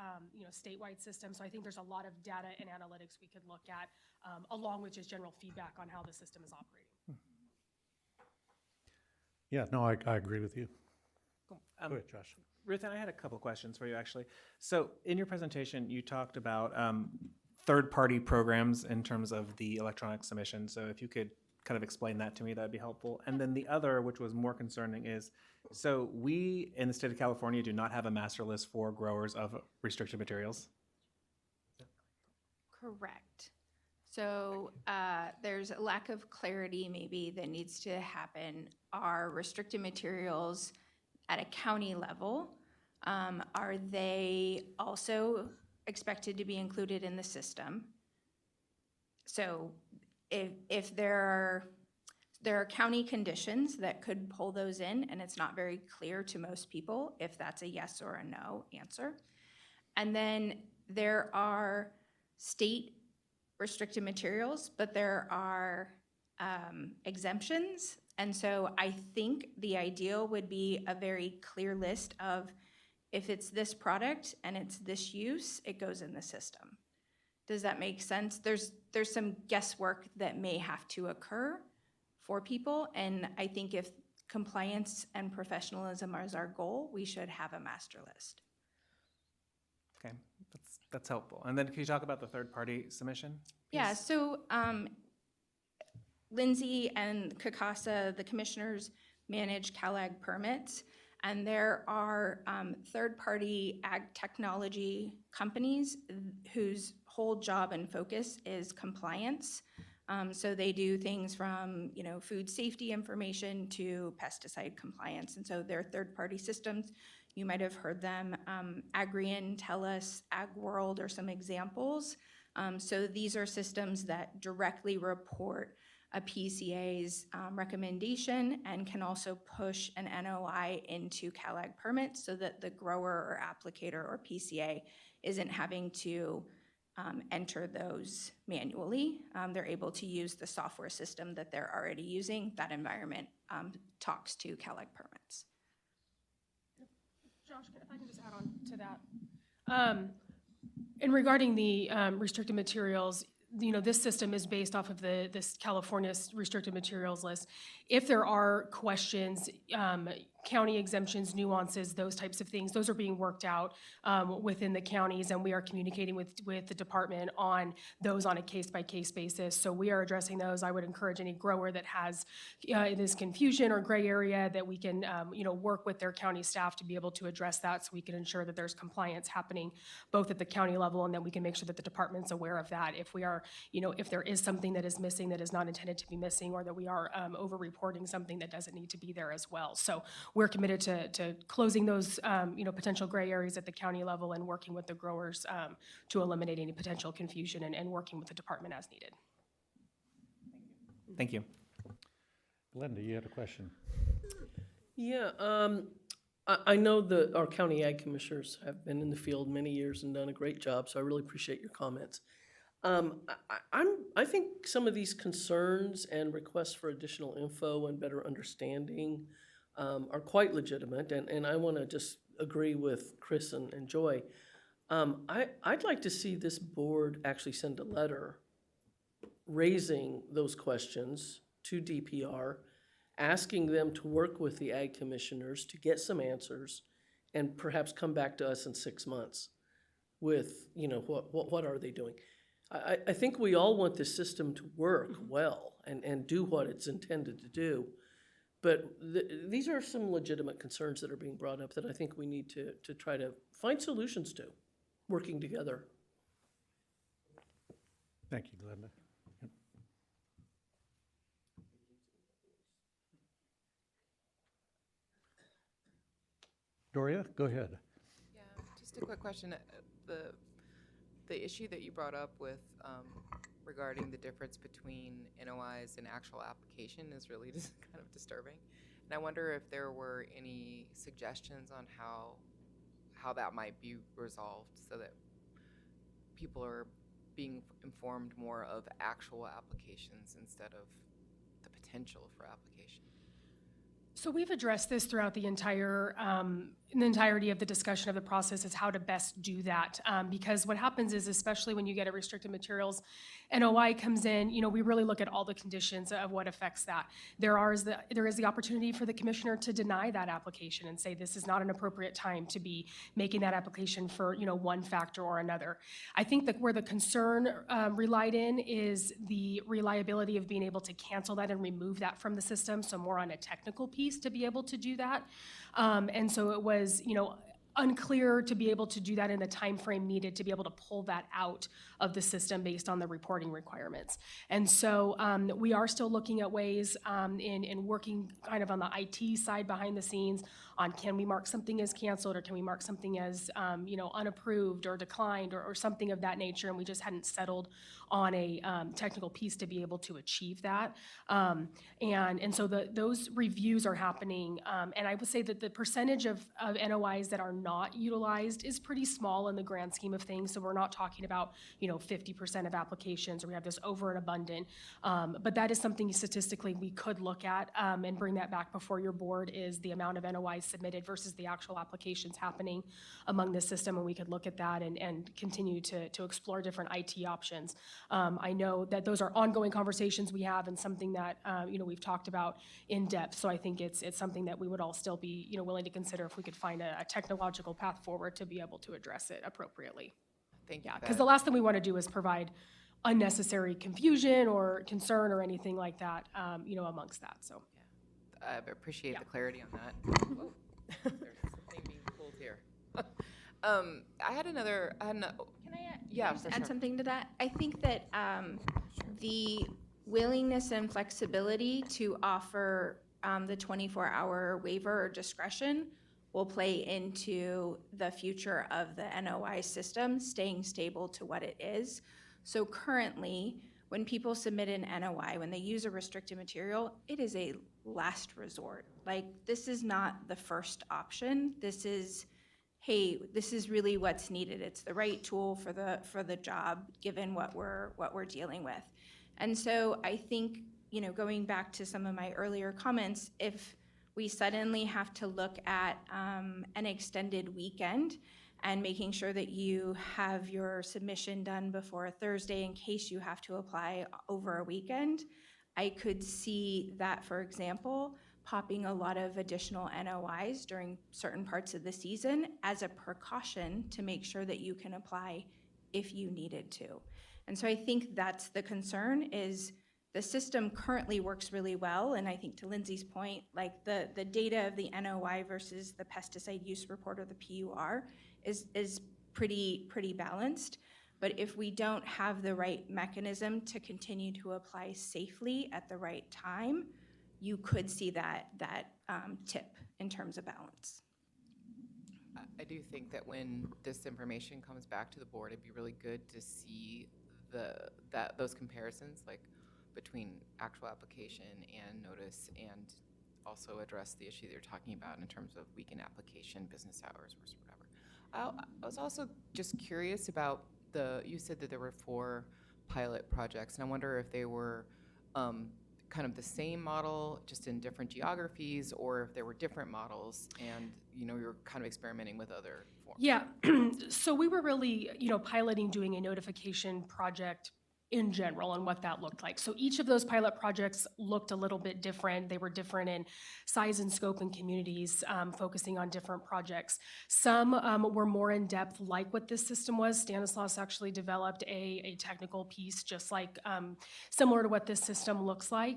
statewide system. So I think there's a lot of data and analytics we could look at, along with just general feedback on how the system is operating. Yeah, no, I agree with you. Cool. Go ahead, Josh. Ruth, I had a couple questions for you, actually. So in your presentation, you talked about third-party programs in terms of the electronic submission. So if you could kind of explain that to me, that'd be helpful. And then the other, which was more concerning, is so we in the state of California do not have a master list for growers of restricted materials. Correct. So there's a lack of clarity maybe that needs to happen. Are restricted materials at a county level, are they also expected to be included in the system? So if there are county conditions that could pull those in, and it's not very clear to most people if that's a yes or a no answer. And then there are state restricted materials, but there are exemptions. And so I think the ideal would be a very clear list of if it's this product and it's this use, it goes in the system. Does that make sense? There's some guesswork that may have to occur for people. And I think if compliance and professionalism is our goal, we should have a master list. Okay, that's helpful. And then can you talk about the third-party submission Yeah, piece? so Lindsay and Kakasa, the commissioners, manage CalAg permits, and there are third-party ag technology companies whose whole job and focus is compliance. So they do things from, food safety information to pesticide compliance. And so they're third-party systems. You might have heard them. Agrian, TELUS, AgWorld are some examples. So these are systems that directly report a PCA's recommendation and can also push an NOI into CalAg permits so that the grower or applicator or PCA isn't having to enter those manually. They're able to use the software system that they're already using. That environment talks to CalAg permits. Josh, if I can just add on to that. And regarding the restricted materials, this system is based off of this California restricted materials list. If there are questions, county exemptions, nuances, those types of things, those are being worked out within the counties, and we are communicating with the department on those on a case-by-case basis. So we are addressing those. I would encourage any grower that has this confusion or gray area that we can work with their county staff to be able to address that, so we can ensure that there's compliance happening both at the county level, and then we can make sure that the department's aware of that. If we are, if there is something that is missing that is not intended to be missing, or that we are over-reporting something that doesn't need to be there as well. So we're committed to closing those, potential gray areas at the county level and working with the growers to eliminate any potential confusion and working with the department as needed. Thank you. Linda, you had a question. Yeah, I know that our county ag commissioners have been in the field many years and done a great job, so I really appreciate your comments. I think some of these concerns and requests for additional info and better understanding are quite legitimate, and I want to just agree with Chris and Joy. I'd like to see this board actually send a letter raising those questions to DPR, asking them to work with the ag commissioners to get some answers, and perhaps come back to us in 6 months with, what are they doing? I think we all want the system to work well and do what it's intended to do. But these are some legitimate concerns that are being brought up that I think we need to try to find solutions to, working together. Thank you, Glenda. Yep. Doria, go ahead. Yeah, just a quick question. The issue that you brought up with regarding the difference between NOIs and actual application is really just kind of disturbing. And I wonder if there were any suggestions on how that might be resolved so that people are being informed more of actual applications instead of the potential for application. So we've addressed this throughout the entirety of the discussion of the process, is how to best do that. Because what happens is, especially when you get a restricted materials NOI comes in, we really look at all the conditions of what affects that. There is the opportunity for the commissioner to deny that application and say this is not an appropriate time to be making that application for one factor or another. I think that where the concern relied in is the reliability of being able to cancel that and remove that from the system. So more on a technical piece to be able to do that. And so it was, unclear to be able to do that in the time frame needed to be able to pull that out of the system based on the reporting requirements. And so we are still looking at ways in working kind of on the IT side behind the scenes on, can we mark something as canceled, or can we mark something as unapproved or declined, or something of that nature. And we just hadn't settled on a technical piece to be able to achieve that. And so those reviews are happening. And I would say that the percentage of NOIs that are not utilized is pretty small in the grand scheme of things. So we're not talking about, 50% of applications, or we have this over and abundant. But that is something statistically we could look at and bring that back before your board, is the amount of NOIs submitted versus the actual applications happening among the system. And we could look at that and continue to explore different IT options. I know that those are ongoing conversations we have, and something that, we've talked about in depth. So I think it's something that we would all still be, willing to consider if we could find a technological path forward to be able to address it appropriately. Thank you. Yeah, because the last thing we want to do is provide unnecessary confusion or concern or anything like that, amongst that. So I appreciate the clarity on that. Whoa, there's something being pulled here. I had another. Can I Yeah, just for add sure. something to that? I think that the willingness and flexibility to offer the 24-hour waiver or discretion will play into the future of the NOI system staying stable to what it is. So currently, when people submit an NOI, when they use a restricted material, it is a last resort. Like, this is not the first option. This is, hey, this is really what's needed. It's the right tool for the job, given what we're dealing with. And so I think, going back to some of my earlier comments, if we suddenly have to look at an extended weekend and making sure that you have your submission done before a Thursday in case you have to apply over a weekend, I could see that, for example, popping a lot of additional NOIs during certain parts of the season as a precaution to make sure that you can apply if you needed to. And so I think that's the concern, is the system currently works really well. And I think, to Lindsay's point, like the data of the NOI versus the pesticide use report, or the PUR, is pretty balanced. But if we don't have the right mechanism to continue to apply safely at the right time, you could see that tip in terms of balance. I do think that when this information comes back to the board, it'd be really good to see those comparisons, like between actual application and notice, and also address the issue that you're talking about in terms of weekend application, business hours, versus whatever. I was also just curious about you said that there were 4 pilot projects, and I wonder if they were kind of the same model, just in different geographies, or if there were different models and, you were kind of experimenting with other forms. yeah, so we were really, piloting doing a notification project in general and what that looked like. So each of those pilot projects looked a little bit different. They were different in size and scope and communities, focusing on different projects. Some were more in depth, like what this system was. Stanislaus actually developed a technical piece, just like similar to what this system looks like.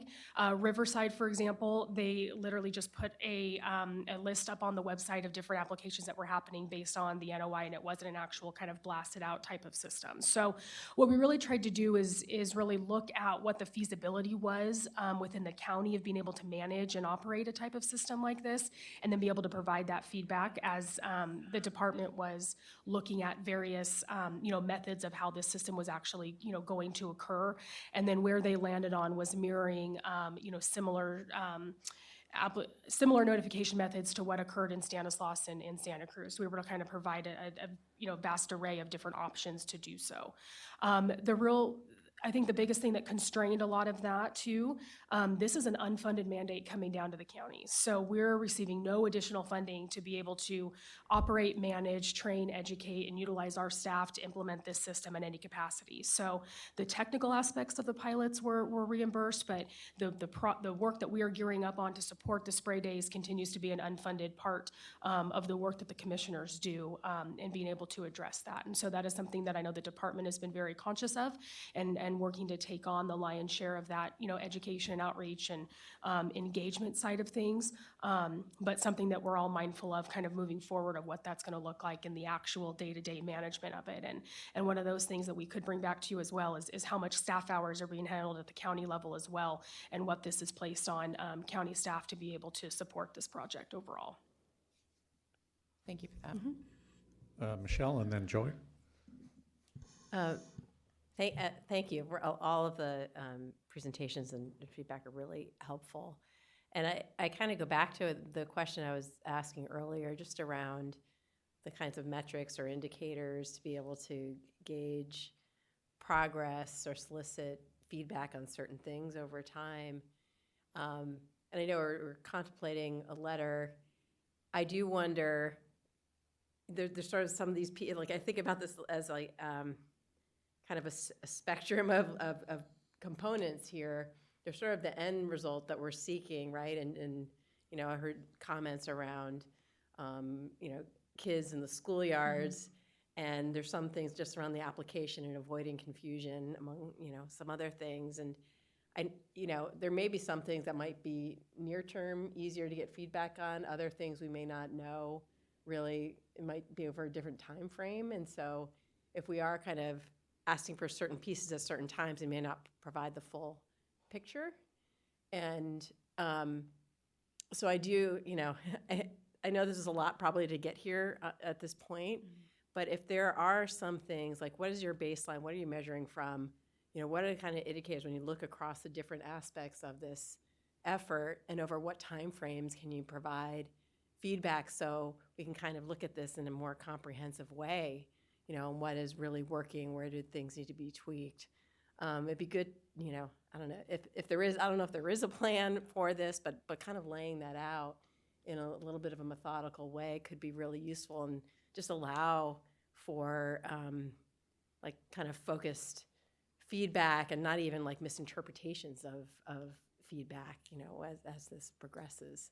Riverside, for example, they literally just put a list up on the website of different applications that were happening based on the NOI, and it wasn't an actual kind of blasted out type of system. So what we really tried to do is really look at what the feasibility was within the county of being able to manage and operate a type of system like this, and then be able to provide that feedback as the department was looking at various methods of how this system was actually going to occur. And then where they landed on was mirroring similar notification methods to what occurred in Stanislaus and in Santa Cruz. We were able to kind of provide a vast array of different options to do so. I think the biggest thing that constrained a lot of that too, this is an unfunded mandate coming down to the counties. So we're receiving no additional funding to be able to operate, manage, train, educate, and utilize our staff to implement this system in any capacity. So the technical aspects of the pilots were reimbursed, but the work that we are gearing up on to support the spray days continues to be an unfunded part of the work that the commissioners do in being able to address that. And so that is something that I know the department has been very conscious of, and working to take on the lion's share of that, education and outreach and engagement side of things. But something that we're all mindful of kind of moving forward, of what that's going to look like in the actual day-to-day management of it. And one of those things that we could bring back to you as well is how much staff hours are being handled at the county level as well, and what this is placed on county staff to be able to support this project overall. Thank you for that. Michelle, and then Joy. Thank you. All of the presentations and feedback are really helpful. And I kind of go back to the question I was asking earlier, just around the kinds of metrics or indicators to be able to gauge progress or solicit feedback on certain things over time. And I know we're contemplating a letter. I do wonder, there's sort of some of these, like I think about this as like kind of a spectrum of components here. There's sort of the end result that we're seeking, right? And you know, I heard comments around, you know, kids in the schoolyards, and there's some things just around the application and avoiding confusion among, you know, some other things. And you know, there may be some things that might be near term, easier to get feedback on. Other things we may not know, really, it might be over a different time frame. And so if we are kind of asking for certain pieces at certain times, it may not provide the full picture. And so I do, you know, I know this is a lot probably to get here at this point, but if there are some things, like what is your baseline? What are you measuring from? You know, what are the kind of indicators when you look across the different aspects of this effort, and over what time frames can you provide feedback so we can kind of look at this in a more comprehensive way, you know, and what is really working, where do things need to be tweaked? It'd be good, you know, I don't know if there is, I don't know if there is a plan for this, but kind of laying that out in a little bit of a methodical way could be really useful, and just allow for like kind of focused feedback and not even like misinterpretations of feedback, you know, as this progresses.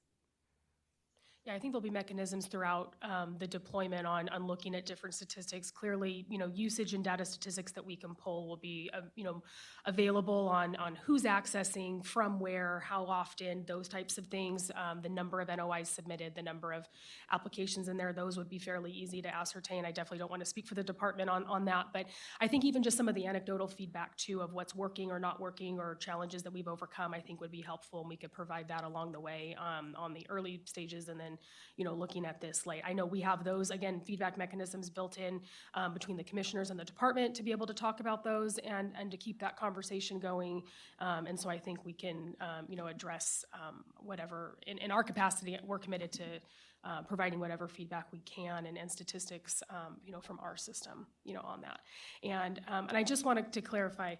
Yeah, I think there'll be mechanisms throughout the deployment on looking at different statistics. Clearly, you know, usage and data statistics that we can pull will be, you know, available on who's accessing, from where, how often, those types of things. The number of NOIs submitted, the number of applications in there, those would be fairly easy to ascertain. I definitely don't want to speak for the department on that, but I think even just some of the anecdotal feedback too of what's working or not working, or challenges that we've overcome, I think would be helpful, and we could provide that along the way on the early stages, and then, you know, looking at this late. I know we have those, again, feedback mechanisms built in between the commissioners and the department to be able to talk about those and to keep that conversation going. And so I think we can, you know, address whatever, in our capacity, we're committed to providing whatever feedback we can, and statistics, you know, from our system, you know, on that. And I just wanted to clarify,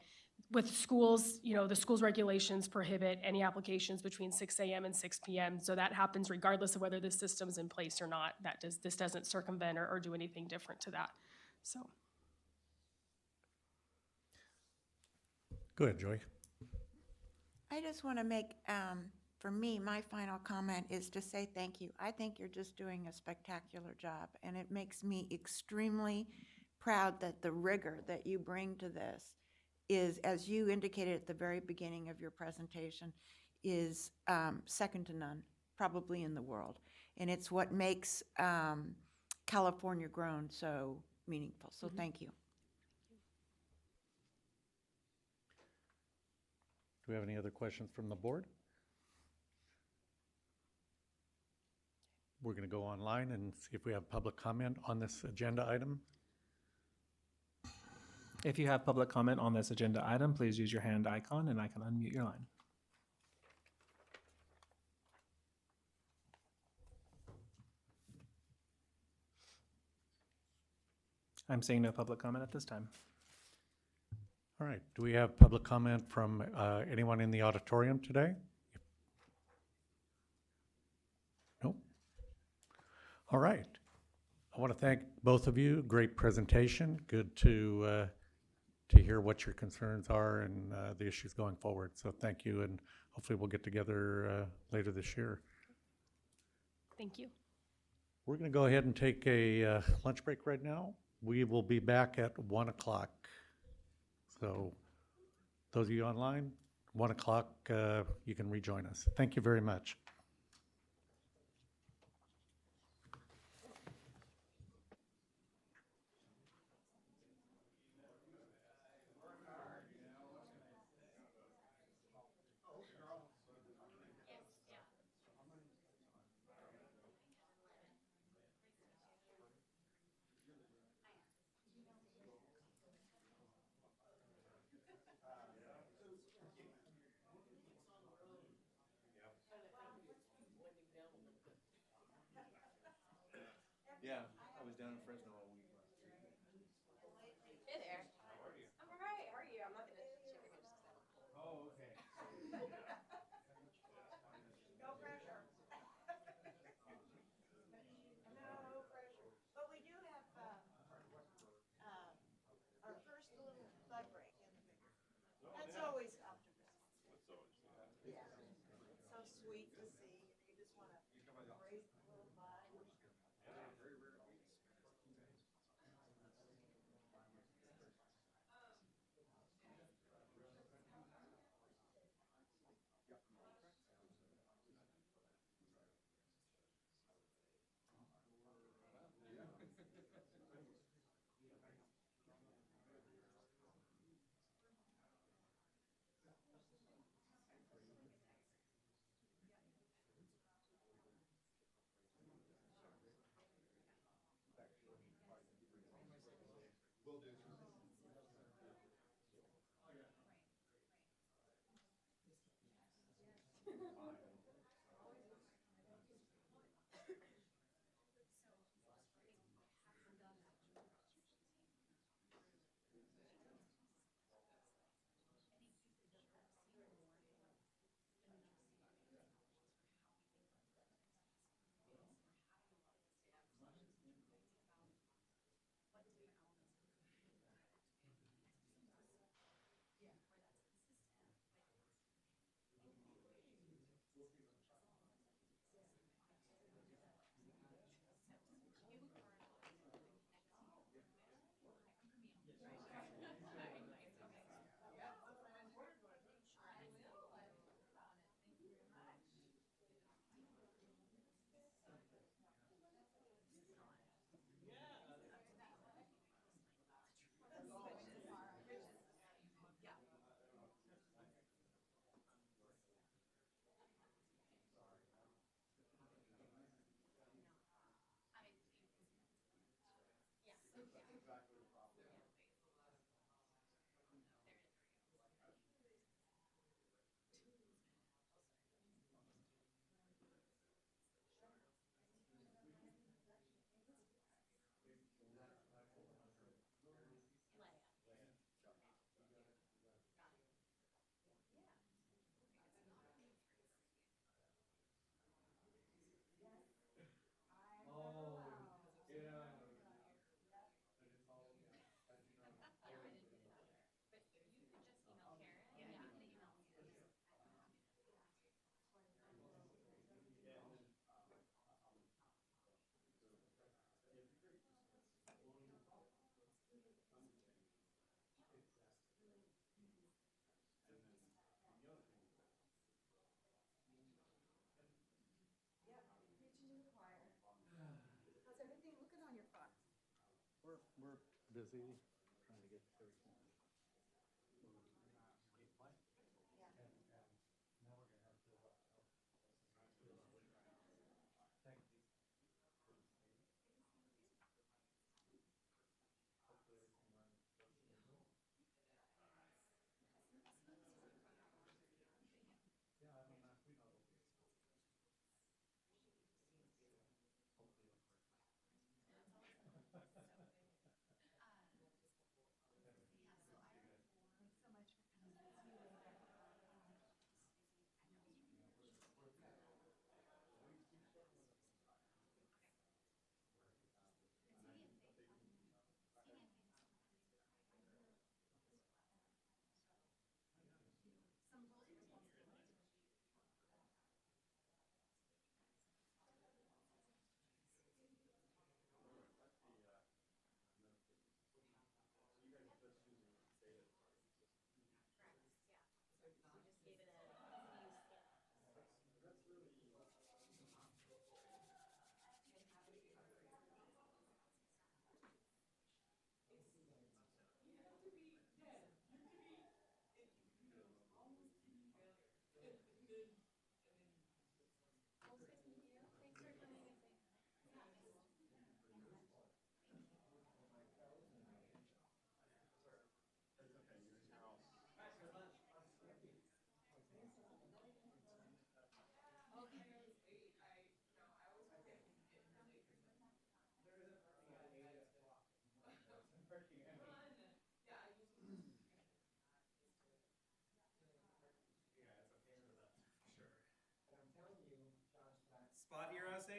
with schools, you know, the schools regulations prohibit any applications between 6 a.m. and 6 p.m. So that happens regardless of whether the system's in place or not. This doesn't circumvent or do anything different to that. So. Go ahead, Joy. I just want to make, for me, my final comment is to say thank you. I think you're just doing a spectacular job, and it makes me extremely proud that the rigor that you bring to this is, as you indicated at the very beginning of your presentation, is second to none, probably in the world. And it's what makes California Grown so meaningful. So thank you. Do we have any other questions from the board? We're going to go online and see if we have public comment on this agenda item. If you have public comment on this agenda item, please use your hand icon and I can unmute your line. I'm seeing no public comment at this time. All right. Do we have public comment from anyone in the auditorium today? Nope. All right. I want to thank both of you. Great presentation. Good to hear what your concerns are and the issues going forward. So thank you, and hopefully we'll get together later this year. Thank you. We're going to go ahead and take a lunch break right now. We will be back at 1 o'clock. So those of you online, 1 o'clock, you can rejoin us. Thank you very much. Yeah, I was was down in Fresno all week. Hey there. I'm all right. How are you? I'm not gonna share your news. Oh, okay. No pressure. No pressure. But we do have, our first little bug break in the bigger. That's always optimistic. That's always, Yeah. It's so sweet to see, and you just wanna embrace the little bud. yeah, very rarely. Will do. Exactly the problem. Oh, yeah. I didn't follow, yeah. As you know. How's everything looking on your farm? We're busy trying to get everything.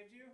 saved you?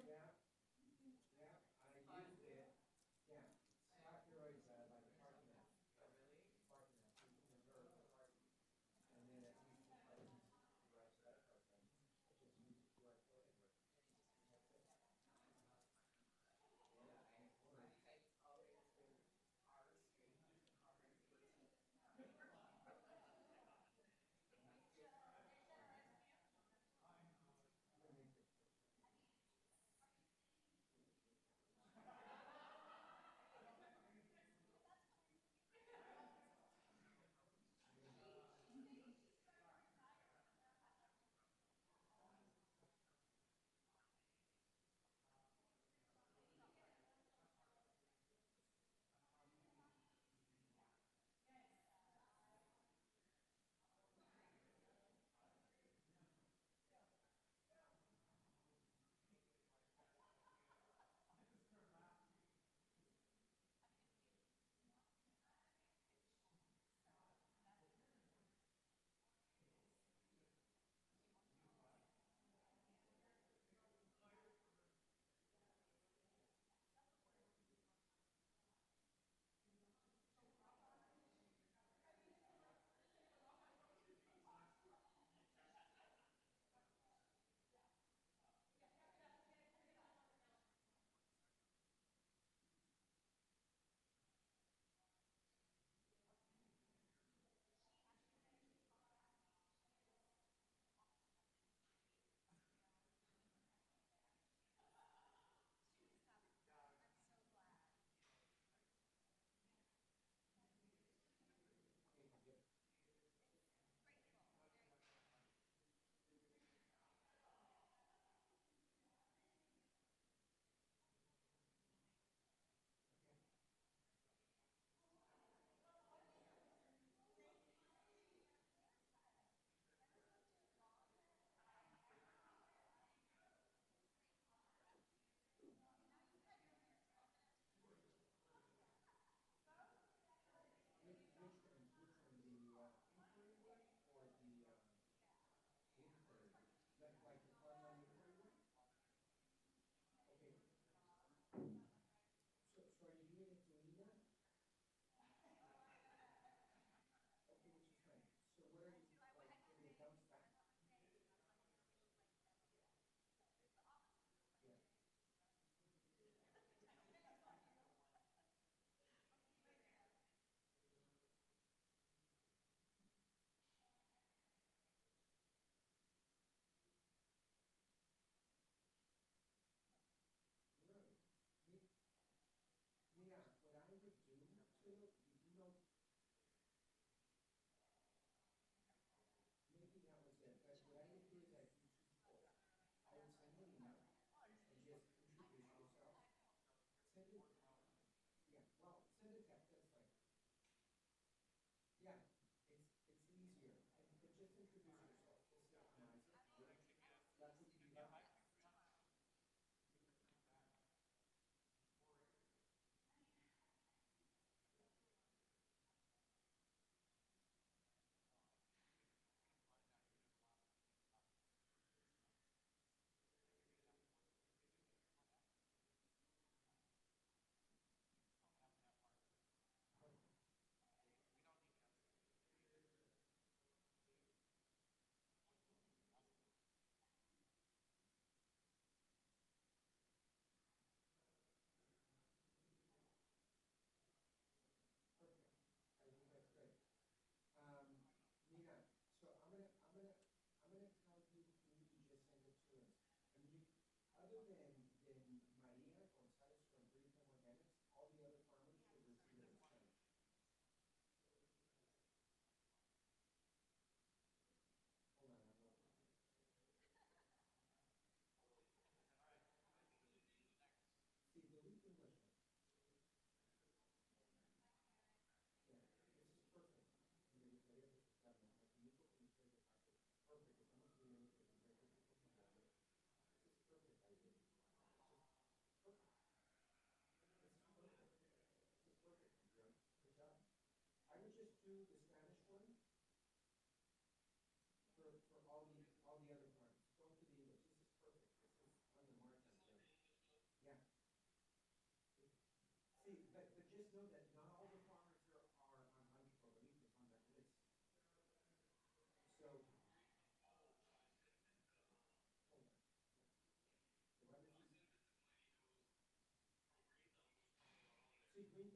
And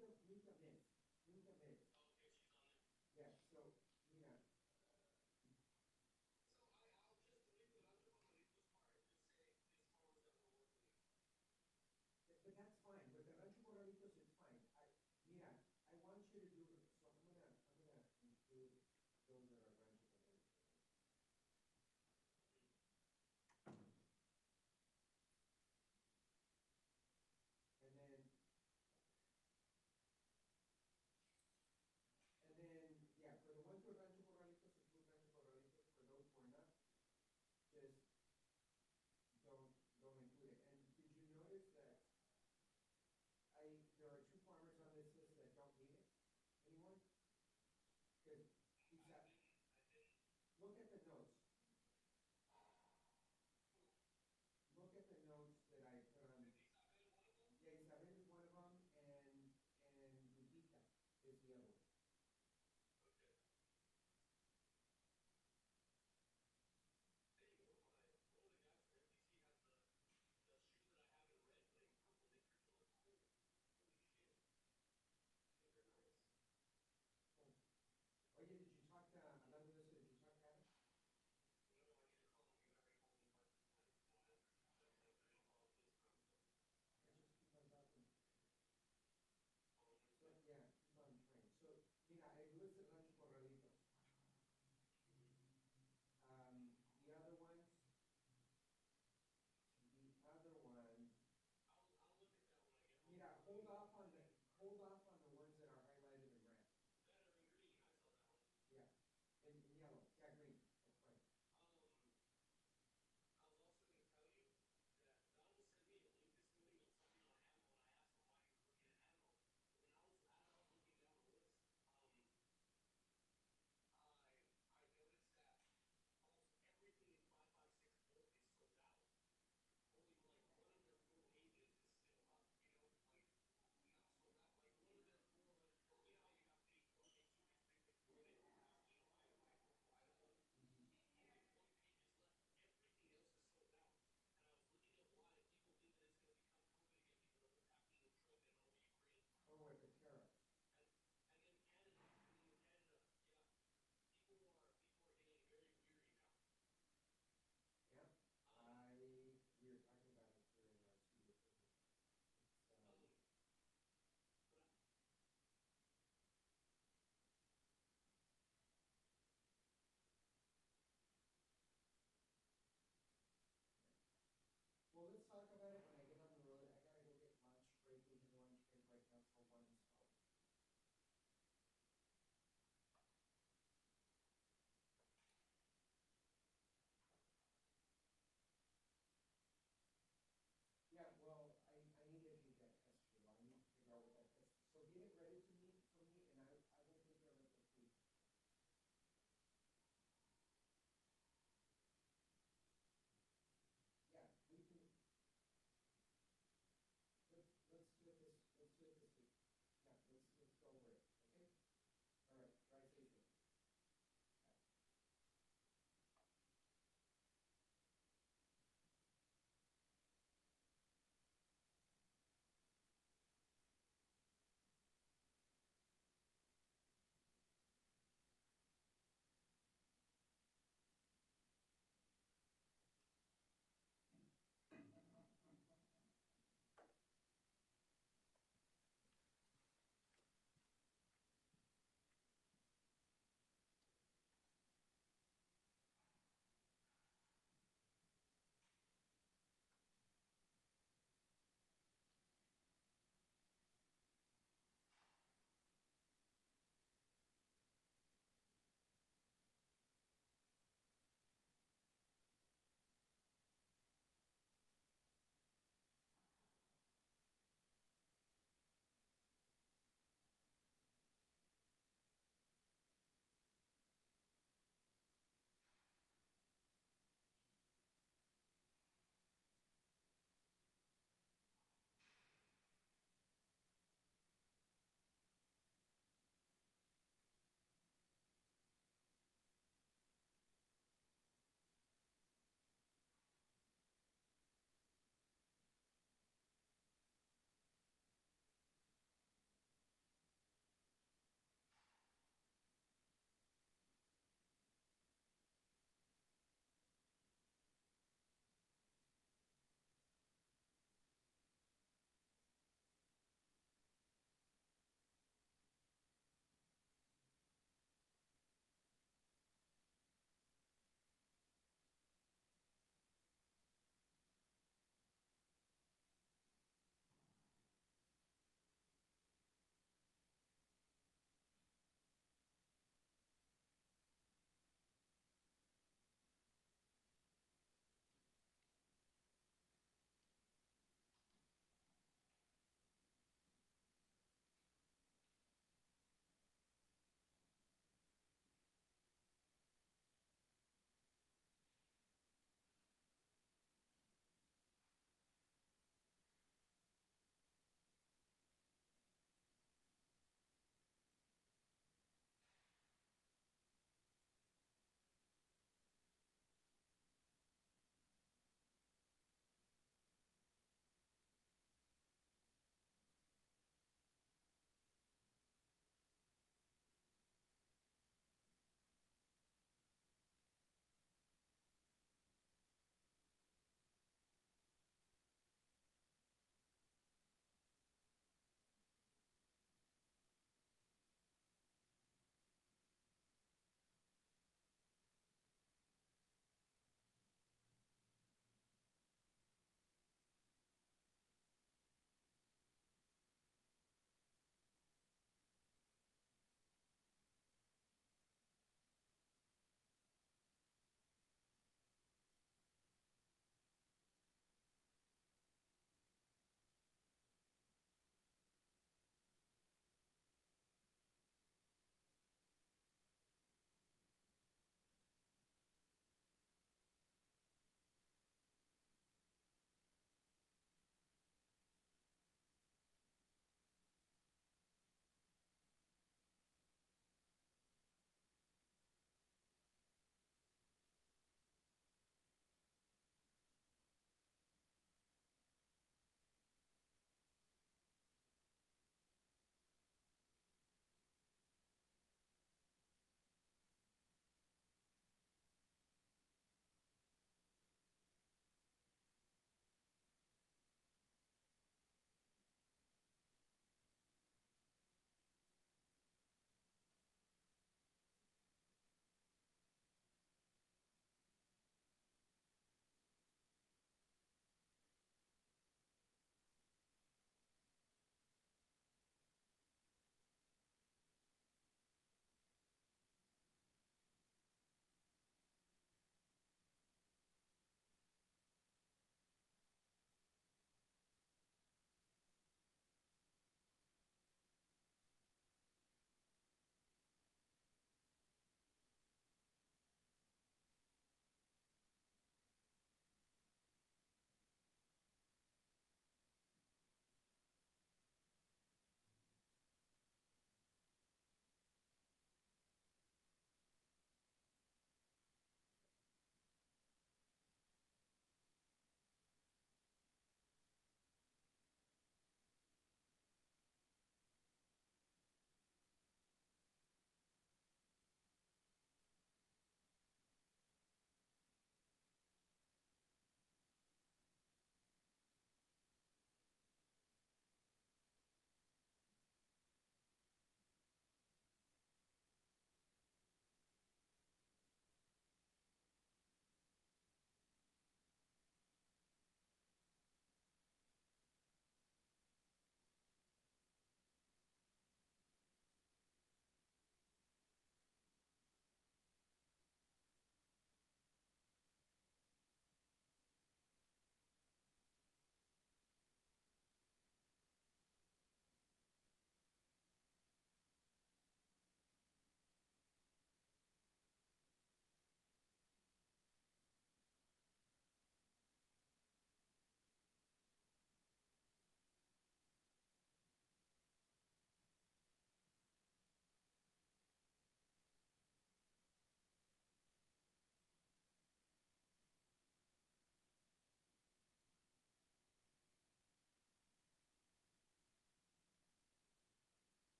then, yeah, for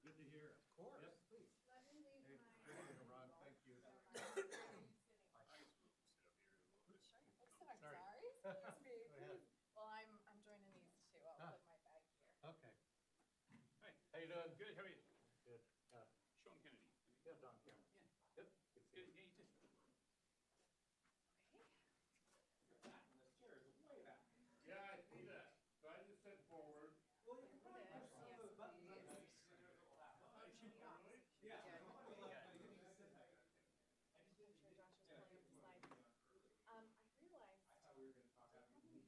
Good to hear. Of course. Yep, please. Let me leave my. Ron, thank you. Sorry. Excuse me, please. Well, I'm joining these two. I'll put my bag here. Okay. Hi. How you doing? Good, how are you? Good. Sean Kennedy. Yeah, Don Cameron. Yeah. Yep. Good to see Good, you. yeah, you too. Back, and this chair is way back. Yeah, I see that. So I just said forward. Well, you can probably push some of those buttons underneath. Yeah. I just didn't show Josh was pulling up the slides. I realized. I thought we were gonna talk after. Probably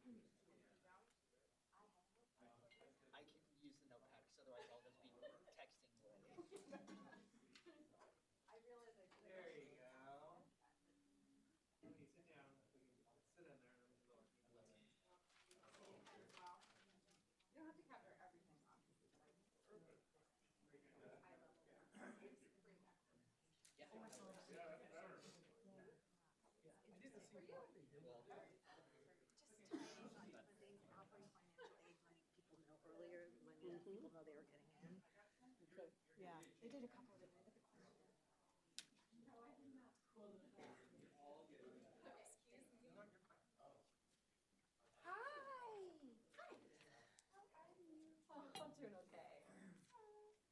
can just jump out notes if we do like all these. I can use the notepad because otherwise I'll just be texting away. I realized I could. There you go. When you sit down, we can sit in there and then we can lower. You don't have to cover everything, obviously, but I love it. Just bring it back. Yeah, that's better. I did the same thing. Well, Just tiny, when they offer you financial aid, letting people know earlier, letting people know they were getting in. Yeah, they did a couple of different. I'm doing okay.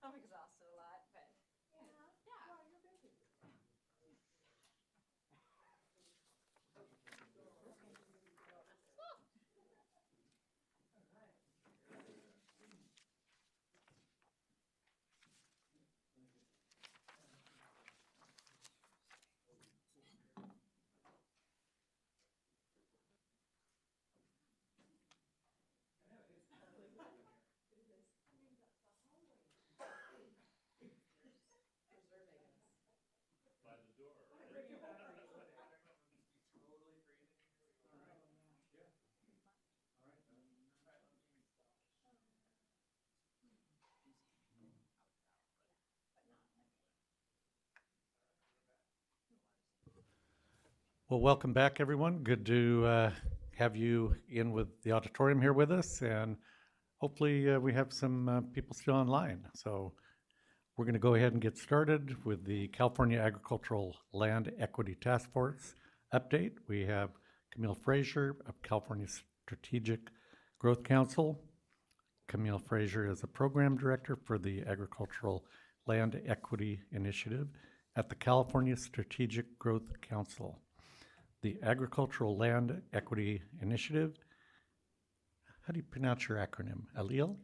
I'm exhausted a lot, but yeah. Well, you're busy. By the door. Totally freezing. All right. Yeah. All right. Well, welcome back, everyone. Good to have you in with the auditorium here with us, and hopefully we have some people still online. So we're going to go ahead and get started with the California Agricultural Land Equity Task Force update. We have Camille Frazier of California Strategic Growth Council. Camille Frazier is a program director for the Agricultural Land Equity Initiative at the California Strategic Growth Council. The Agricultural Land Equity Initiative, how do you pronounce your acronym? ALEAL?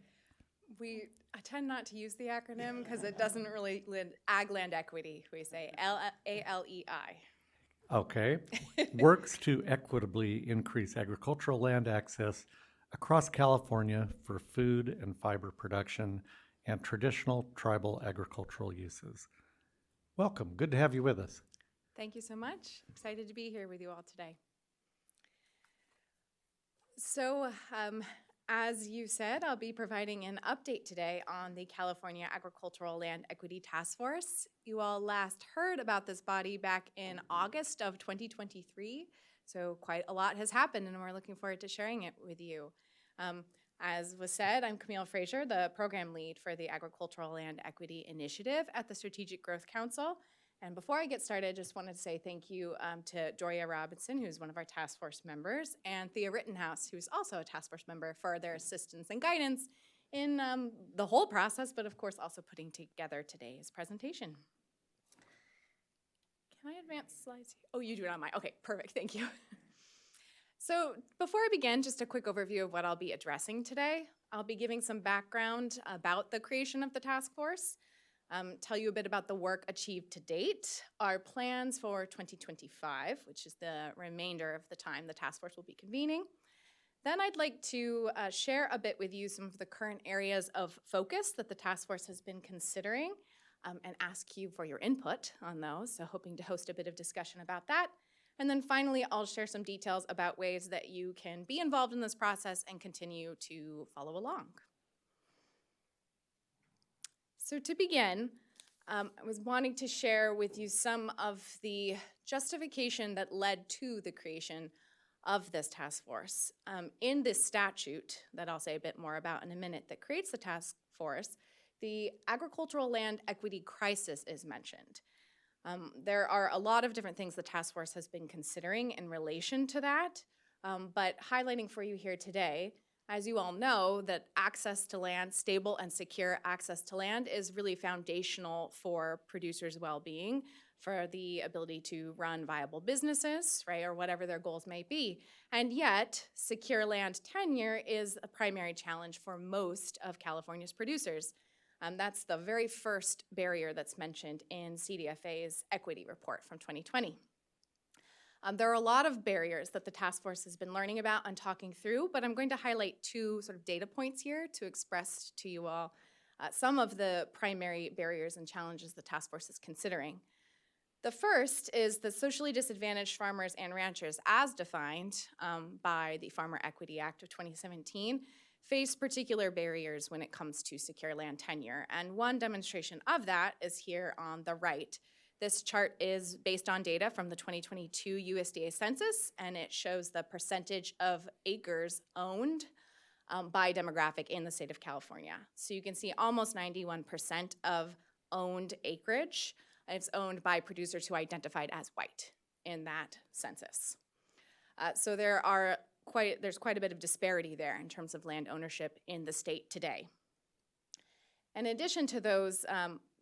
I tend not to use the acronym because it doesn't really ag land equity. We say ALEI. Okay. Works to equitably increase agricultural land access across California for food and fiber production and traditional tribal agricultural uses. Welcome. Good to have you with us. Thank you so much. Excited to be here with you all today. So, as you said, I'll be providing an update today on the California Agricultural Land Equity Task Force. You all last heard about this body back in August of 2023, so quite a lot has happened, and we're looking forward to sharing it with you. As was said, I'm Camille Frazier, the program lead for the Agricultural Land Equity Initiative at the Strategic Growth Council. And before I get started, I just wanted to say thank you to Doria Robinson, who's one of our task force members, and Thea Rittenhouse, who's also a task force member, for their assistance and guidance in the whole process, but of course also putting together today's presentation. Can I advance slides? Oh, you do it on mine. Okay, perfect, thank you. So before I begin, just a quick overview of what I'll be addressing today. I'll be giving some background about the creation of the task force, tell you a bit about the work achieved to date, our plans for 2025, which is the remainder of the time the task force will be convening. Then I'd like to share a bit with you some of the current areas of focus that the task force has been considering and ask you for your input on those, so hoping to host a bit of discussion about that. And then finally, I'll share some details about ways that you can be involved in this process and continue to follow along. So to begin, I was wanting to share with you some of the justification that led to the creation of this task force. In this statute, that I'll say a bit more about in a minute, that creates the task force, the agricultural land equity crisis is mentioned. There are a lot of different things the task force has been considering in relation to that, but highlighting for you here today, as you all know, that access to land, stable and secure access to land, is really foundational for producers' well-being, for the ability to run viable businesses, right, or whatever their goals may be. And yet, secure land tenure is a primary challenge for most of California's producers. That's the very first barrier that's mentioned in CDFA's equity report from 2020. There are a lot of barriers that the task force has been learning about and talking through, but I'm going to highlight two sort of data points here to express to you all some of the primary barriers and challenges the task force is considering. The first is the socially disadvantaged farmers and ranchers, as defined by the Farmer Equity Act of 2017, face particular barriers when it comes to secure land tenure. And one demonstration of that is here on the right. This chart is based on data from the 2022 USDA census, and it shows the percentage of acres owned by demographic in the state of California. So you can see almost 91% of owned acreage. It's owned by producers who identified as white in that census. So there's quite a bit of disparity there in terms of land ownership in the state today. In addition to those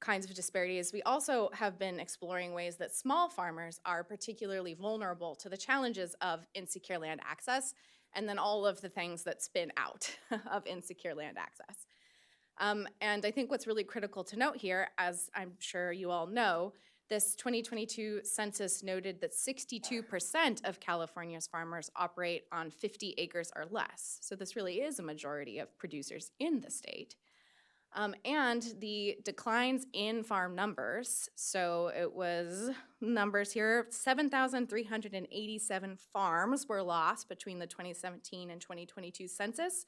kinds of disparities, we also have been exploring ways that small farmers are particularly vulnerable to the challenges of insecure land access, and then all of the things that spin out of insecure land access. And I think what's really critical to note here, as I'm sure you all know, this 2022 census noted that 62% of California's farmers operate on 50 acres or less. So this really is a majority of producers in the state. And the declines in farm numbers, so it was numbers here, 7,387 farms were lost between the 2017 and 2022 census.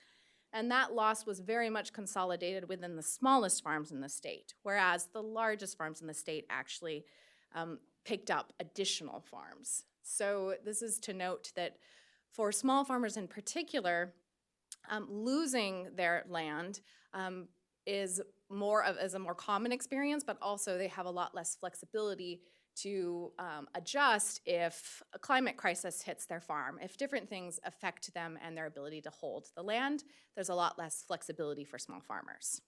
And that loss was very much consolidated within the smallest farms in the state, whereas the largest farms in the state actually picked up additional farms. So this is to note that for small farmers in particular, losing their land is a more common experience, but also they have a lot less flexibility to adjust if a climate crisis hits their farm. If different things affect them and their ability to hold the land, there's a lot less flexibility for small farmers.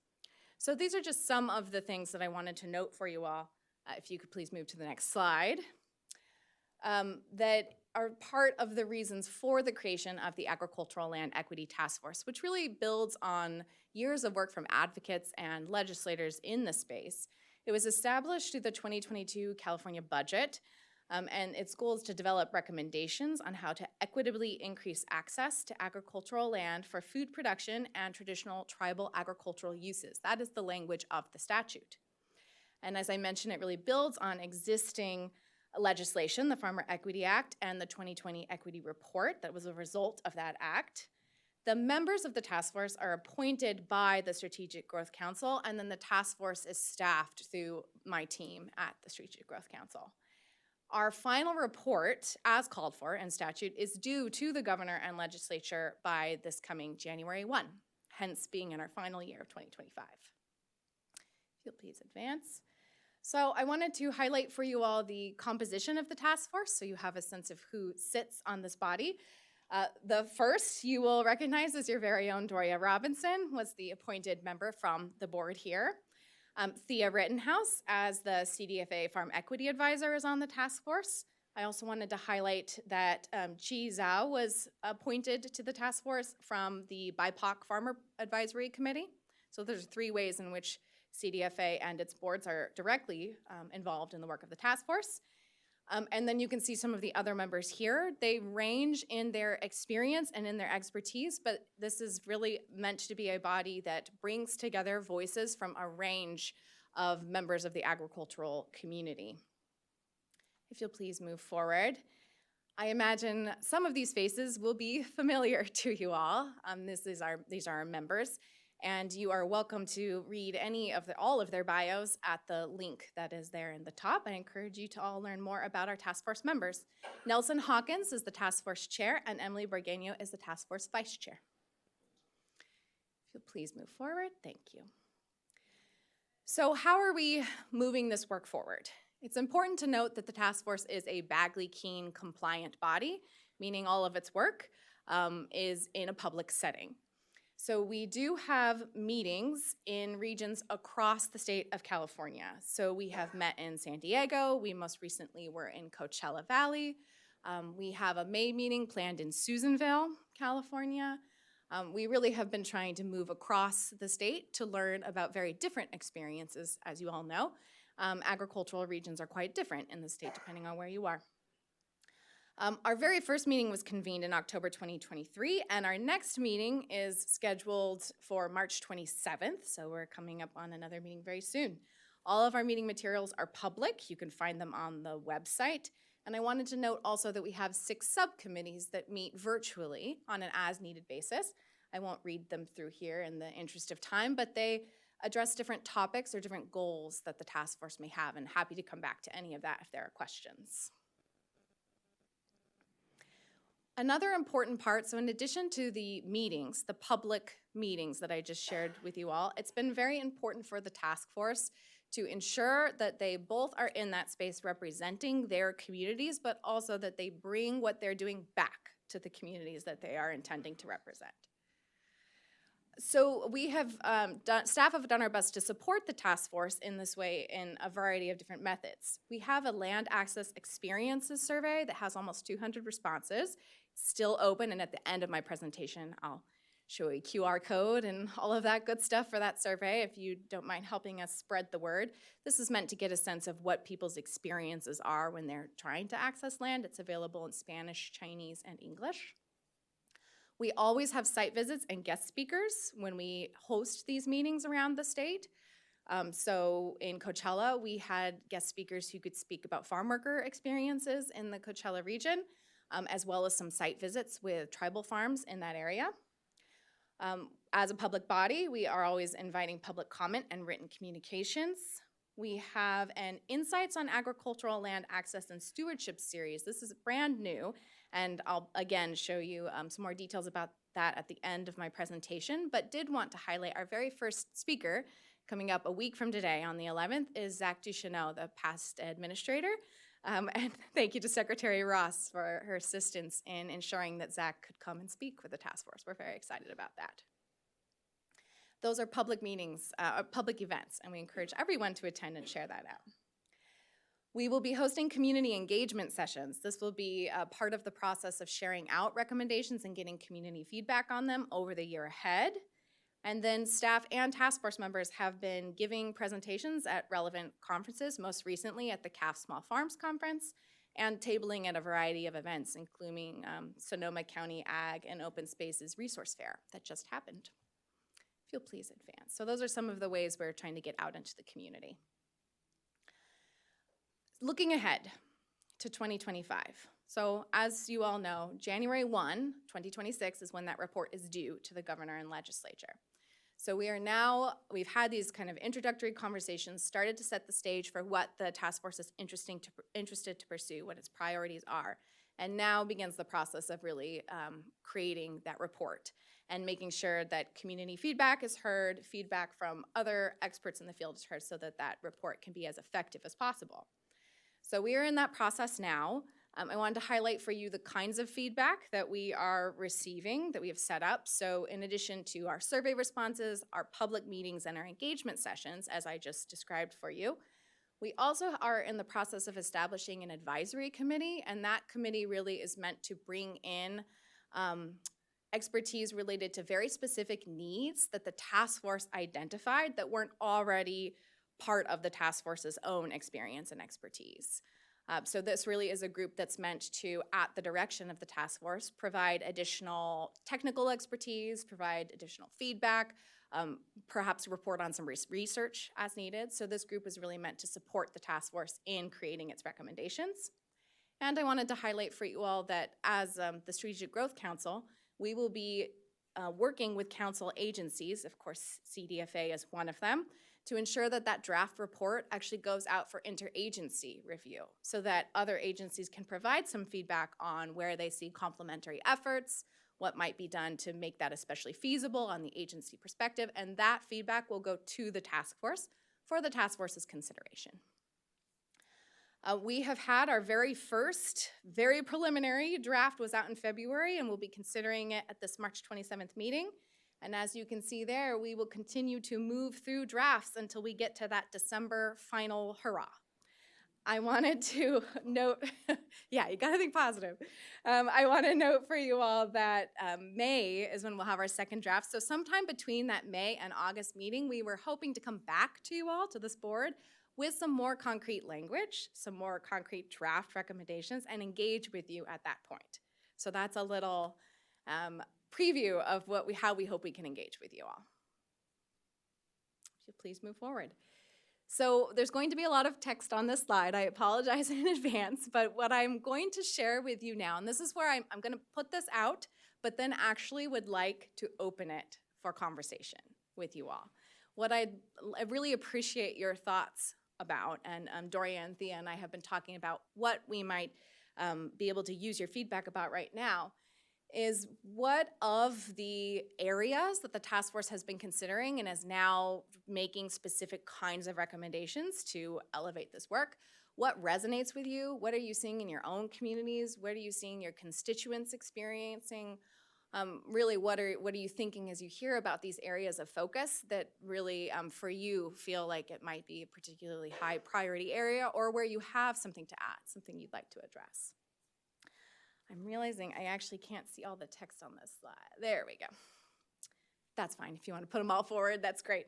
So these are just some of the things that I wanted to note for you all. If you could please move to the next slide. That are part of the reasons for the creation of the Agricultural Land Equity Task Force, which really builds on years of work from advocates and legislators in the space. It was established through the 2022 California budget, and its goal is to develop recommendations on how to equitably increase access to agricultural land for food production and traditional tribal agricultural uses. That is the language of the statute. And as I mentioned, it really builds on existing legislation, the Farmer Equity Act and the 2020 Equity Report that was a result of that act. The members of the task force are appointed by the Strategic Growth Council, and then the task force is staffed through my team at the Strategic Growth Council. Our final report, as called for in statute, is due to the governor and legislature by this coming January 1, hence being in our final year of 2025. If you'll please advance. So I wanted to highlight for you all the composition of the task force so you have a sense of who sits on this body. The first you will recognize as your very own Doria Robinson was the appointed member from the board here. Thea Rittenhouse as the CDFA Farm Equity Advisor is on the task force. I also wanted to highlight that Chi Zhao was appointed to the task force from the BIPOC Farmer Advisory Committee. So there's 3 ways in which CDFA and its boards are directly involved in the work of the task force. And then you can see some of the other members here. They range in their experience and in their expertise, but this is really meant to be a body that brings together voices from a range of members of the agricultural community. If you'll please move forward. I imagine some of these faces will be familiar to you all. These are our members. And you are welcome to read all of their bios at the link that is there in the top. I encourage you to all learn more about our task force members. Nelson Hawkins is the task force chair, and Emily Borgueño is the task force vice chair. If you'll please move forward, thank you. So how are we moving this work forward? It's important to note that the task force is a Bagley-Keene compliant body, meaning all of its work is in a public setting. So we do have meetings in regions across the state of California. So we have met in San Diego. We most recently were in Coachella Valley. We have a May meeting planned in Susanville, California. We really have been trying to move across the state to learn about very different experiences, as you all know. Agricultural regions are quite different in the state depending on where you are. Our very first meeting was convened in October 2023, and our next meeting is scheduled for March 27th, so we're coming up on another meeting very soon. All of our meeting materials are public. You can find them on the website. And I wanted to note also that we have 6 subcommittees that meet virtually on an as-needed basis. I won't read them through here in the interest of time, but they address different topics or different goals that the task force may have, and happy to come back to any of that if there are questions. Another important part, so in addition to the meetings, the public meetings that I just shared with you all, it's been very important for the task force to ensure that they both are in that space representing their communities, but also that they bring what they're doing back to the communities that they are intending to represent. So we have staff have done our best to support the task force in this way in a variety of different methods. We have a land access experiences survey that has almost 200 responses, still open, and at the end of my presentation, I'll show a QR code and all of that good stuff for that survey if you don't mind helping us spread the word. This is meant to get a sense of what people's experiences are when they're trying to access land. It's available in Spanish, Chinese, and English. We always have site visits and guest speakers when we host these meetings around the state. So in Coachella, we had guest speakers who could speak about farm worker experiences in the Coachella region, as well as some site visits with tribal farms in that area. As a public body, we are always inviting public comment and written communications. We have an Insights on Agricultural Land Access and Stewardship series. This is brand new, and I'll again show you some more details about that at the end of my presentation, but did want to highlight our very first speaker coming up a week from today on the 11th is Zach Ducheneau, the past administrator. And thank you to Secretary Ross for her assistance in ensuring that Zach could come and speak with the task force. We're very excited about that. Those are public meetings, public events, and we encourage everyone to attend and share that out. We will be hosting community engagement sessions. This will be a part of the process of sharing out recommendations and getting community feedback on them over the year ahead. And then staff and task force members have been giving presentations at relevant conferences, most recently at the CAF Small Farms Conference, and tabling at a variety of events, including Sonoma County Ag and Open Spaces Resource Fair that just happened. If you'll please advance. So those are some of the ways we're trying to get out into the community. Looking ahead to 2025. So as you all know, January 1, 2026 is when that report is due to the governor and legislature. So we've had these kind of introductory conversations, started to set the stage for what the task force is interested to pursue, what its priorities are. And now begins the process of really creating that report and making sure that community feedback is heard, feedback from other experts in the field is heard, so that that report can be as effective as possible. So we are in that process now. I wanted to highlight for you the kinds of feedback that we are receiving, that we have set up. So in addition to our survey responses, our public meetings, and our engagement sessions, as I just described for you, we also are in the process of establishing an advisory committee, and that committee really is meant to bring in expertise related to very specific needs that the task force identified that weren't already part of the task force's own experience and expertise. So this really is a group that's meant to, at the direction of the task force, provide additional technical expertise, provide additional feedback, perhaps report on some research as needed. So this group is really meant to support the task force in creating its recommendations. And I wanted to highlight for you all that as the Strategic Growth Council, we will be working with council agencies, of course, CDFA is one of them, to ensure that that draft report actually goes out for interagency review so that other agencies can provide some feedback on where they see complementary efforts, what might be done to make that especially feasible on the agency perspective, and that feedback will go to the task force for the task force's consideration. We have had our very first, very preliminary draft was out in February, and we'll be considering it at this March 27th meeting. And as you can see there, we will continue to move through drafts until we get to that December final hurrah. I wanted to note, yeah, you gotta think positive. I wanna note for you all that May is when we'll have our second draft. So sometime between that May and August meeting, we were hoping to come back to you all, to this board, with some more concrete language, some more concrete draft recommendations, and engage with you at that point. So that's a little preview of how we hope we can engage with you all. If you please move forward. So there's going to be a lot of text on this slide. I apologize in advance, but what I'm going to share with you now, and this is where I'm going to put this out, but then actually would like to open it for conversation with you all. What I really appreciate your thoughts about, and Dorian, Thea, and I have been talking about what we might be able to use your feedback about right now, is what of the areas that the task force has been considering and is now making specific kinds of recommendations to elevate this work, what resonates with you? What are you seeing in your own communities? What are you seeing your constituents experiencing? Really, what are you thinking as you hear about these areas of focus that really, for you, feel like it might be a particularly high priority area, or where you have something to add, something you'd like to address? I'm realizing I actually can't see all the text on this slide. There we go. That's fine. If you want to put them all forward, that's great.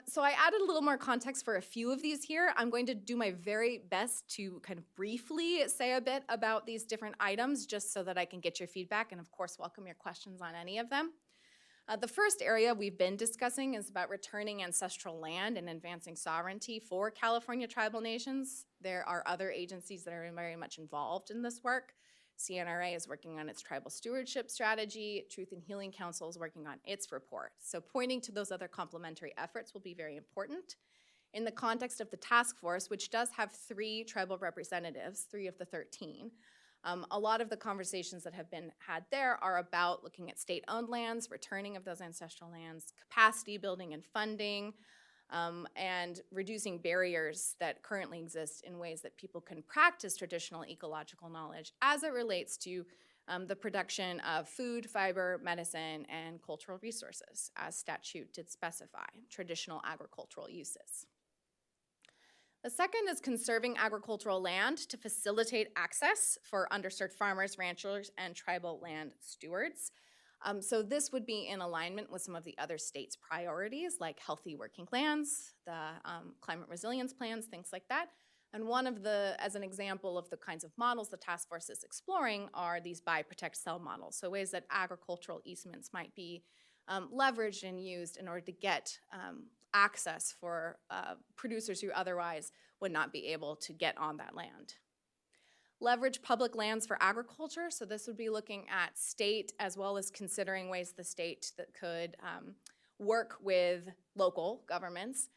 So I added a little more context for a few of these here. I'm going to do my very best to kind of briefly say a bit about these different items just so that I can get your feedback and, of course, welcome your questions on any of them. The first area we've been discussing is about returning ancestral land and advancing sovereignty for California tribal nations. There are other agencies that are very much involved in this work. CNRA is working on its tribal stewardship strategy. Truth and Healing Council is working on its report. So pointing to those other complementary efforts will be very important. In the context of the task force, which does have 3 tribal representatives, 3 of the 13, a lot of the conversations that have been had there are about looking at state-owned lands, returning of those ancestral lands, capacity building and funding, and reducing barriers that currently exist in ways that people can practice traditional ecological knowledge as it relates to the production of food, fiber, medicine, and cultural resources, as statute did specify, traditional agricultural uses. The second is conserving agricultural land to facilitate access for underserved farmers, ranchers, and tribal land stewards. So this would be in alignment with some of the other states' priorities, like healthy working lands, the climate resilience plans, things like that. And one of the, as an example of the kinds of models the task force is exploring, are these buy, protect, sell models. So ways that agricultural easements might be leveraged and used in order to get access for producers who otherwise would not be able to get on that land. Leverage public lands for agriculture. So this would be looking at state as well as considering ways the state that could work with local governments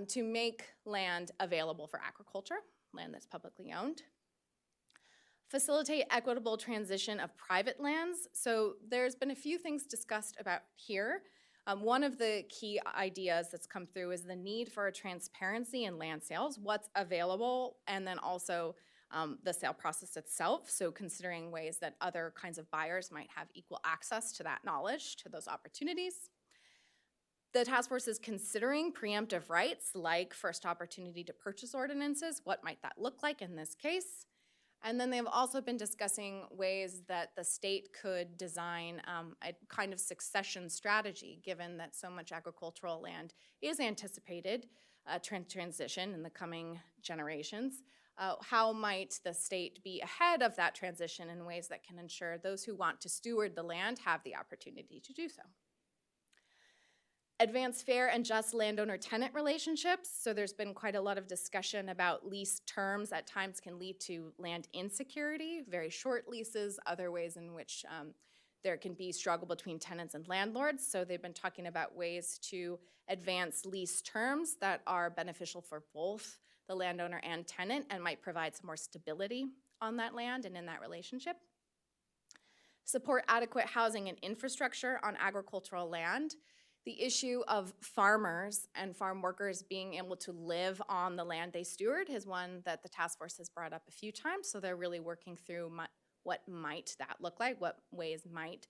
to make land available for agriculture, land that's publicly owned. Facilitate equitable transition of private lands. So there's been a few things discussed about here. One of the key ideas that's come through is the need for a transparency in land sales, what's available, and then also the sale process itself, so considering ways that other kinds of buyers might have equal access to that knowledge, to those opportunities. The task force is considering preemptive rights like first opportunity to purchase ordinances. What might that look like in this case? And then they've also been discussing ways that the state could design a kind of succession strategy, given that so much agricultural land is anticipated transition in the coming generations. How might the state be ahead of that transition in ways that can ensure those who want to steward the land have the opportunity to do so? Advance fair and just landowner-tenant relationships. So there's been quite a lot of discussion about lease terms at times can lead to land insecurity, very short leases, other ways in which there can be struggle between tenants and landlords. So they've been talking about ways to advance lease terms that are beneficial for both the landowner and tenant and might provide some more stability on that land and in that relationship. Support adequate housing and infrastructure on agricultural land. The issue of farmers and farm workers being able to live on the land they steward is one that the task force has brought up a few times. So they're really working through what might that look like, what ways might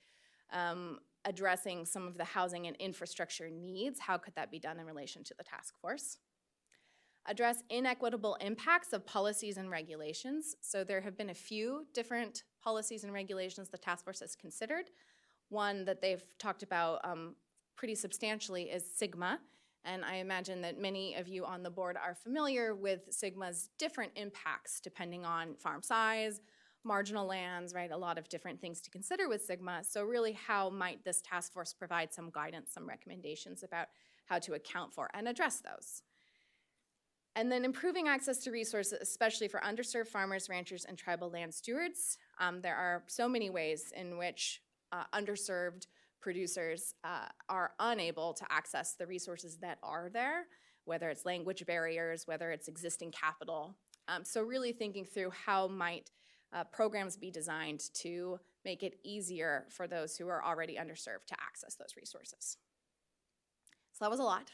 addressing some of the housing and infrastructure needs, how could that be done in relation to the task force? Address inequitable impacts of policies and regulations. So there have been a few different policies and regulations the task force has considered. One that they've talked about pretty substantially is SIGMA. And I imagine that many of you on the board are familiar with SIGMA's different impacts depending on farm size, marginal lands, right? A lot of different things to consider with SIGMA. So really, how might this task force provide some guidance, some recommendations about how to account for and address those? And then improving access to resources, especially for underserved farmers, ranchers, and tribal land stewards. There are so many ways in which underserved producers are unable to access the resources that are there, whether it's language barriers, whether it's existing capital. So really thinking through how might programs be designed to make it easier for those who are already underserved to access those resources. So that was a lot.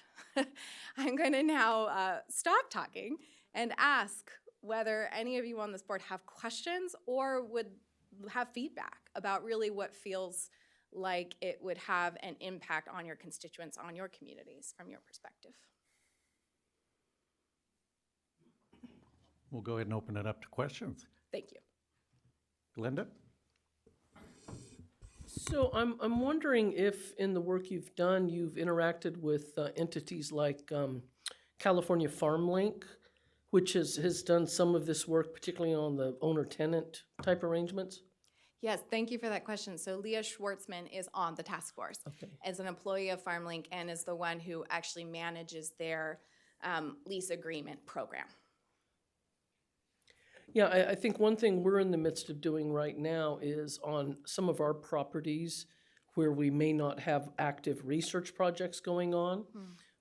I'm going to now stop talking and ask whether any of you on this board have questions or would have feedback about really what feels like it would have an impact on your constituents, on your communities from your perspective. We'll go ahead and open it up to questions. Thank you. Linda? So I'm wondering if in the work you've done, you've interacted with entities like California Farm Link, which has done some of this work, particularly on the owner-tenant type arrangements? Yes, thank you for that question. So Leah Schwartzman is on the task force as an employee of FarmLink and is the one who actually manages their lease agreement program. Yeah, I think one thing we're in the midst of doing right now is on some of our properties where we may not have active research projects going on.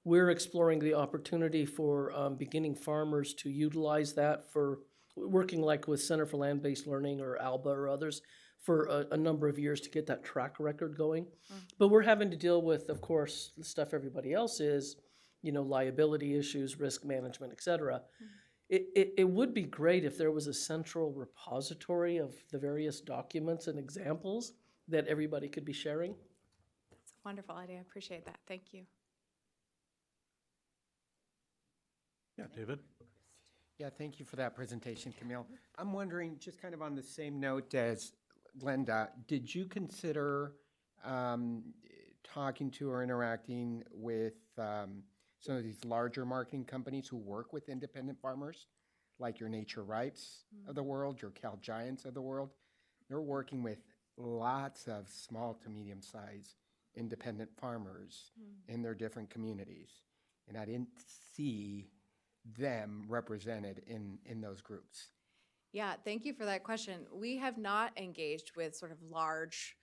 We're exploring the opportunity for beginning farmers to utilize that for working like with Center for Land-Based Learning or ALBA or others for a number of years to get that track record going. But we're having to deal with, of course, the stuff everybody else is, you know, liability issues, risk management, et cetera. It would be great if there was a central repository of the various documents and examples that everybody could be sharing. That's a wonderful idea. I appreciate that. Thank you. Yeah, David? Yeah, thank you for that presentation, Camille. I'm wondering, just kind of on the same note as Glenda, did you consider talking to or interacting with some of these larger marketing companies who work with independent farmers, like your Nature Rights of the world, your Cal Giants of the world? They're working with lots of small to medium-sized independent farmers in their different communities. And I didn't see them represented in those groups. Yeah, thank you for that question. We have not engaged with sort of large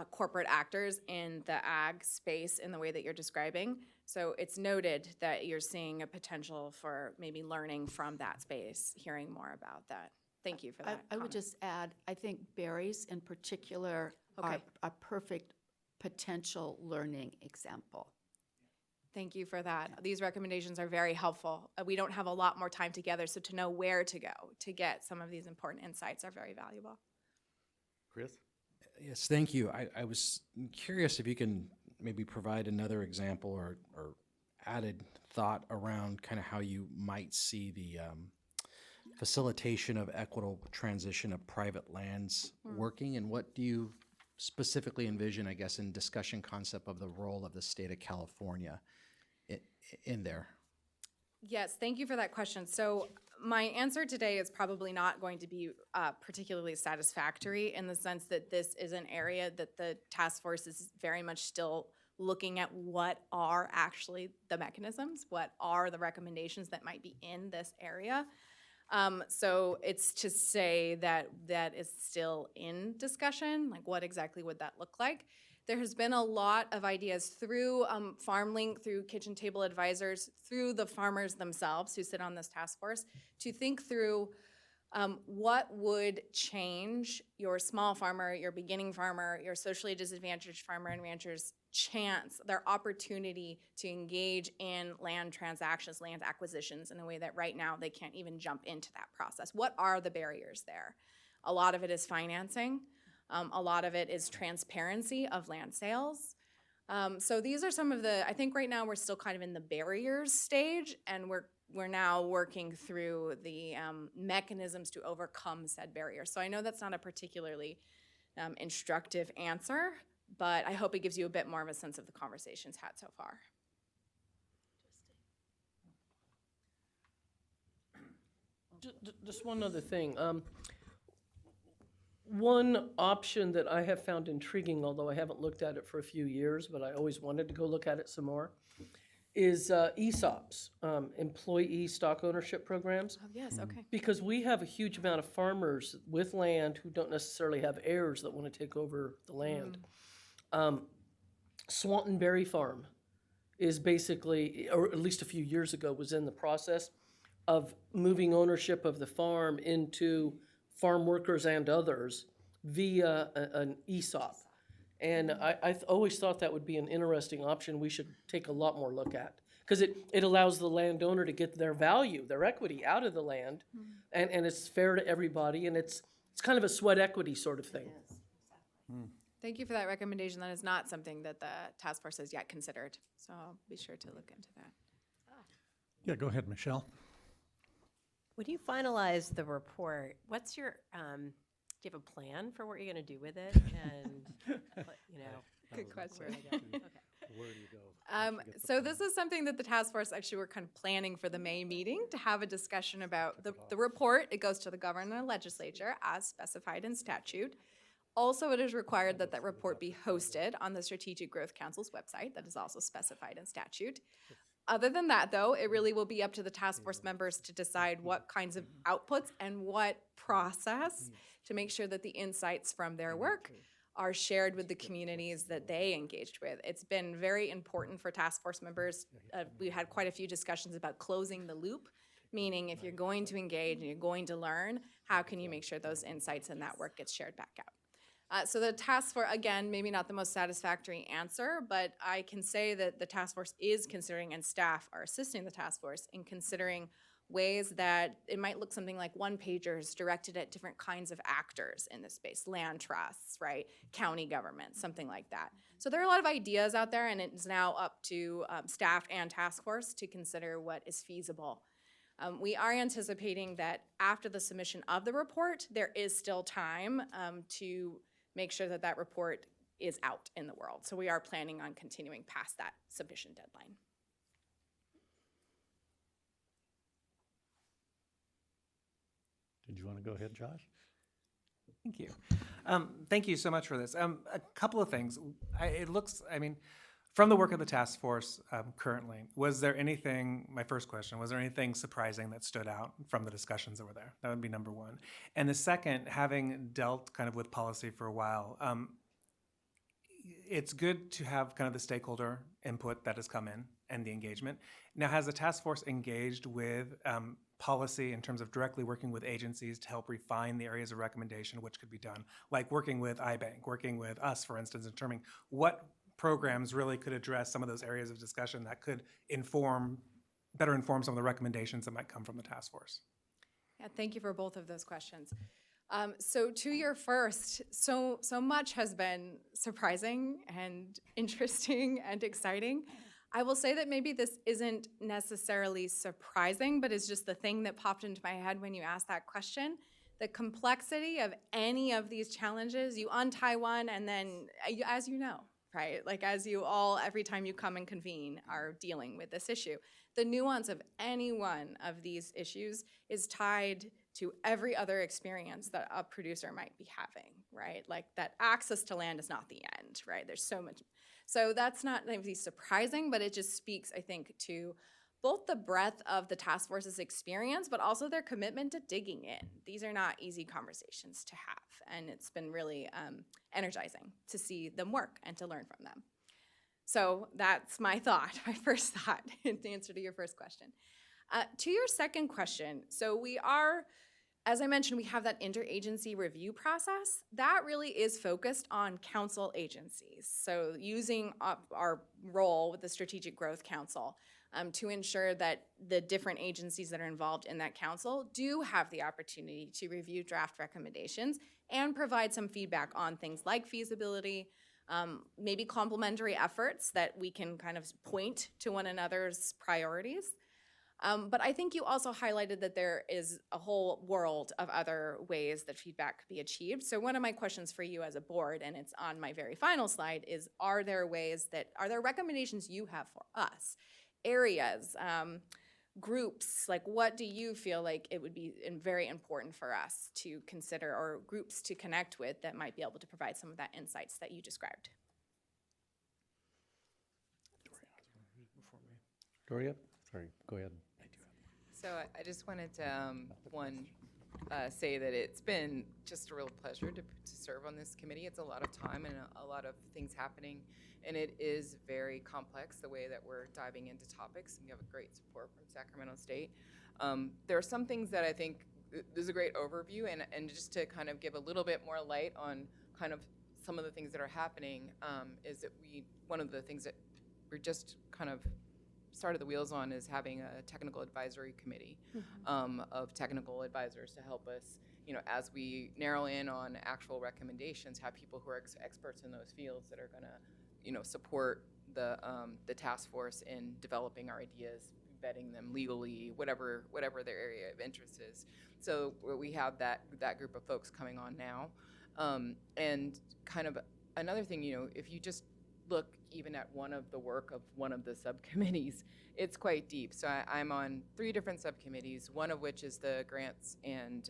corporate actors in the ag space in the way that you're describing. So it's noted that you're seeing a potential for maybe learning from that space, hearing more about that. Thank you for that. I would just add, I think berries in particular are a perfect potential learning example. Thank you for that. These recommendations are very helpful. We don't have a lot more time together, so to know where to go to get some of these important insights are very valuable. Chris? Yes, thank you. I was curious if you can maybe provide another example or added thought around kind of how you might see the facilitation of equitable transition of private lands working, and what do you specifically envision, I guess, in discussion concept of the role of the state of California in there? Yes, thank you for that question. So my answer today is probably not going to be particularly satisfactory in the sense that this is an area that the task force is very much still looking at what are actually the mechanisms, what are the recommendations that might be in this area. So it's to say that that is still in discussion, like what exactly would that look like? There has been a lot of ideas through FarmLink, through Kitchen Table Advisors, through the farmers themselves who sit on this task force, to think through what would change your small farmer, your beginning farmer, your socially disadvantaged farmer and rancher's chance, their opportunity to engage in land transactions, land acquisitions in a way that right now they can't even jump into that process. What are the barriers there? A lot of it is financing. A lot of it is transparency of land sales. So these are some of the, I think right now we're still kind of in the barriers stage, and we're now working through the mechanisms to overcome said barriers. So I know that's not a particularly instructive answer, but I hope it gives you a bit more of a sense of the conversations had so far. Just one other thing. One option that I have found intriguing, although I haven't looked at it for a few years, but I always wanted to go look at it some more, is ESOPs, employee stock ownership programs. Oh, yes, okay. Because we have a huge amount of farmers with land who don't necessarily have heirs that want to take over the land. Swanton Berry Farm is basically, or at least a few years ago, was in the process of moving ownership of the farm into farm workers and others via an ESOP. And I always thought that would be an interesting option we should take a lot more look at. Because it allows the landowner to get their value, their equity out of the land, and it's fair to everybody, and it's kind of a sweat equity sort of thing. Thank you for that recommendation. That is not something that the task force has yet considered. So I'll be sure to look into that. Yeah, go ahead, Michelle. When you finalize the report, what's your, do you have a plan for what you're going to do with it? And, you know. Good question. Where to go? Okay. Where do you go? So this is something that the task force, actually, we're kind of planning for the May meeting to have a discussion about. The report, it goes to the governor and legislature as specified in statute. Also, it is required that that report be hosted on the Strategic Growth Council's website. That is also specified in statute. Other than that, though, it really will be up to the task force members to decide what kinds of outputs and what process to make sure that the insights from their work are shared with the communities that they engaged with. It's been very important for task force members. We had quite a few discussions about closing the loop, meaning if you're going to engage and you're going to learn, how can you make sure those insights and that work gets shared back out? So the task force, again, maybe not the most satisfactory answer, but I can say that the task force is considering, and staff are assisting the task force in considering ways that it might look something like one-pagers directed at different kinds of actors in this space, land trusts, right, county government, something like that. So there are a lot of ideas out there, and it's now up to staff and task force to consider what is feasible. We are anticipating that after the submission of the report, there is still time to make sure that that report is out in the world. So we are planning on continuing past that submission deadline. Did you want to go ahead, Josh? Thank you. Thank you so much for this. A couple of things. From the work of the task force currently, was there anything, my first question, was there anything surprising that stood out from the discussions that were there? That would be number one. And the second, having dealt kind of with policy for a while, it's good to have kind of the stakeholder input that has come in and the engagement. Now, has the task force engaged with policy in terms of directly working with agencies to help refine the areas of recommendation which could be done, like working with iBank, working with us, for instance, in determining what programs really could address some of those areas of discussion that could better inform some of the recommendations that might come from the task force? Yeah, thank you for both of those questions. So to your first, so much has been surprising and interesting and exciting. I will say that maybe this isn't necessarily surprising, but it's just the thing that popped into my head when you asked that question. The complexity of any of these challenges, you untie one and then, as you know, right? Like as you all, every time you come and convene, are dealing with this issue. The nuance of any one of these issues is tied to every other experience that a producer might be having, right? Like that access to land is not the end, right? There's so much. So that's not maybe surprising, but it just speaks, I think, to both the breadth of the task force's experience, but also their commitment to digging in. These are not easy conversations to have, and it's been really energizing to see them work and to learn from them. So that's my thought, my first thought, in answer to your first question. To your second question, so we are, as I mentioned, we have that interagency review process. That really is focused on council agencies. So using our role with the Strategic Growth Council to ensure that the different agencies that are involved in that council do have the opportunity to review draft recommendations and provide some feedback on things like feasibility, maybe complementary efforts that we can kind of point to one another's priorities. But I think you also highlighted that there is a whole world of other ways that feedback could be achieved. So one of my questions for you as a board, and it's on my very final slide, is are there recommendations you have for us? Areas, groups, like what do you feel like it would be very important for us to consider, or groups to connect with that might be able to provide some of that insights that you described? Doria? Sorry, go ahead. So I just wanted to, say that it's been just a real pleasure to serve on this committee. It's a lot of time and a lot of things happening, and it is very complex the way that we're diving into topics. We have a great support from Sacramento State. There are some things that I think there's a great overview, and just to kind of give a little bit more light on kind of some of the things that are happening, is that one of the things that we're just kind of started the wheels on is having a technical advisory committee of technical advisors to help us, as we narrow in on actual recommendations, have people who are experts in those fields that are going to, support the task force in developing our ideas, vetting them legally, whatever their area of interest is. So we have that group of folks coming on now, and kind of another thing, if you just look even at one of the work of one of the subcommittees, it's quite deep. So I'm on 3 different subcommittees, one of which is the grants and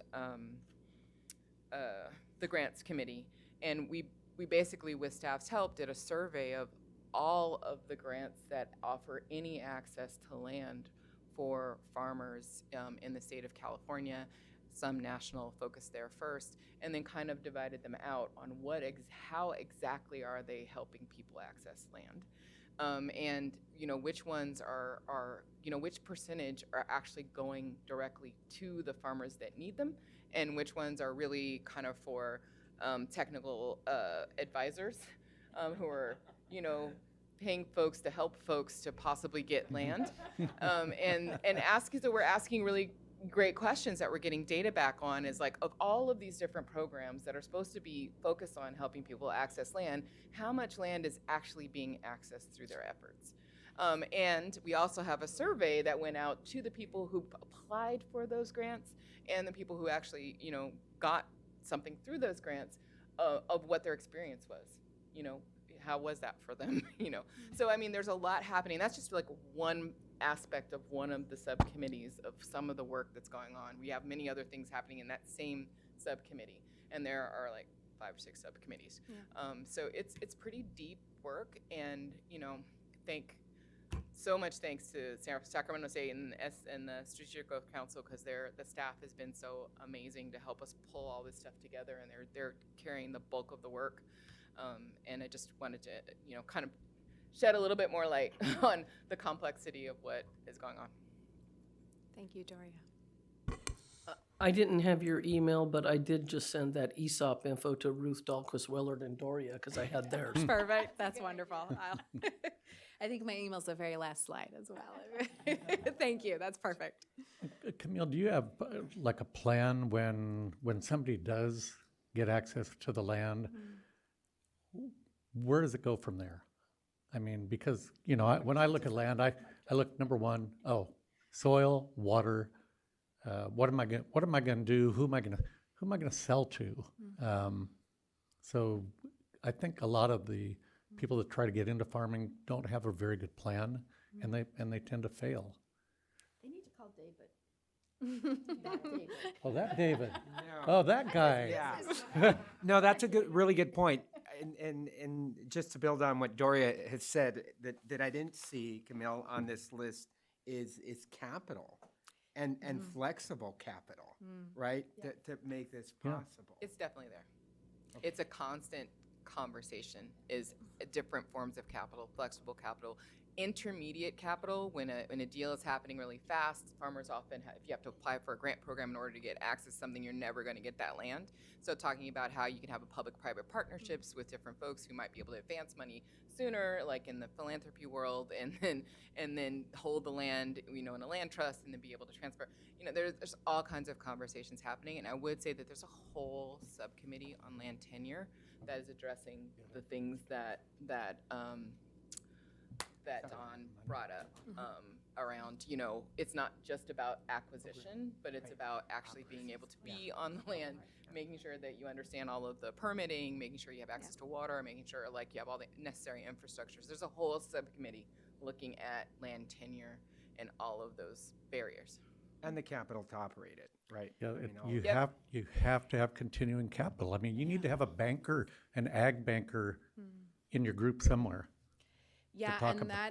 the grants committee. And we basically, with staff's help, did a survey of all of the grants that offer any access to land for farmers in the state of California, some national focus there first, and then kind of divided them out on how exactly are they helping people access land, and which ones are which percentage are actually going directly to the farmers that need them, and which ones are really kind of for technical advisors who are paying folks to help folks to possibly get land, and so we're asking really great questions that we're getting data back on, is like, of all of these different programs that are supposed to be focused on helping people access land, how much land is actually being accessed through their efforts? And we also have a survey that went out to the people who applied for those grants and the people who actually, got something through those grants, of what their experience was. How was that for them? So I mean, there's a lot happening. That's just like one aspect of one of the subcommittees of some of the work that's going on. We have many other things happening in that same subcommittee, and there are like 5 or 6 subcommittees. Yeah. So it's pretty deep work, and so much thanks to Sacramento State and the Strategic Growth Council, because the staff has been so amazing to help us pull all this stuff together, and they're carrying the bulk of the work. And I just wanted to kind of shed a little bit more light on the complexity of what is going on. Thank you, Doria. I didn't have your email, but I did just send that ESOP info to Ruth Dahlquist, Willard, and Doria, because I had theirs. Perfect. That's wonderful. I think my email's the very last slide as well. Thank you. That's perfect. Camille, do you have like a plan when somebody does get access to the land? Where does it go from there? I mean, because when I look at land, I look, number one, soil, water. What am I going to do? Who am I going to sell to? So I think a lot of the people that try to get into farming don't have a very good plan, and they tend to fail. They need to call David. That David. Oh, that David. No. Oh, that guy. Yeah. No, that's a really good point. And just to build on what Doria has said, that I didn't see, Camille, on this list is capital and flexible capital, right? To make this possible. It's definitely there. It's a constant conversation, is different forms of capital, flexible capital, intermediate capital. When a deal is happening really fast, farmers often if you have to apply for a grant program in order to get access to something, you're never going to get that land. So talking about how you can have a public-private partnerships with different folks who might be able to advance money sooner, like in the philanthropy world, and then hold the land, in a land trust, and then be able to transfer. There's all kinds of conversations happening, and I would say that there's a whole subcommittee on land tenure that is addressing the things that Don brought up around, it's not just about acquisition, but it's about actually being able to be on the land, making sure that you understand all of the permitting, making sure you have access to water, making sure you have all the necessary infrastructures. There's a whole subcommittee looking at land tenure and all of those barriers. And the capital to operate it, right? Yeah, I mean, you have to have continuing capital. I mean, you need to have a banker, an ag banker in your group somewhere. Yeah,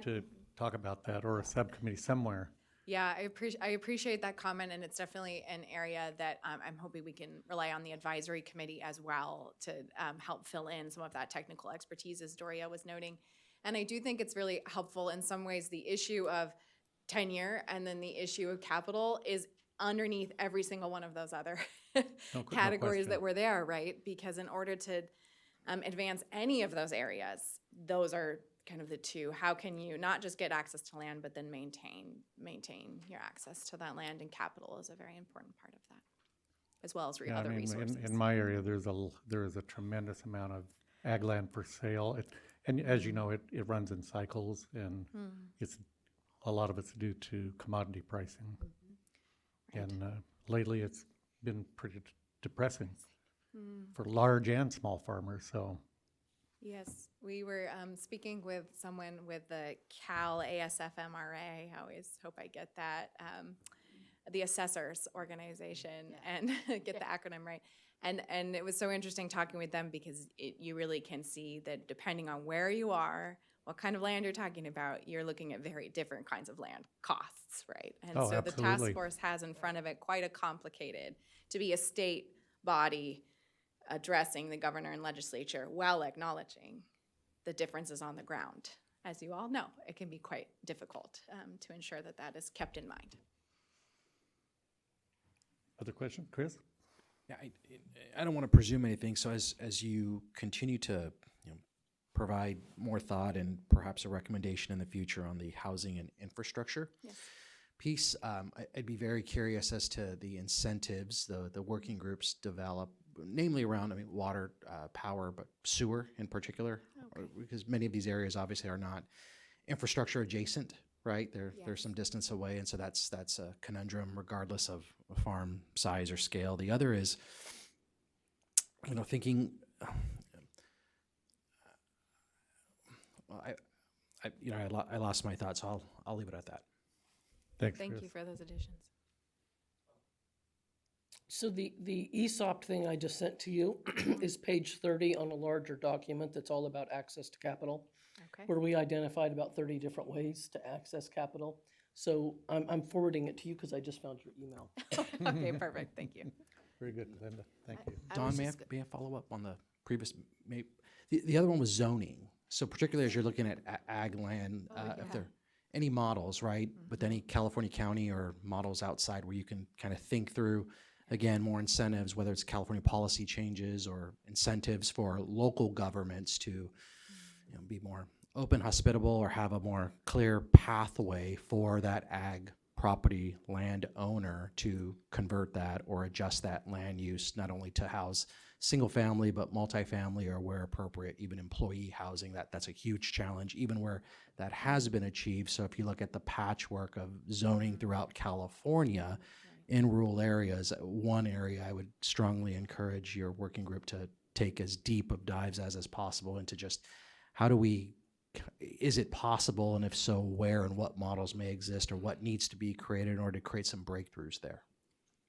to talk about that, or a subcommittee somewhere. Yeah, I appreciate that comment, and it's definitely an area that I'm hoping we can rely on the advisory committee as well to help fill in some of that technical expertise, as Doria was noting. And I do think it's really helpful in some ways. The issue of tenure and then the issue of capital is underneath every single one of those other categories that were there, right? Because in order to advance any of those areas, those are kind of the two. How can you not just get access to land, but then maintain your access to that land, and capital is a very important part of that, as well as other resources. In my area, there is a tremendous amount of ag land for sale. And as you know, it runs in cycles, and it's a lot of it's due to commodity pricing. Right. And lately, it's been pretty depressing for large and small farmers. So. Yes, we were speaking with someone with the Cal ASFMRA. I always hope I get that, the assessors organization, and get the acronym right. And it was so interesting talking with them, because you really can see that depending on where you are, what kind of land you're talking about, you're looking at very different kinds of land costs, right? And so absolutely. the task force has in front of it quite a complicated, to be a state body addressing the governor and legislature while acknowledging the differences on the ground. As you all know, it can be quite difficult to ensure that that is kept in mind. Other question, Chris? Yeah, I don't want to presume anything. So as you continue to provide more thought and perhaps a recommendation in the future on the housing and infrastructure piece, I'd be very curious as to the incentives the working groups develop, namely around water, power, but sewer in particular, because many of these areas obviously are not infrastructure adjacent, right? They're some distance away, and so that's a conundrum regardless of farm size or scale. The other is, thinking. I lost my thoughts, so I'll leave it at that. Thanks. Thank Chris. you for those additions. So the ESOP thing I just sent to you is page 30 on a larger document that's all about access to capital, where we identified about 30 different ways to access capital. So I'm forwarding it to you because I just found your email. Okay, perfect. Thank you. Very good, Linda. Thank you. Don, may I follow up on the previous? The other one was zoning. So particularly as you're looking at ag land, if there are any models, right, with any California county or models outside where you can kind of think through, again, more incentives, whether it's California policy changes or incentives for local governments to be more open, hospitable, or have a more clear pathway for that ag property land owner to convert that or adjust that land use, not only to house single family, but multifamily, or where appropriate, even employee housing. That's a huge challenge, even where that has been achieved. So if you look at the patchwork of zoning throughout California in rural areas, one area I would strongly encourage your working group to take as deep of dives as possible into just is it possible, and if so, where and what models may exist, or what needs to be created in order to create some breakthroughs there.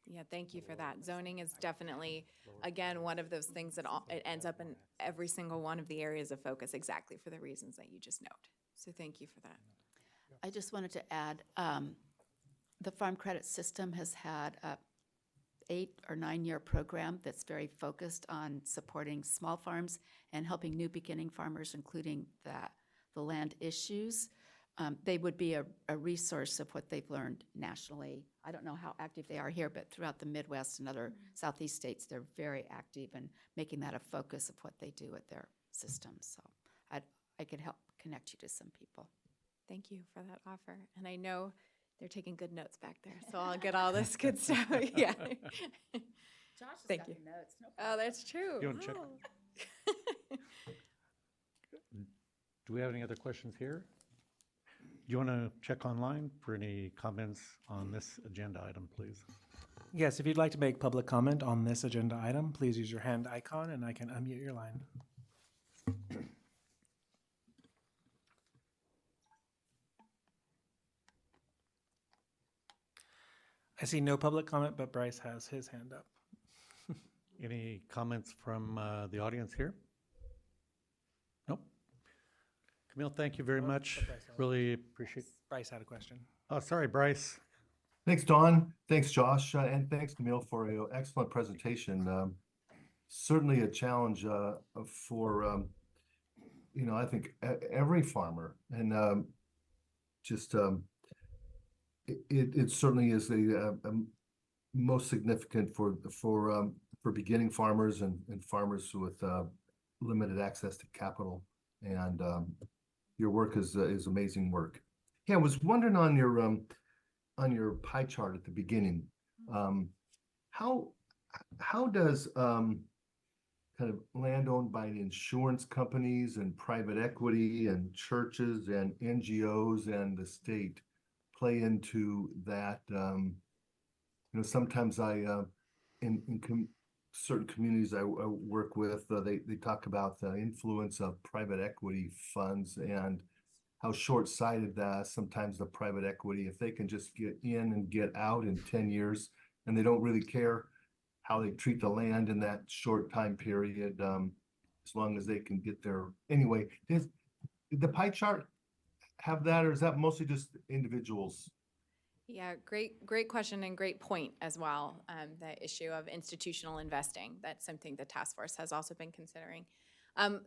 Yeah, thank you for that. Zoning is definitely, again, one of those things that it ends up in every single one of the areas of focus, exactly for the reasons that you just note. So thank you for that. I just wanted to add, the Farm Credit System has had a 8 or 9 year program that's very focused on supporting small farms and helping new beginning farmers, including the land issues. They would be a resource of what they've learned nationally. I don't know how active they are here, but throughout the Midwest and other Southeast states, they're very active in making that a focus of what they do with their systems. So I could help connect you to some people. Thank you for that offer. And I know they're taking good notes back there, so I'll get all this good stuff. Yeah. Josh has Thank got you. the notes. No Oh, that's true. You wanna check? Oh. Do we have any other questions here? Do you want to check online for any comments on this agenda item, please? Yes, if you'd like to make public comment on this agenda item, please use your hand icon and I can unmute your line. I see no public comment, but Bryce has his hand up. Any comments from the audience here? Nope. Camille, thank you very much. Really appreciate. Bryce had a question. Oh, sorry, Bryce. Thanks, Don. Thanks, Josh, and thanks, Camille, for an excellent presentation. Certainly a challenge for I think every farmer, and it certainly is a most significant for beginning farmers and farmers with limited access to capital. And your work is amazing work. Yeah, I was wondering on your pie chart at the beginning, how does kind of land owned by insurance companies and private equity and churches and NGOs and the state play into that? Sometimes certain communities I work with, they talk about the influence of private equity funds and how short-sighted sometimes the private equity, if they can just get in and get out in 10 years, and they don't really care how they treat the land in that short time period, as long as they can get there. Anyway, did the pie chart have that, or is that mostly just individuals? Yeah, great question and great point as well. The issue of institutional investing, that's something the task force has also been considering.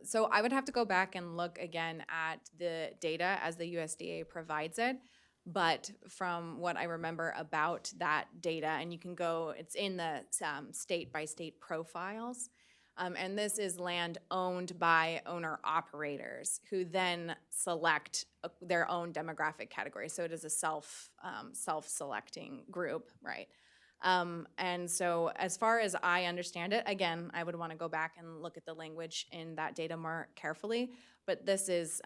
So I would have to go back and look again at the data as the USDA provides it. But from what I remember about that data, and you can go, it's in the state by state profiles. And this is land owned by owner operators who then select their own demographic category. So it is a self-selecting group, right? And so as far as I understand it, again, I would want to go back and look at the language in that data more carefully. But this is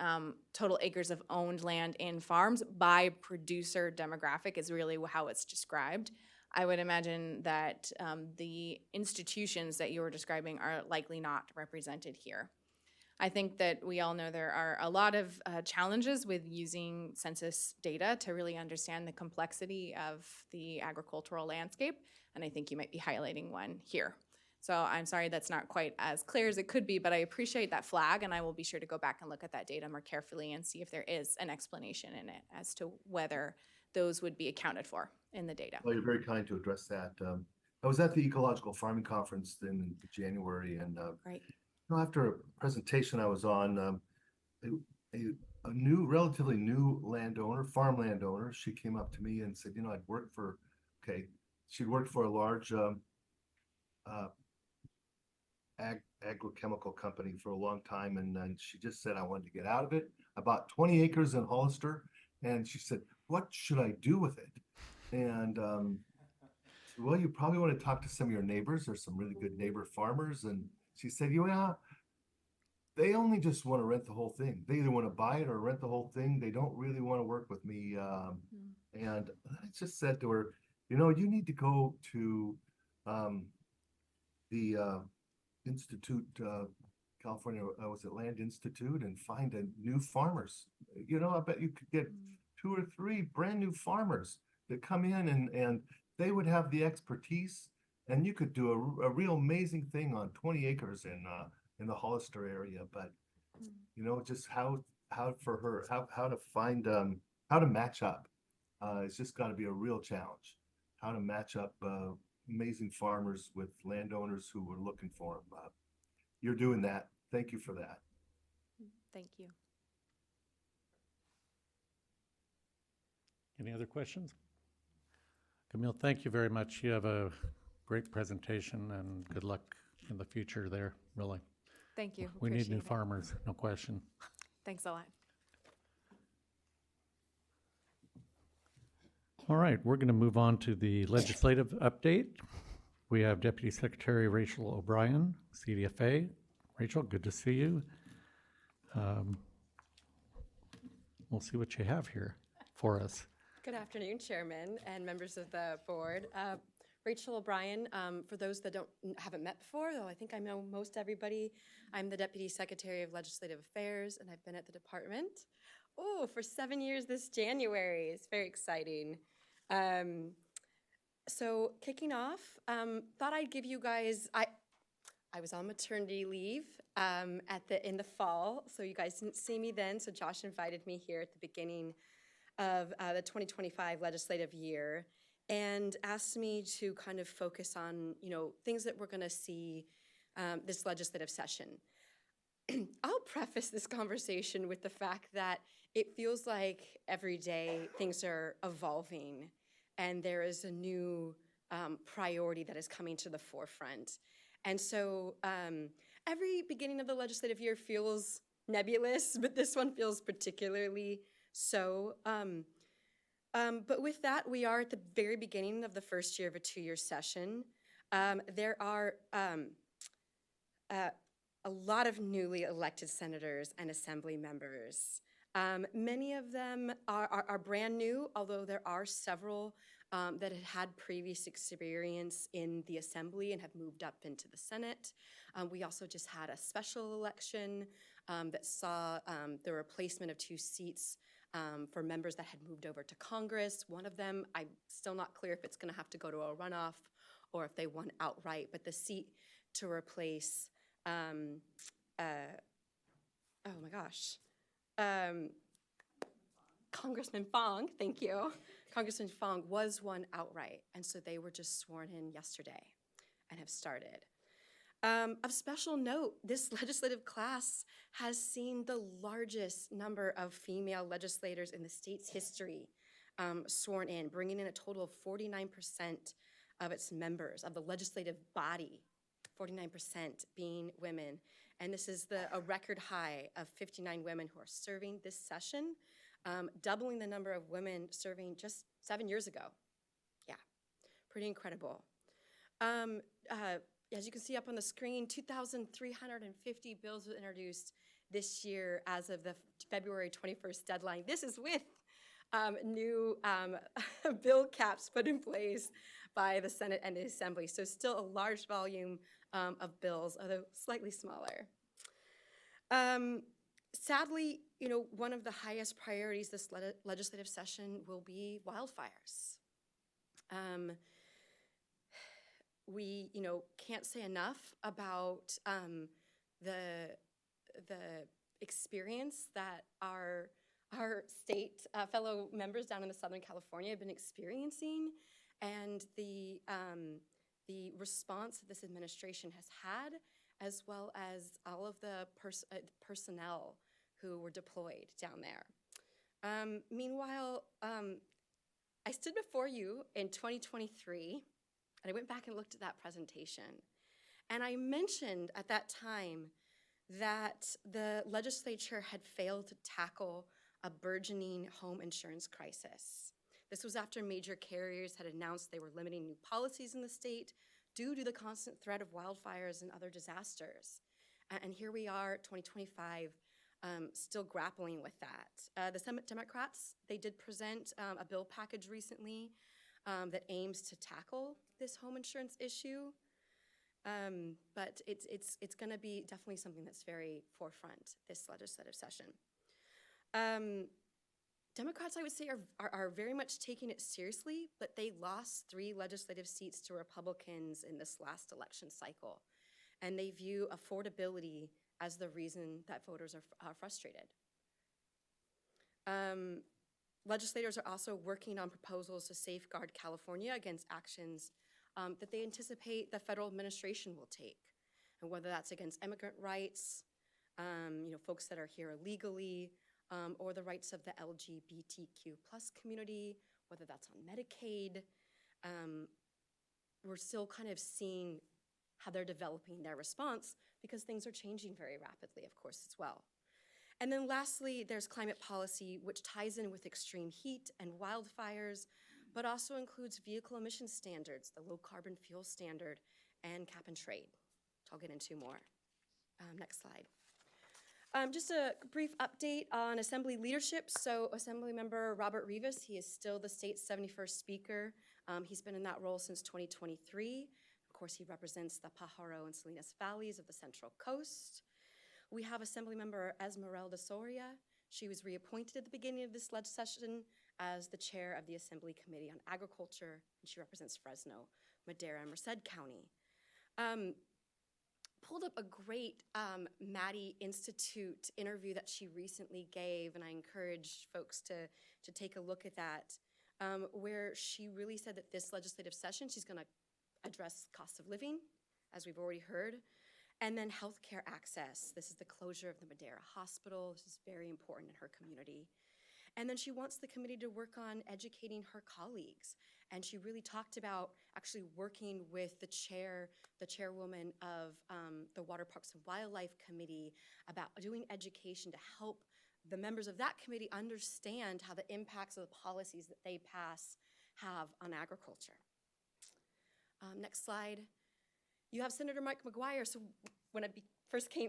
total acres of owned land in farms by producer demographic is really how it's described. I would imagine that the institutions that you were describing are likely not represented here. I think that we all know there are a lot of challenges with using census data to really understand the complexity of the agricultural landscape, and I think you might be highlighting one here. So I'm sorry that's not quite as clear as it could be, but I appreciate that flag, and I will be sure to go back and look at that data more carefully and see if there is an explanation in it as to whether those would be accounted for in the data. Well, you're very kind to address that. I was at the Ecological Farming Conference in January, and right. After a presentation I was on, a new, relatively new farm landowner, she came up to me and said, she'd worked for a large agrochemical company for a long time, and then she just said, I wanted to get out of it. I bought 20 acres in Hollister, and she said, what should I do with it? And well, you probably want to talk to some of your neighbors. There's some really good neighbor farmers. And she said, yeah, they only just want to rent the whole thing. They either want to buy it or rent the whole thing. They don't really want to work with me. And I just said to her, you need to go to the Institute, California, was it Land Institute, and find a new farmers. I bet you could get 2 or 3 brand new farmers that come in and they would have the expertise, and you could do a real amazing thing on 20 acres in the Hollister area. But just how to find how to match up. It's just got to be a real challenge. How to match up amazing farmers with landowners who are looking for them. You're doing that. Thank you for that. Thank you. Any other questions? Camille, thank you very much. You have a great presentation and good luck in the future there, really. Thank you. We need Appreciate new it. farmers, no question. Thanks a lot. All right, we're going to move on to the legislative update. We have Deputy Secretary Rachel O'Brien, CDFA. Rachel, good to see you. We'll see what you have here for us. Good afternoon, Chairman and members of the board. Rachel O'Brien, for those that haven't met before, though I think I know most everybody, I'm the Deputy Secretary of Legislative Affairs, and I've been at the department, for 7 years this January. It's very exciting. So kicking off, thought I'd give you guys, I was on maternity leave in the fall, so you guys didn't see me then, so Josh invited me here at the beginning of the 2025 legislative year and asked me to kind of focus on, things that we're going to see this legislative session. I'll preface this conversation with the fact that it feels like every day things are evolving and there is a new priority that is coming to the forefront. And so every beginning of the legislative year feels nebulous, but this one feels particularly so. But with that, we are at the very beginning of the first year of a 2-year session. There are a lot of newly elected senators and assembly members. Many of them are brand new, although there are several that had previous experience in the assembly and have moved up into the Senate. We also just had a special election that saw the replacement of 2 seats for members that had moved over to Congress. One of them, I'm still not clear if it's going to have to go to a runoff or if they won outright, but the seat to replace, Congressman Fong, thank you. Congressman Fong was won outright, and so they were just sworn in yesterday and have started. Of special note, this legislative class has seen the largest number of female legislators in the state's history sworn in, bringing in a total of 49% of its members, of the legislative body, 49% being women. And this is a record high of 59 women who are serving this session, doubling the number of women serving just 7 years ago. Yeah, pretty incredible. As you can see up on the screen, 2,350 bills were introduced this year as of the February 21st deadline. This is with new bill caps put in place by the Senate and the Assembly. So still a large volume of bills, although slightly smaller. Sadly, one of the highest priorities this legislative session will be wildfires. We, can't say enough about the experience that our state fellow members down in the Southern California have been experiencing, and the response that this administration has had, as well as all of the personnel who were deployed down there. Meanwhile, I stood before you in 2023, and I went back and looked at that presentation. And I mentioned at that time that the legislature had failed to tackle a burgeoning home insurance crisis. This was after major carriers had announced they were limiting new policies in the state due to the constant threat of wildfires and other disasters. And here we are, 2025, still grappling with that. The Senate Democrats, they did present a bill package recently that aims to tackle this home insurance issue. But it's going to be definitely something that's very forefront this legislative session. Democrats, I would say, are very much taking it seriously, but they lost 3 legislative seats to Republicans in this last election cycle. And they view affordability as the reason that voters are frustrated. Legislators are also working on proposals to safeguard California against actions that they anticipate the federal administration will take, and whether that's against immigrant rights, folks that are here illegally, or the rights of the LGBTQ plus community, whether that's on Medicaid. We're still kind of seeing how they're developing their response because things are changing very rapidly, of course, as well. And then lastly, there's climate policy, which ties in with extreme heat and wildfires, but also includes vehicle emission standards, the low carbon fuel standard, and cap and trade, which I'll get into more. Next slide. Just a brief update on Assembly leadership. So Assemblymember Robert Rivas, he is still the state's 71st Speaker. He's been in that role since 2023. Of course, he represents the Pajaro and Salinas Valleys of the Central Coast. We have Assemblymember Esmeralda Soria. She was reappointed at the beginning of this session as the chair of the Assembly Committee on Agriculture, and she represents Fresno, Madera, and Merced County. Pulled up a great Maddie Institute interview that she recently gave, and I encourage folks to take a look at that, where she really said that this legislative session, she's gonna address cost of living, as we've already heard, and then healthcare access. This is the closure of the Madera Hospital. This is very important in her community. And then she wants the committee to work on educating her colleagues. And she really talked about actually working with the chairwoman of the Water Parks and Wildlife Committee about doing education to help the members of that committee understand how the impacts of the policies that they pass have on agriculture. Next slide. You have Senator Mike McGuire. So when I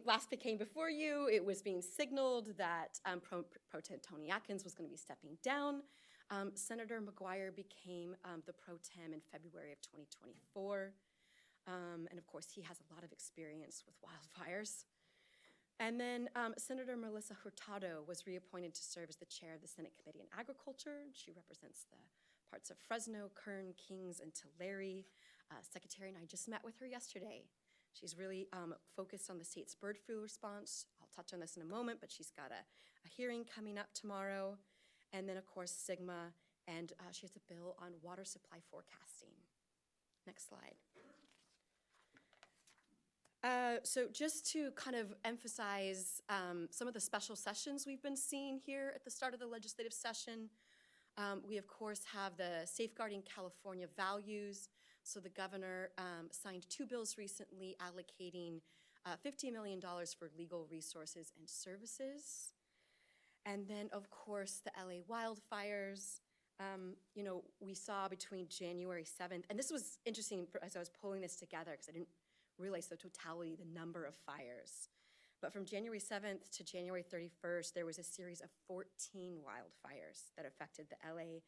last came before you, it was being signaled that Pro Tem Tony Atkins was going to be stepping down. Senator McGuire became the Pro Tem in February of 2024. And of course, he has a lot of experience with wildfires. And then Senator Melissa Hurtado was reappointed to serve as the chair of the Senate Committee on Agriculture. She represents the parts of Fresno, Kern, Kings, and Tulare. Secretary and I just met with her yesterday. She's really focused on the state's bird flu response. I'll touch on this in a moment, but she's got a hearing coming up tomorrow. And then, of course, SGMA, and she has a bill on water supply forecasting. Next slide. So just to kind of emphasize some of the special sessions we've been seeing here at the start of the legislative session, we, of course, have the Safeguarding California Values. So the governor signed 2 bills recently allocating $50 million for legal resources and services. And then, of course, the LA wildfires. We saw between January 7th, and this was interesting as I was pulling this together because I didn't realize the totality, the number of fires. But from January 7th to January 31st, there was a series of 14 wildfires that affected the LA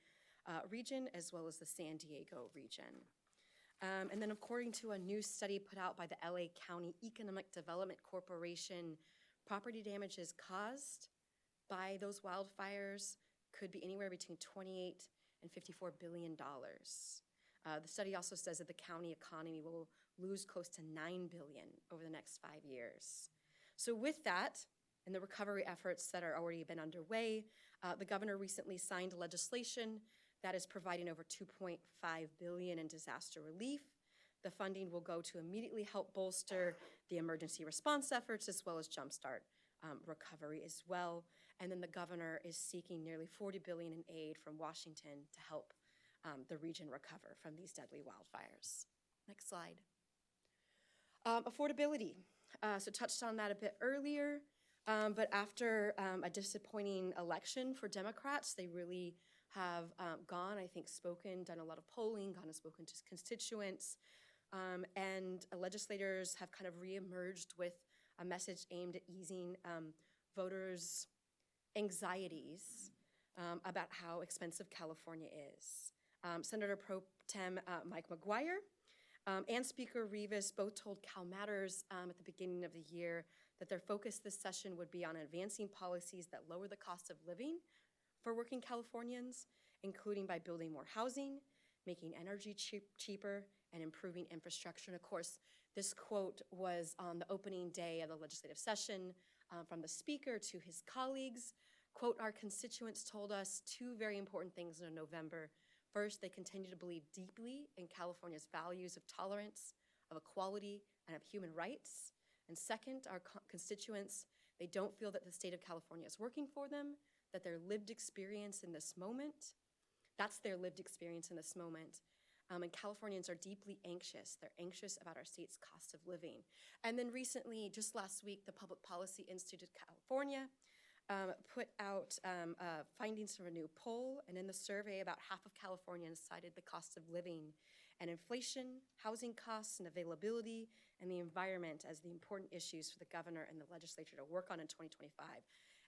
region as well as the San Diego region. And then according to a new study put out by the LA County Economic Development Corporation, property damages caused by those wildfires could be anywhere between $28 and $54 billion. The study also says that the county economy will lose close to $9 billion over the next 5 years. So with that, and the recovery efforts that are already been underway, the governor recently signed legislation that is providing over $2.5 billion in disaster relief. The funding will go to immediately help bolster the emergency response efforts as well as jumpstart recovery as well. And then the governor is seeking nearly $40 billion in aid from Washington to help the region recover from these deadly wildfires. Next slide. Affordability. So touched on that a bit earlier, but after a disappointing election for Democrats, they really have gone, I think, done a lot of polling, gone and spoken to constituents, and legislators have kind of reemerged with a message aimed at easing voters' anxieties about how expensive California is. Senator Pro Tem Mike McGuire and Speaker Rivas both told Cal Matters at the beginning of the year that their focus this session would be on advancing policies that lower the cost of living for working Californians, including by building more housing, making energy cheaper, and improving infrastructure. And of course, this quote was on the opening day of the legislative session from the speaker to his colleagues, Quote, our constituents told us two very important things in November. First, they continue to believe deeply in California's values of tolerance, of equality, and of human rights. And second, our constituents, they don't feel that the state of California is working for them, that their lived experience in this moment, that's their lived experience in this moment. And Californians are deeply anxious. They're anxious about our state's cost of living. And then recently, just last week, the Public Policy Institute of California put out findings from a new poll, and in the survey, about half of Californians cited the cost of living and inflation, housing costs and availability, and the environment as the important issues for the governor and the legislature to work on in 2025.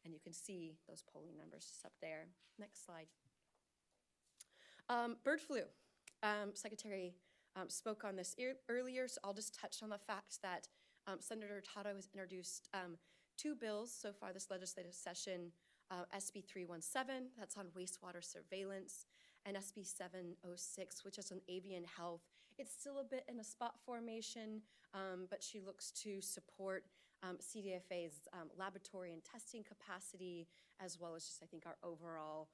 And you can see those polling numbers just up there. Next slide. Bird flu. Secretary spoke on this earlier, so I'll just touch on the fact that Senator Hurtado has introduced two bills so far this legislative session, SB 317, that's on wastewater surveillance, and SB 706, which is on avian health. It's still a bit in a spot formation, but she looks to support CDFA's laboratory and testing capacity, as well as just, I think, our overall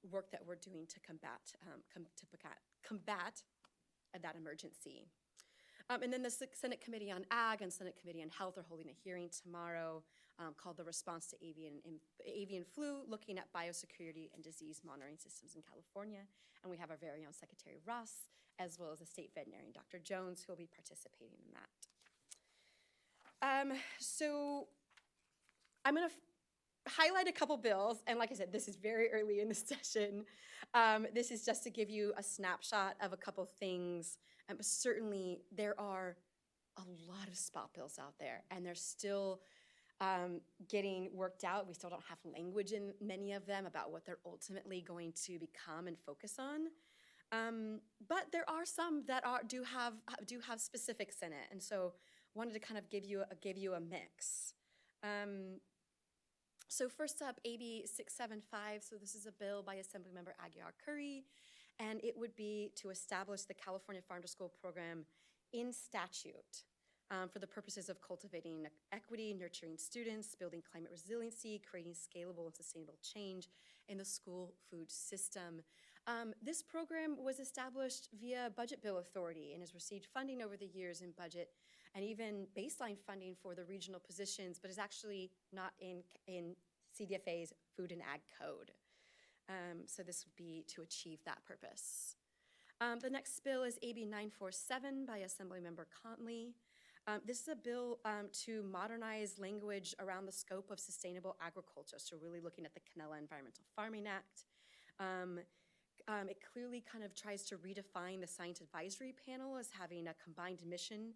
work that we're doing to combat that emergency. And then the Senate Committee on Ag and Senate Committee on Health are holding a hearing tomorrow called the Response to Avian Flu, looking at biosecurity and disease monitoring systems in California. And we have our very own Secretary Ross, as well as the state veterinarian, Dr. Jones, who will be participating in that. So I'm going to highlight a couple bills, and like I said, this is very early in the session. This is just to give you a snapshot of a couple things. But certainly there are a lot of spot bills out there, and they're still getting worked out. We still don't have language in many of them about what they're ultimately going to become and focus on. But there are some that do have specifics in it, and so wanted to kind of give you a mix. So first up, AB 675. So this is a bill by Assemblymember Aguiar Curry, and it would be to establish the California Farm to School program in statute for the purposes of cultivating equity, nurturing students, building climate resiliency, creating scalable and sustainable change in the school food system. This program was established via Budget Bill Authority and has received funding over the years in budget and even baseline funding for the regional positions, but is actually not in CDFA's Food and Ag Code. So this would be to achieve that purpose. The next bill is AB 947 by Assemblymember Contley. This is a bill to modernize language around the scope of sustainable agriculture, so really looking at the Canela Environmental Farming Act. It clearly kind of tries to redefine the Science Advisory Panel as having a combined mission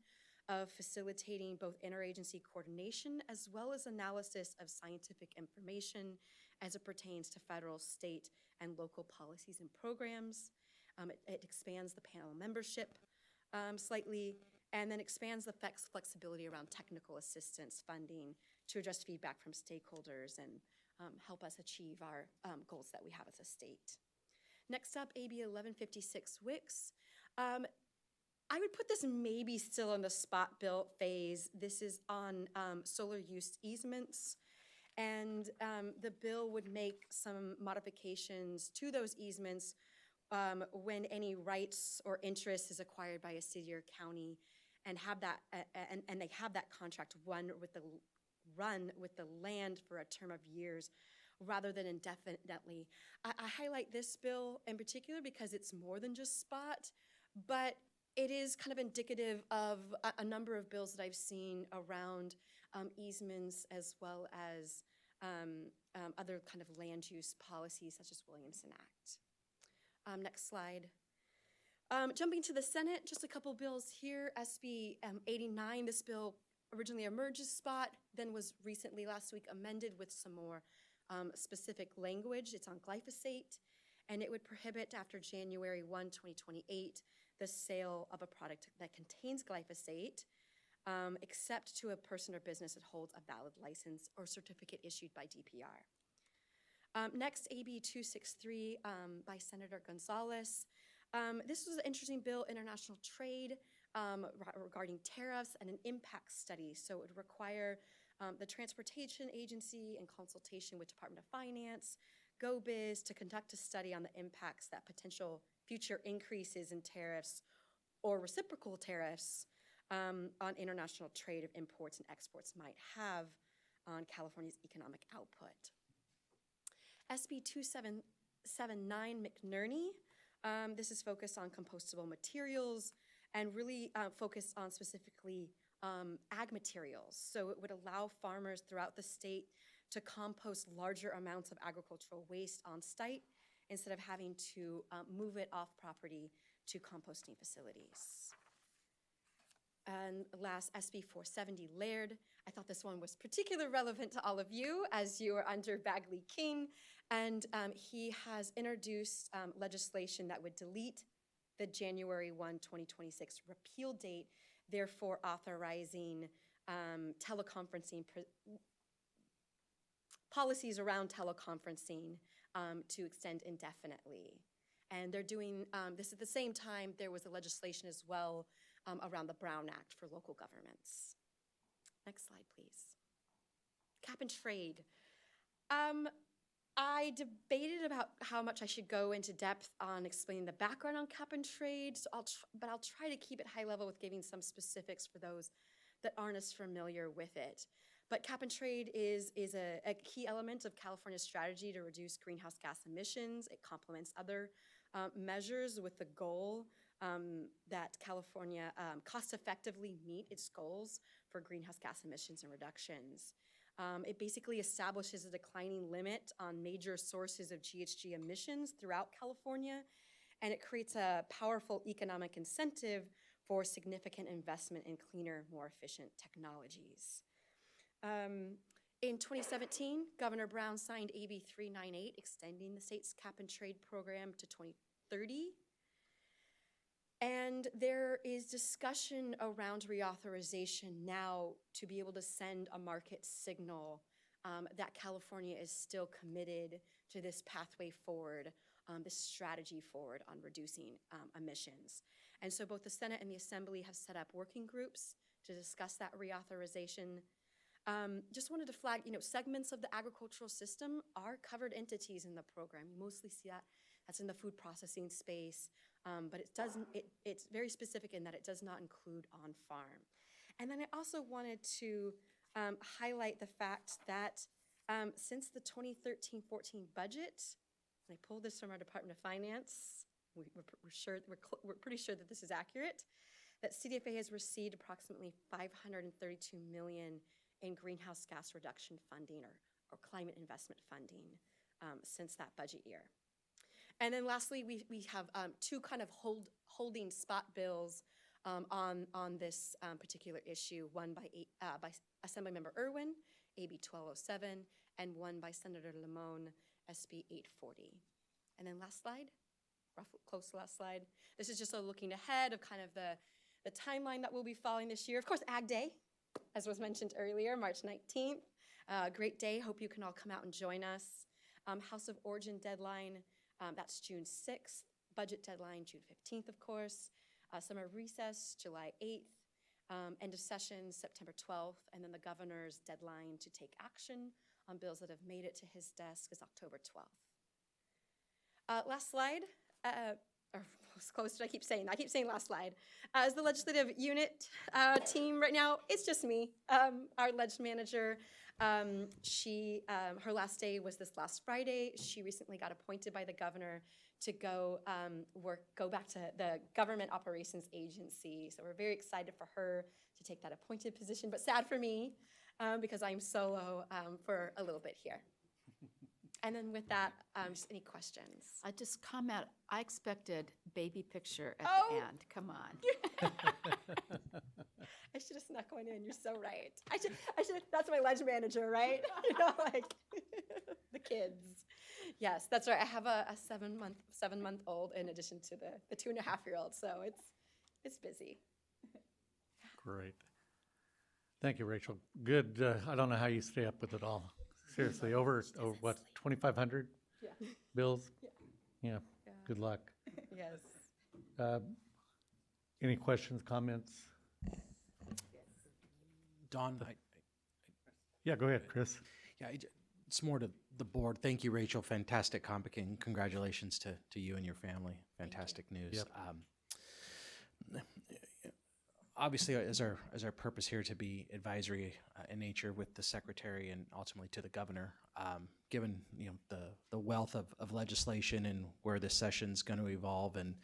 of facilitating both interagency coordination as well as analysis of scientific information as it pertains to federal, state, and local policies and programs. It expands the panel membership slightly, and then expands the flexibility around technical assistance funding to address feedback from stakeholders and help us achieve our goals that we have as a state. Next up, AB 1156 WICS. I would put this maybe still in the spot bill phase. This is on solar use easements. And the bill would make some modifications to those easements when any rights or interest is acquired by a city or county and have that and they have that contract run with the land for a term of years rather than indefinitely. I highlight this bill in particular because it's more than just spot, but it is kind of indicative of a number of bills that I've seen around easements as well as other kind of land use policies such as Williamson Act. Next slide. Jumping to the Senate, just a couple bills here. SB 89, this bill originally emerged as spot, then was recently last week amended with some more specific language. It's on glyphosate, and it would prohibit after January 1, 2028, the sale of a product that contains glyphosate, except to a person or business that holds a valid license or certificate issued by DPR. Next, AB 263 by Senator Gonzalez. This was an interesting bill, international trade, regarding tariffs and an impact study. So it would require the Transportation Agency, in consultation with Department of Finance, GoBiz, to conduct a study on the impacts that potential future increases in tariffs or reciprocal tariffs on international trade of imports and exports might have on California's economic output. SB 2779 McNerney, this is focused on compostable materials and really focused on specifically ag materials. So it would allow farmers throughout the state to compost larger amounts of agricultural waste on site instead of having to move it off property to composting facilities. And last, SB 470 Laird. I thought this one was particularly relevant to all of you as you are under Bagley King. And he has introduced legislation that would delete the January 1, 2026 repeal date, therefore authorizing teleconferencing policies around teleconferencing to extend indefinitely. And they're doing this at the same time. There was a legislation as well around the Brown Act for local governments. Next slide, please. Cap and trade. I debated about how much I should go into depth on explaining the background on cap and trade, so but I'll try to keep it high level with giving some specifics for those that aren't as familiar with it. But cap and trade is a key element of California's strategy to reduce greenhouse gas emissions. It complements other measures with the goal that California cost-effectively meet its goals for greenhouse gas emissions and reductions. It basically establishes a declining limit on major sources of GHG emissions throughout California, and it creates a powerful economic incentive for significant investment in cleaner, more efficient technologies. In 2017, Governor Brown signed AB 398, extending the state's cap and trade program to 2030. And there is discussion around reauthorization now to be able to send a market signal that California is still committed to this pathway forward, this strategy forward on reducing emissions. And so both the Senate and the Assembly have set up working groups to discuss that reauthorization. Just wanted to flag, segments of the agricultural system are covered entities in the program. You mostly see that's in the food processing space. But it's very specific in that it does not include on-farm. And then I also wanted to highlight the fact that since the 2013-14 budget, and I pulled this from our Department of Finance, we're pretty sure that this is accurate, that CDFA has received approximately $532 million in greenhouse gas reduction funding or climate investment funding since that budget year. And then lastly, we have two kind of holding spot bills on this particular issue, one by Assemblymember Irwin, AB 1207, and one by Senator Limon, SB 840. And then last slide, close to last slide. This is just a looking ahead of kind of the timeline that we'll be following this year. Of course, Ag Day, as was mentioned earlier, March 19th. Great day, hope you can all come out and join us. House of Origin deadline, that's June 6th. Budget deadline, June 15th, of course. Summer recess, July 8th. End of session, September 12th. And then the governor's deadline to take action on bills that have made it to his desk is October 12th. Last slide. Or close to, I keep saying last slide. As the legislative unit team right now, it's just me, our ledge manager. Her last day was this last Friday. She recently got appointed by the governor to go back to the Government Operations Agency. So we're very excited for her to take that appointed position, but sad for me because I'm solo for a little bit here. And then with that, just any questions? I just comment, I expected baby picture at the end. Come on. I should have snuck one in. You're so right. I should. That's my ledge manager, right? Like the kids. Yes, that's right. I have a 7-month-old in addition to the 2.5-year-old. So it's busy. Great. Thank you, Rachel. Good. I don't know how you stay up with it all. Seriously, over what, 2,500 bills? Yeah. Good luck. Yes. Any questions, comments? Don, Yeah, go ahead, Chris. Yeah, it's more to the board. Thank you, Rachel. Fantastic topic, and congratulations to you and your family. Fantastic news. Yep. Obviously, as our purpose here to be advisory in nature with the secretary and ultimately to the governor, given the wealth of legislation and where this session's going to evolve, and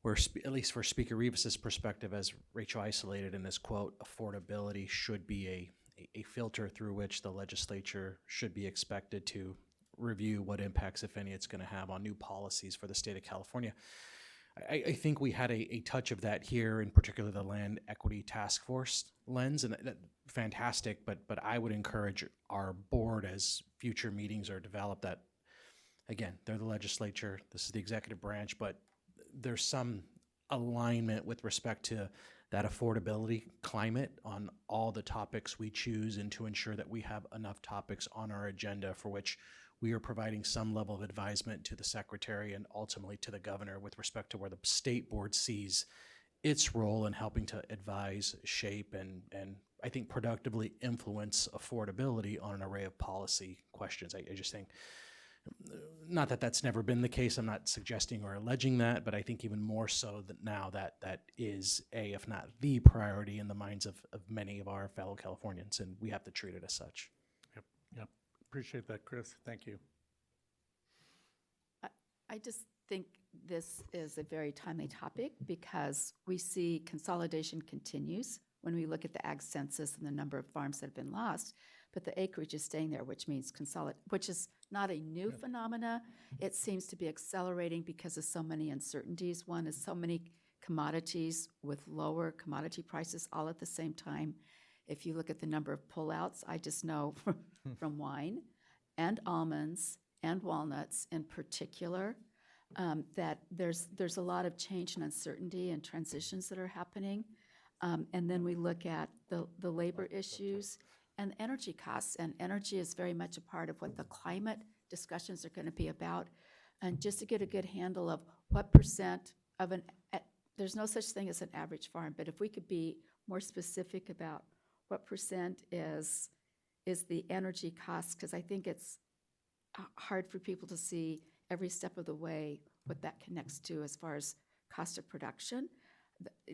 where at least for Speaker Rivas's perspective, as Rachel isolated in this quote, affordability should be a filter through which the legislature should be expected to review what impacts, if any, it's going to have on new policies for the state of California. I think we had a touch of that here, in particular the Land Equity Task Force lens, and fantastic, but I would encourage our board, as future meetings are developed, that, again, they're the legislature, this is the executive branch, but there's some alignment with respect to that affordability climate on all the topics we choose, and to ensure that we have enough topics on our agenda for which we are providing some level of advisement to the secretary and ultimately to the governor with respect to where the state board sees its role in helping to advise, shape, and I think productively influence affordability on an array of policy questions. I just think, not that that's never been the case, I'm not suggesting or alleging that, but I think even more so that now that is if not the priority in the minds of many of our fellow Californians, and we have to treat it as such. Yep. Appreciate that, Chris. Thank you. I just think this is a very timely topic because we see consolidation continues when we look at the ag census and the number of farms that have been lost, but the acreage is staying there, which means which is not a new phenomena. It seems to be accelerating because of so many uncertainties. One is so many commodities with lower commodity prices all at the same time. If you look at the number of pullouts, I just know from wine and almonds and walnuts in particular, that there's a lot of change and uncertainty and transitions that are happening. And then we look at the labor issues and energy costs. And energy is very much a part of what the climate discussions are going to be about. And just to get a good handle of what percent of there's no such thing as an average farm, but if we could be more specific about what percent is the energy cost, because I think it's hard for people to see every step of the way what that connects to as far as cost of production.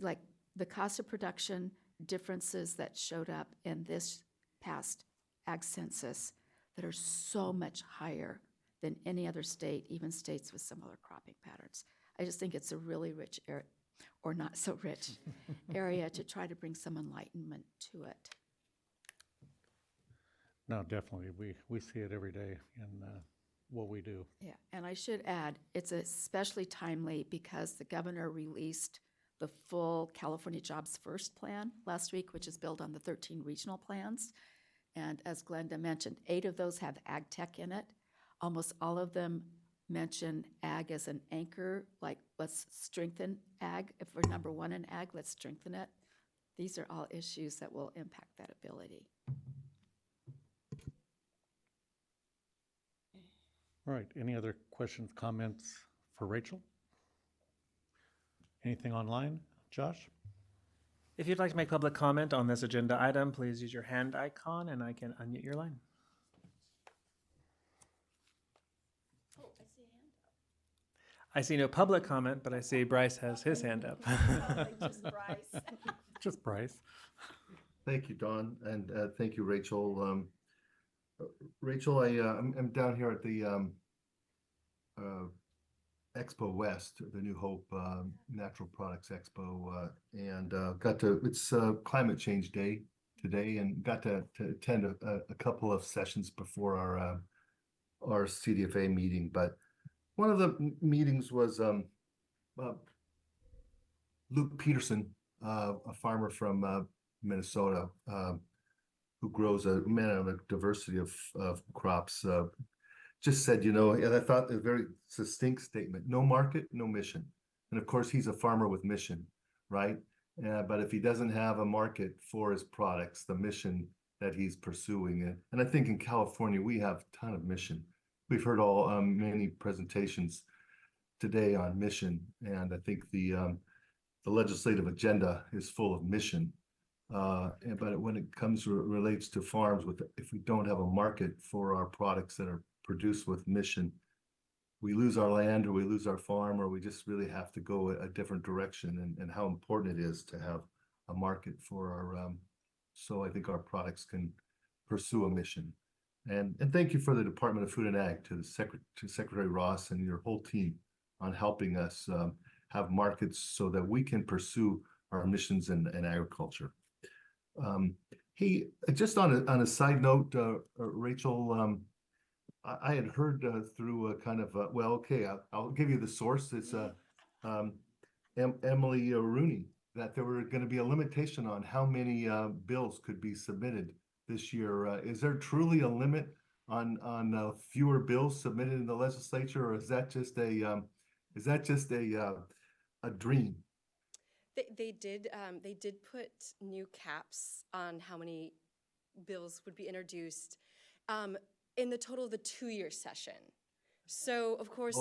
Like the cost of production differences that showed up in this past ag census that are so much higher than any other state, even states with similar cropping patterns. I just think it's a really rich area, or not so rich area, to try to bring some enlightenment to it. No, definitely. We see it every day in what we do. Yeah, and I should add, it's especially timely because the governor released the full California Jobs First plan last week, which is built on the 13 regional plans. And as Glenda mentioned, 8 of those have ag tech in it. Almost all of them mention ag as an anchor, like let's strengthen ag. If we're number 1 in ag, let's strengthen it. These are all issues that will impact that ability. All right, any other questions, comments for Rachel? Anything online? Josh? If you'd like to make public comment on this agenda item, please use your hand icon and I can unmute your line. Oh, I see a hand up. I see no public comment, but I see Bryce has his hand up. Just Bryce. Just Bryce. Thank you, Don, and thank you, Rachel. Rachel, I'm down here at the Expo West, the New Hope Natural Products Expo, and it's Climate Change Day today, and got to attend a couple of sessions before our CDFA meeting. But one of the meetings was Luke Peterson, a farmer from Minnesota, who grows a diversity of crops, just said, and I thought a very succinct statement: no market, no mission. And of course, he's a farmer with mission, right? But if he doesn't have a market for his products, the mission that he's pursuing, and I think in California we have a ton of mission. We've heard many presentations today on mission, and I think the legislative agenda is full of mission. But when it relates to farms, if we don't have a market for our products that are produced with mission, we lose our land or we lose our farm, or we just really have to go a different direction, and how important it is to have a market for our, so I think our products can pursue a mission. And thank you for the Department of Food and Ag, to Secretary Ross and your whole team on helping us have markets so that we can pursue our missions in agriculture. Hey, just on a side note, Rachel, I had heard through a kind of, well, okay, I'll give you the source. It's Emily Rooney, that there were going to be a limitation on how many bills could be submitted this year. Is there truly a limit on fewer bills submitted in the legislature, or is that just a dream? They did put new caps on how many bills would be introduced in the total of the 2-year session. So of course,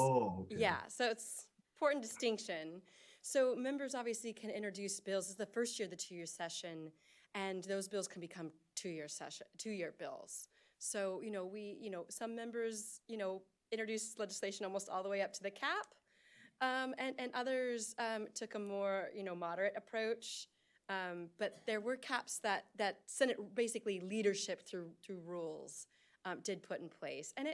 yeah, so it's important distinction. So members obviously can introduce bills. This is the first year of the 2-year session, and those bills can become 2-year bills. So, some members, introduced legislation almost all the way up to the cap. And others took a more, moderate approach. But there were caps that Senate basically leadership through rules did put in place. And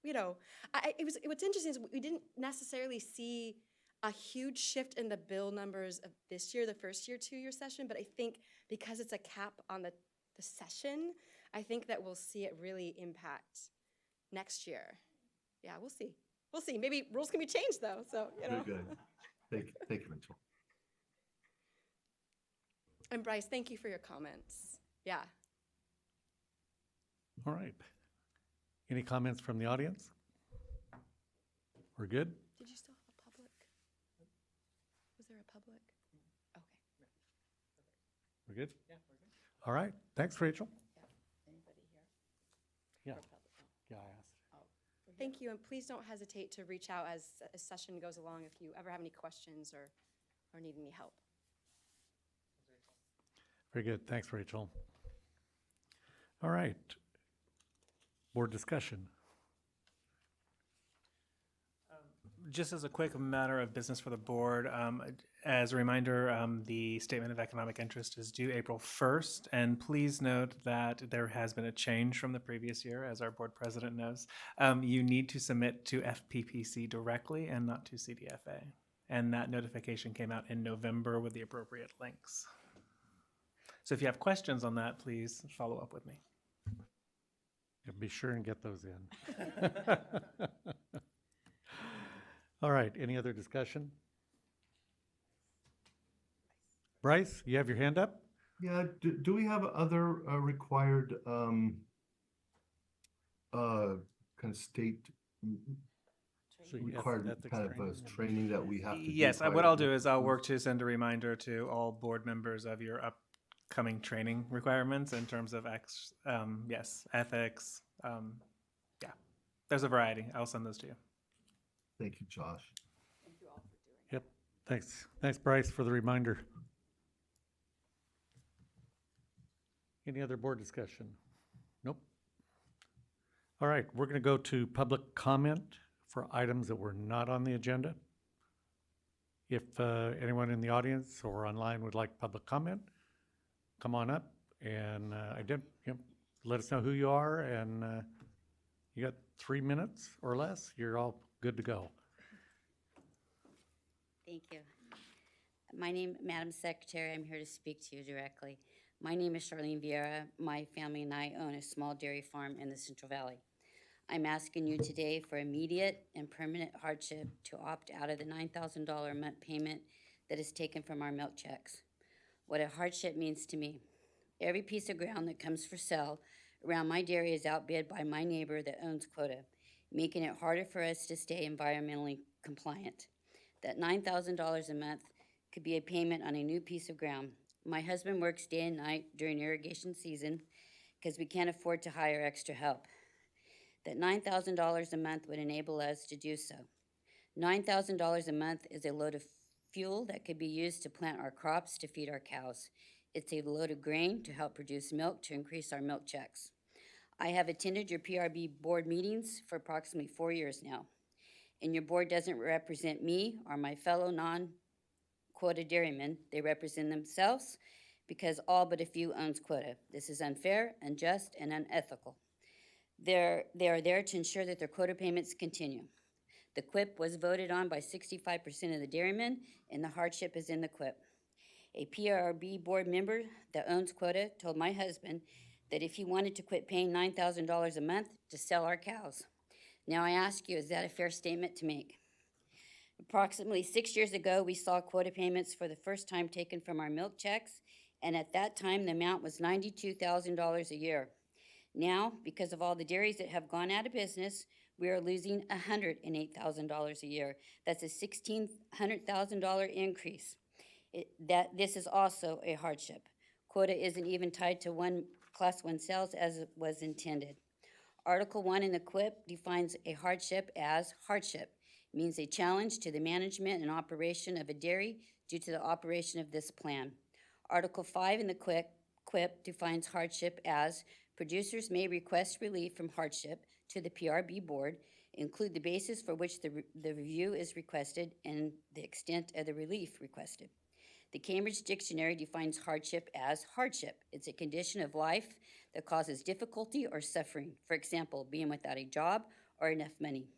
what's interesting is we didn't necessarily see a huge shift in the bill numbers of this year, the first year, 2-year session. But I think because it's a cap on the session, I think that we'll see it really impact next year. Yeah, we'll see. We'll see. Maybe rules can be changed, though. So, Very good. Thank you, Rachel. And Bryce, thank you for your comments. Yeah. All right. Any comments from the audience? We're good? Did you still have a public? Was there a public? Okay. We're good? Yeah, we're good. All right. Thanks, Rachel. Anybody here? Yeah. For public? Yeah, I asked. Thank you, and please don't hesitate to reach out as a session goes along if you ever have any questions or need any help. Very good. Thanks, Rachel. All right. Board discussion. Just as a quick matter of business for the board, as a reminder, the Statement of Economic Interest is due April 1st, and please note that there has been a change from the previous year, as our board president knows. You need to submit to FPPC directly and not to CDFA, and that notification came out in November with the appropriate links. So if you have questions on that, please follow up with me. Yeah, be sure and get those in. All right, any other discussion? Bryce, you have your hand up? Yeah, do we have other required kind of state required kind of training that we have to do? Yes, what I'll do is I'll work to send a reminder to all board members of your upcoming training requirements in terms of ethics. Yeah, there's a variety. I'll send those to you. Thank you, Josh. Thank you all for doing that. Yep, thanks. Thanks, Bryce, for the reminder. Any other board discussion? Nope. All right, we're going to go to public comment for items that were not on the agenda. If anyone in the audience or online would like public comment, come on up and let us know who you are, and you got 3 minutes or less. You're all good to go. Thank you. My name, Madam Secretary, I'm here to speak to you directly. My name is Charlene Vieira. My family and I own a small dairy farm in the Central Valley. I'm asking you today for immediate and permanent hardship to opt out of the $9,000 a month payment that is taken from our milk checks. What a hardship means to me. Every piece of ground that comes for sale around my dairy is outbid by my neighbor that owns quota, making it harder for us to stay environmentally compliant. That $9,000 a month could be a payment on a new piece of ground. My husband works day and night during irrigation season because we can't afford to hire extra help. That $9,000 a month would enable us to do so. $9,000 a month is a load of fuel that could be used to plant our crops to feed our cows. It's a load of grain to help produce milk to increase our milk checks. I have attended your PRB board meetings for approximately 4 years now, and your board doesn't represent me or my fellow non-quota dairymen. They represent themselves because all but a few owns quota. This is unfair, unjust, and unethical. They are there to ensure that their quota payments continue. The QIP was voted on by 65% of the dairymen, and the hardship is in the QIP. A PRB board member that owns quota told my husband that if he wanted to quit paying $9,000 a month to sell our cows. Now I ask you, is that a fair statement to make? Approximately 6 years ago, we saw quota payments for the first time taken from our milk checks, and at that time, the amount was $92,000 a year. Now, because of all the dairies that have gone out of business, we are losing $108,000 a year. That's a $1,600,000 increase. This is also a hardship. Quota isn't even tied to Class 1 sales as it was intended. Article 1 in the QIP defines a hardship as hardship. It means a challenge to the management and operation of a dairy due to the operation of this plan. Article 5 in the QIP defines hardship as producers may request relief from hardship to the PRB board, include the basis for which the review is requested and the extent of the relief requested. The Cambridge Dictionary defines hardship as hardship. It's a condition of life that causes difficulty or suffering. For example, being without a job or enough money.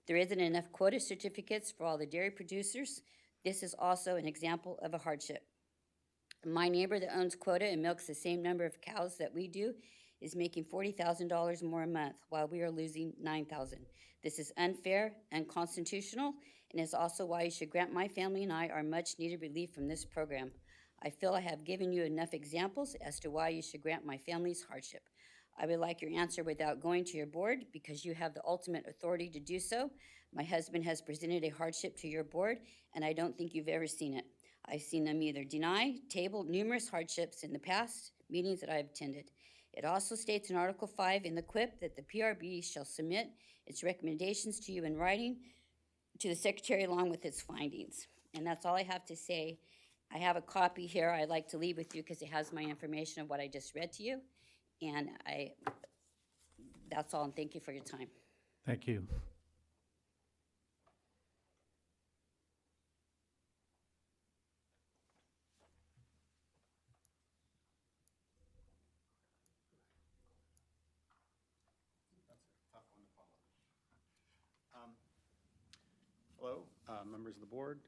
There isn't enough quota certificates for all the dairy producers. This is also an example of a hardship. My neighbor that owns quota and milks the same number of cows that we do is making $40,000 more a month while we are losing $9,000. This is unfair, unconstitutional, and is also why you should grant my family and I our much needed relief from this program. I feel I have given you enough examples as to why you should grant my family's hardship. I would like your answer without going to your board because you have the ultimate authority to do so. My husband has presented a hardship to your board, and I don't think you've ever seen it. I've seen them either deny, table numerous hardships in the past meetings that I've attended. It also states in Article 5 in the QIP that the PRB shall submit its recommendations to you in writing to the Secretary along with its findings. And that's all I have to say. I have a copy here I'd like to leave with you because it has my information of what I just read to you. And that's all, and thank you for your time. Thank you. Hello, members of the board.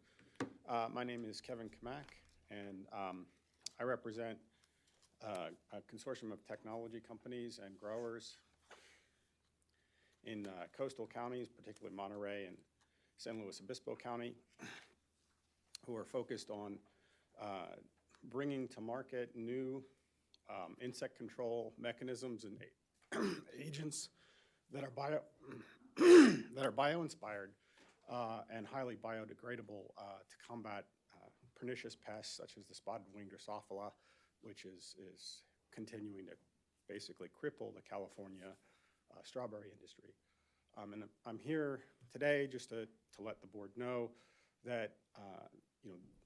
My name is Kevin Kamak, and I represent a consortium of technology companies and growers in coastal counties, particularly Monterey and San Luis Obispo County, who are focused on bringing to market new insect control mechanisms and agents that are bio-inspired and highly biodegradable to combat pernicious pests such as the spotted-winged Drosophila, which is continuing to basically cripple the California strawberry industry. And I'm here today just to let the board know that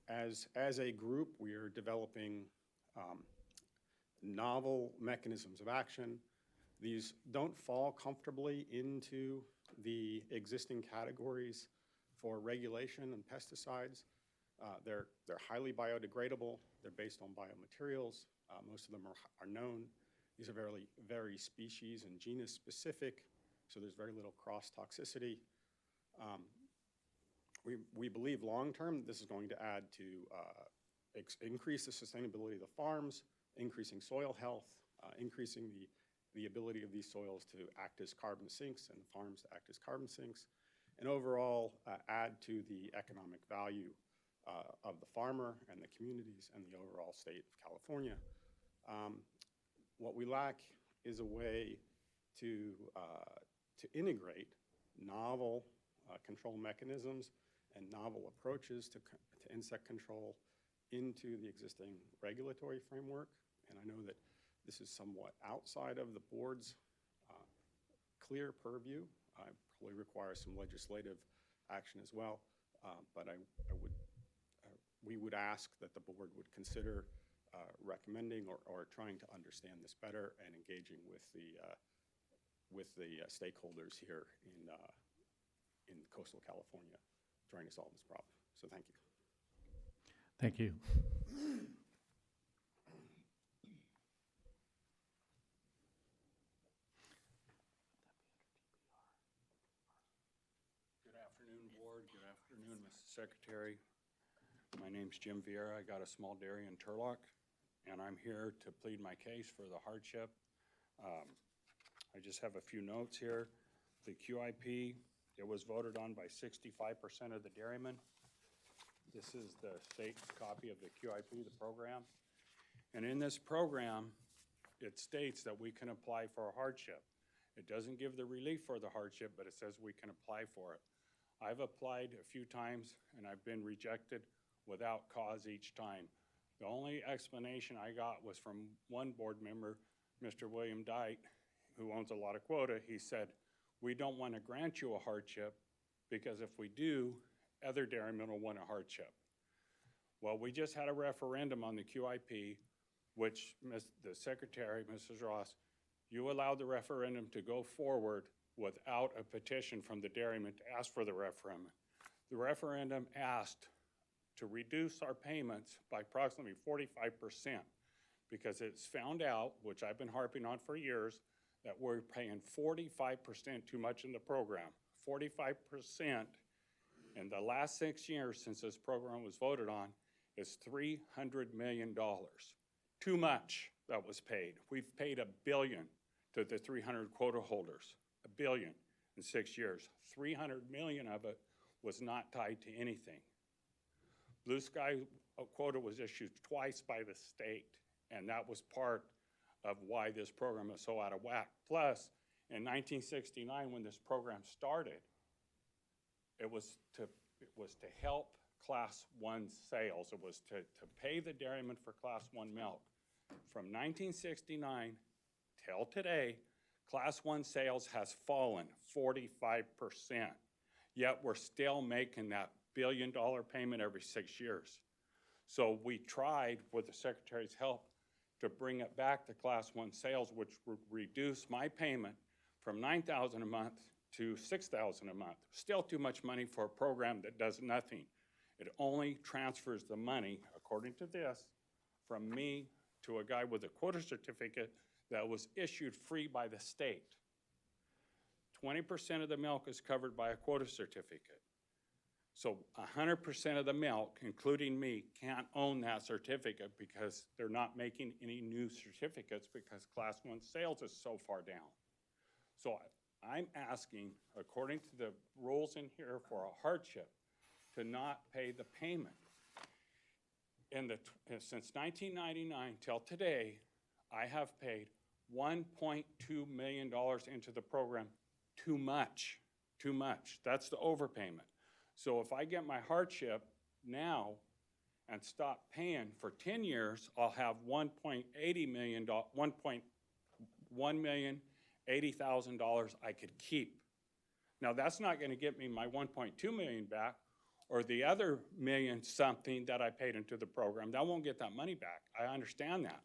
as a group, we are developing novel mechanisms of action. These don't fall comfortably into the existing categories for regulation and pesticides. They're highly biodegradable. They're based on biomaterials. Most of them are known. These are very species and genus specific, so there's very little cross toxicity. We believe long-term this is going to add to increase the sustainability of the farms, increasing soil health, increasing the ability of these soils to act as carbon sinks and the farms to act as carbon sinks, and overall add to the economic value of the farmer and the communities and the overall state of California. What we lack is a way to integrate novel control mechanisms and novel approaches to insect control into the existing regulatory framework. And I know that this is somewhat outside of the board's clear purview. I probably require some legislative action as well, but we would ask that the board would consider recommending or trying to understand this better and engaging with the stakeholders here in coastal California, trying to solve this problem. So thank you. Thank you. Good afternoon, Board. Good afternoon, Mrs. Secretary. My name's Jim Vieira. I got a small dairy in Turlock, and I'm here to plead my case for the hardship. I just have a few notes here. The QIP, it was voted on by 65% of the dairymen. This is the state's copy of the QIP, the program. And in this program, it states that we can apply for a hardship. It doesn't give the relief for the hardship, but it says we can apply for it. I've applied a few times, and I've been rejected without cause each time. The only explanation I got was from one board member, Mr. William Dyke, who owns a lot of quota. He said, we don't want to grant you a hardship because if we do, other dairymen will want a hardship. Well, we just had a referendum on the QIP, which the Secretary, Mrs. Ross, you allowed the referendum to go forward without a petition from the dairymen to ask for the referendum. The referendum asked to reduce our payments by approximately 45% because it's found out, which I've been harping on for years, that we're paying 45% too much in the program. 45% in the last 6 years since this program was voted on is $300 million. Too much that was paid. We've paid $1 billion to the 300 quota holders, $1 billion in 6 years. 300 million of it was not tied to anything. Blue Sky quota was issued twice by the state, and that was part of why this program is so out of whack. Plus, in 1969, when this program started, it was to help Class 1 sales. It was to pay the dairymen for Class 1 milk. From 1969 till today, Class 1 sales has fallen 45%, yet we're still making that $1 billion payment every 6 years. So we tried, with the Secretary's help, to bring it back to Class 1 sales, which would reduce my payment from $9,000 a month to $6,000 a month. Still too much money for a program that does nothing. It only transfers the money, according to this, from me to a guy with a quota certificate that was issued free by the state. 20% of the milk is covered by a quota certificate. So 100% of the milk, including me, can't own that certificate because they're not making any new certificates because Class 1 sales is so far down. So I'm asking, according to the rules in here, for a hardship to not pay the payment. Since 1999 till today, I have paid $1.2 million into the program. Too much, too much. That's the overpayment. So if I get my hardship now and stop paying for 10 years, I'll have $1,080,000 I could keep. Now that's not going to get me my $1.2 million back or the other million something that I paid into the program. That won't get that money back. I understand that.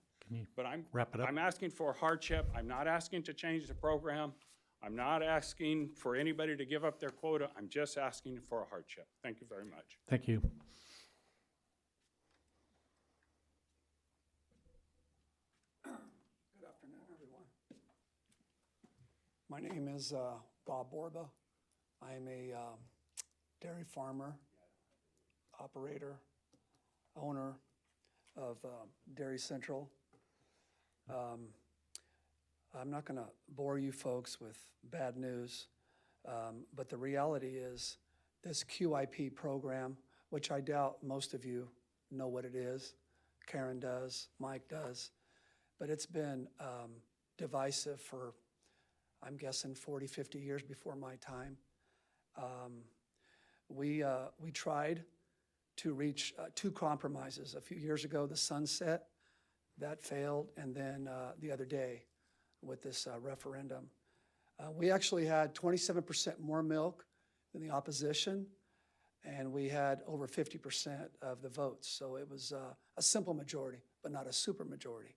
But wrap it up? I'm asking for a hardship. I'm not asking to change the program. I'm not asking for anybody to give up their quota. I'm just asking for a hardship. Thank you very much. Thank you. Good afternoon, everyone. My name is Bob Borba. I am a dairy farmer, operator, owner of Dairy Central. I'm not going to bore you folks with bad news, but the reality is this QIP program, which I doubt most of you know what it is. Karen does, Mike does, but it's been divisive for, I'm guessing, 40, 50 years before my time. We tried to reach two compromises. A few years ago, the sunset, that failed, and then the other day with this referendum. We actually had 27% more milk than the opposition, and we had over 50% of the votes. So it was a simple majority, but not a super majority.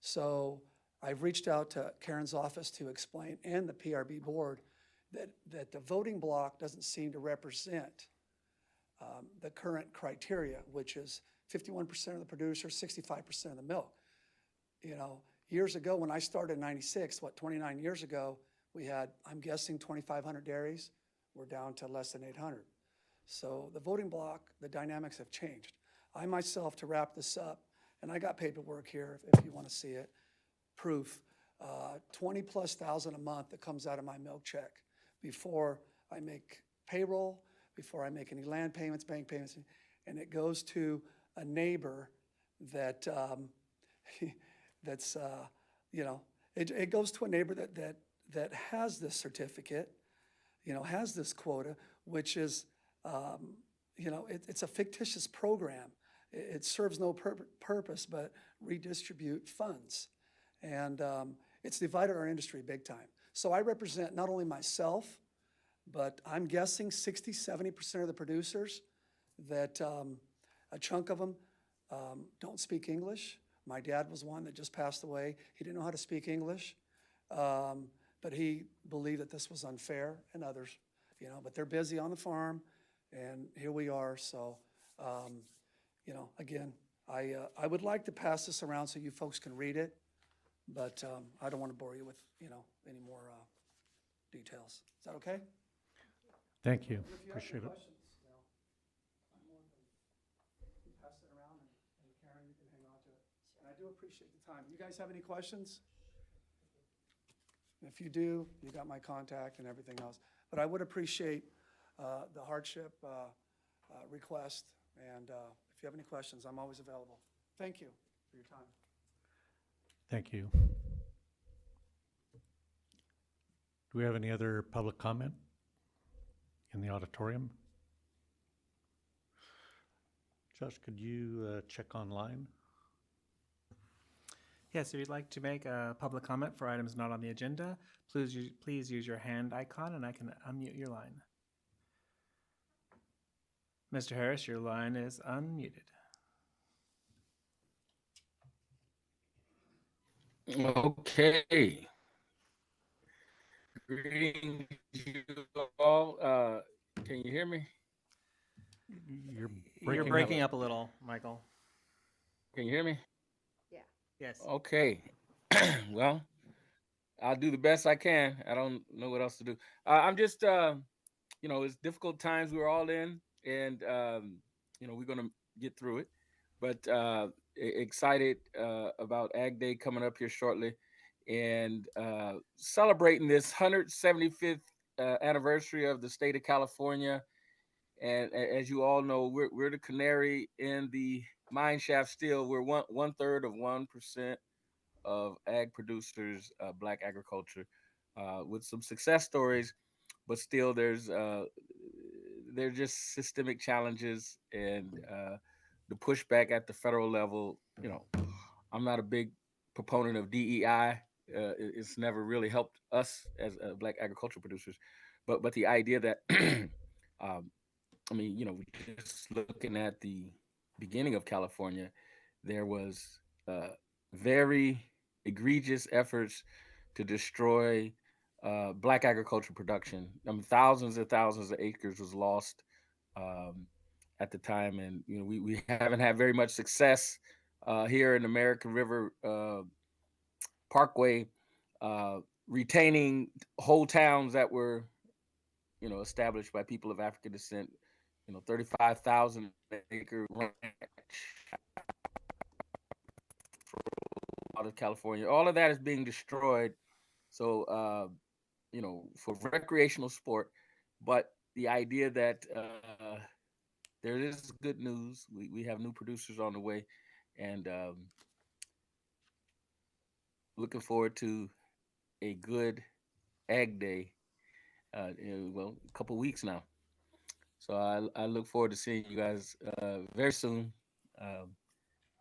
So I've reached out to Karen's office to explain, and the PRB board, that the voting block doesn't seem to represent the current criteria, which is 51% of the producers, 65% of the milk. You know, years ago, when I started in 96, 29 years ago, we had, I'm guessing, 2,500 dairies. We're down to less than 800. So the voting block, the dynamics have changed. I myself, to wrap this up, and I got paperwork here if you want to see it, proof, 20,000+ a month that comes out of my milk check before I make payroll, before I make any land payments, bank payments, and it goes to a neighbor that, that's, you know, it goes to a neighbor that has this certificate, you know, has this quota, which is, you know, it's a fictitious program. It serves no purpose but redistribute funds. And it's divided our industry big time. So I represent not only myself, but I'm guessing 60–70% of the producers that a chunk of them don't speak English. My dad was one that just passed away. He didn't know how to speak English, but he believed that this was unfair, and others, you know, but they're busy on the farm, and here we are. So, you know, again, I would like to pass this around so you folks can read it, but I don't want to bore you with, you know, any more details. Is that okay? Thank you. If you have Appreciate any it. questions, you know, I'm more than pass it around, and Karen, you can hang on to it. And I do appreciate the time. You guys have any questions? If you do, you got my contact and everything else. But I would appreciate the hardship request, and if you have any questions, I'm always available. Thank you for your time. Thank you. Do we have any other public comment in the auditorium? Josh, could you check online? Yes, if you'd like to make a public comment for items not on the agenda, please use your hand icon and I can unmute your line. Mr. Harris, your line is unmuted. Okay. Greetings, you all. Can you hear me? You're breaking up a little, Michael. Can you hear me? Yeah. Yes. Okay. Well, I'll do the best I can. I don't know what else to do. I'm just, you know, it's difficult times we're all in, and, you know, we're going to get through it. But excited about Ag Day coming up here shortly, and celebrating this 175th anniversary of the state of California. And as you all know, we're the canary in the mine shaft still. We're one third of 1% of ag producers, black agriculture, with some success stories, but still there's just systemic challenges and the pushback at the federal level. You know, I'm not a big proponent of DEI. It's never really helped us as black agricultural producers, but the idea that I mean, you know, just looking at the beginning of California, there was very egregious efforts to destroy black agricultural production. I mean, thousands and thousands of acres was lost at the time, and you know, we haven't had very much success here in American River Parkway retaining whole towns that were, you know, established by people of African descent. You know, 35,000 acre ranch out of California. All of that is being destroyed. So, you know, for recreational sport. But the idea that there is good news. We have new producers on the way, and looking forward to a good Ag Day. Well, a couple weeks now. So I look forward to seeing you guys very soon.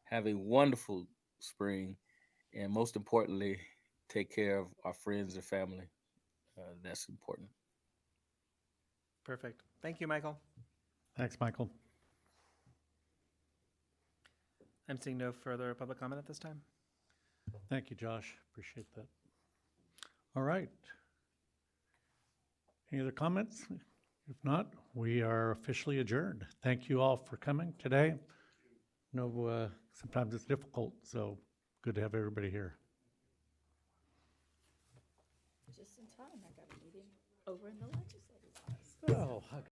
Have a wonderful spring, and most importantly, take care of our friends and family. That's important. Perfect. Thank you, Michael. Thanks, Michael. I'm seeing no further public comment at this time. Thank you, Josh. Appreciate that. All right. Any other comments? If not, we are officially adjourned. Thank you all for coming today. No, sometimes it's difficult, so good to have everybody here. Just in time, I got a meeting over in the legislative office. Oh, okay.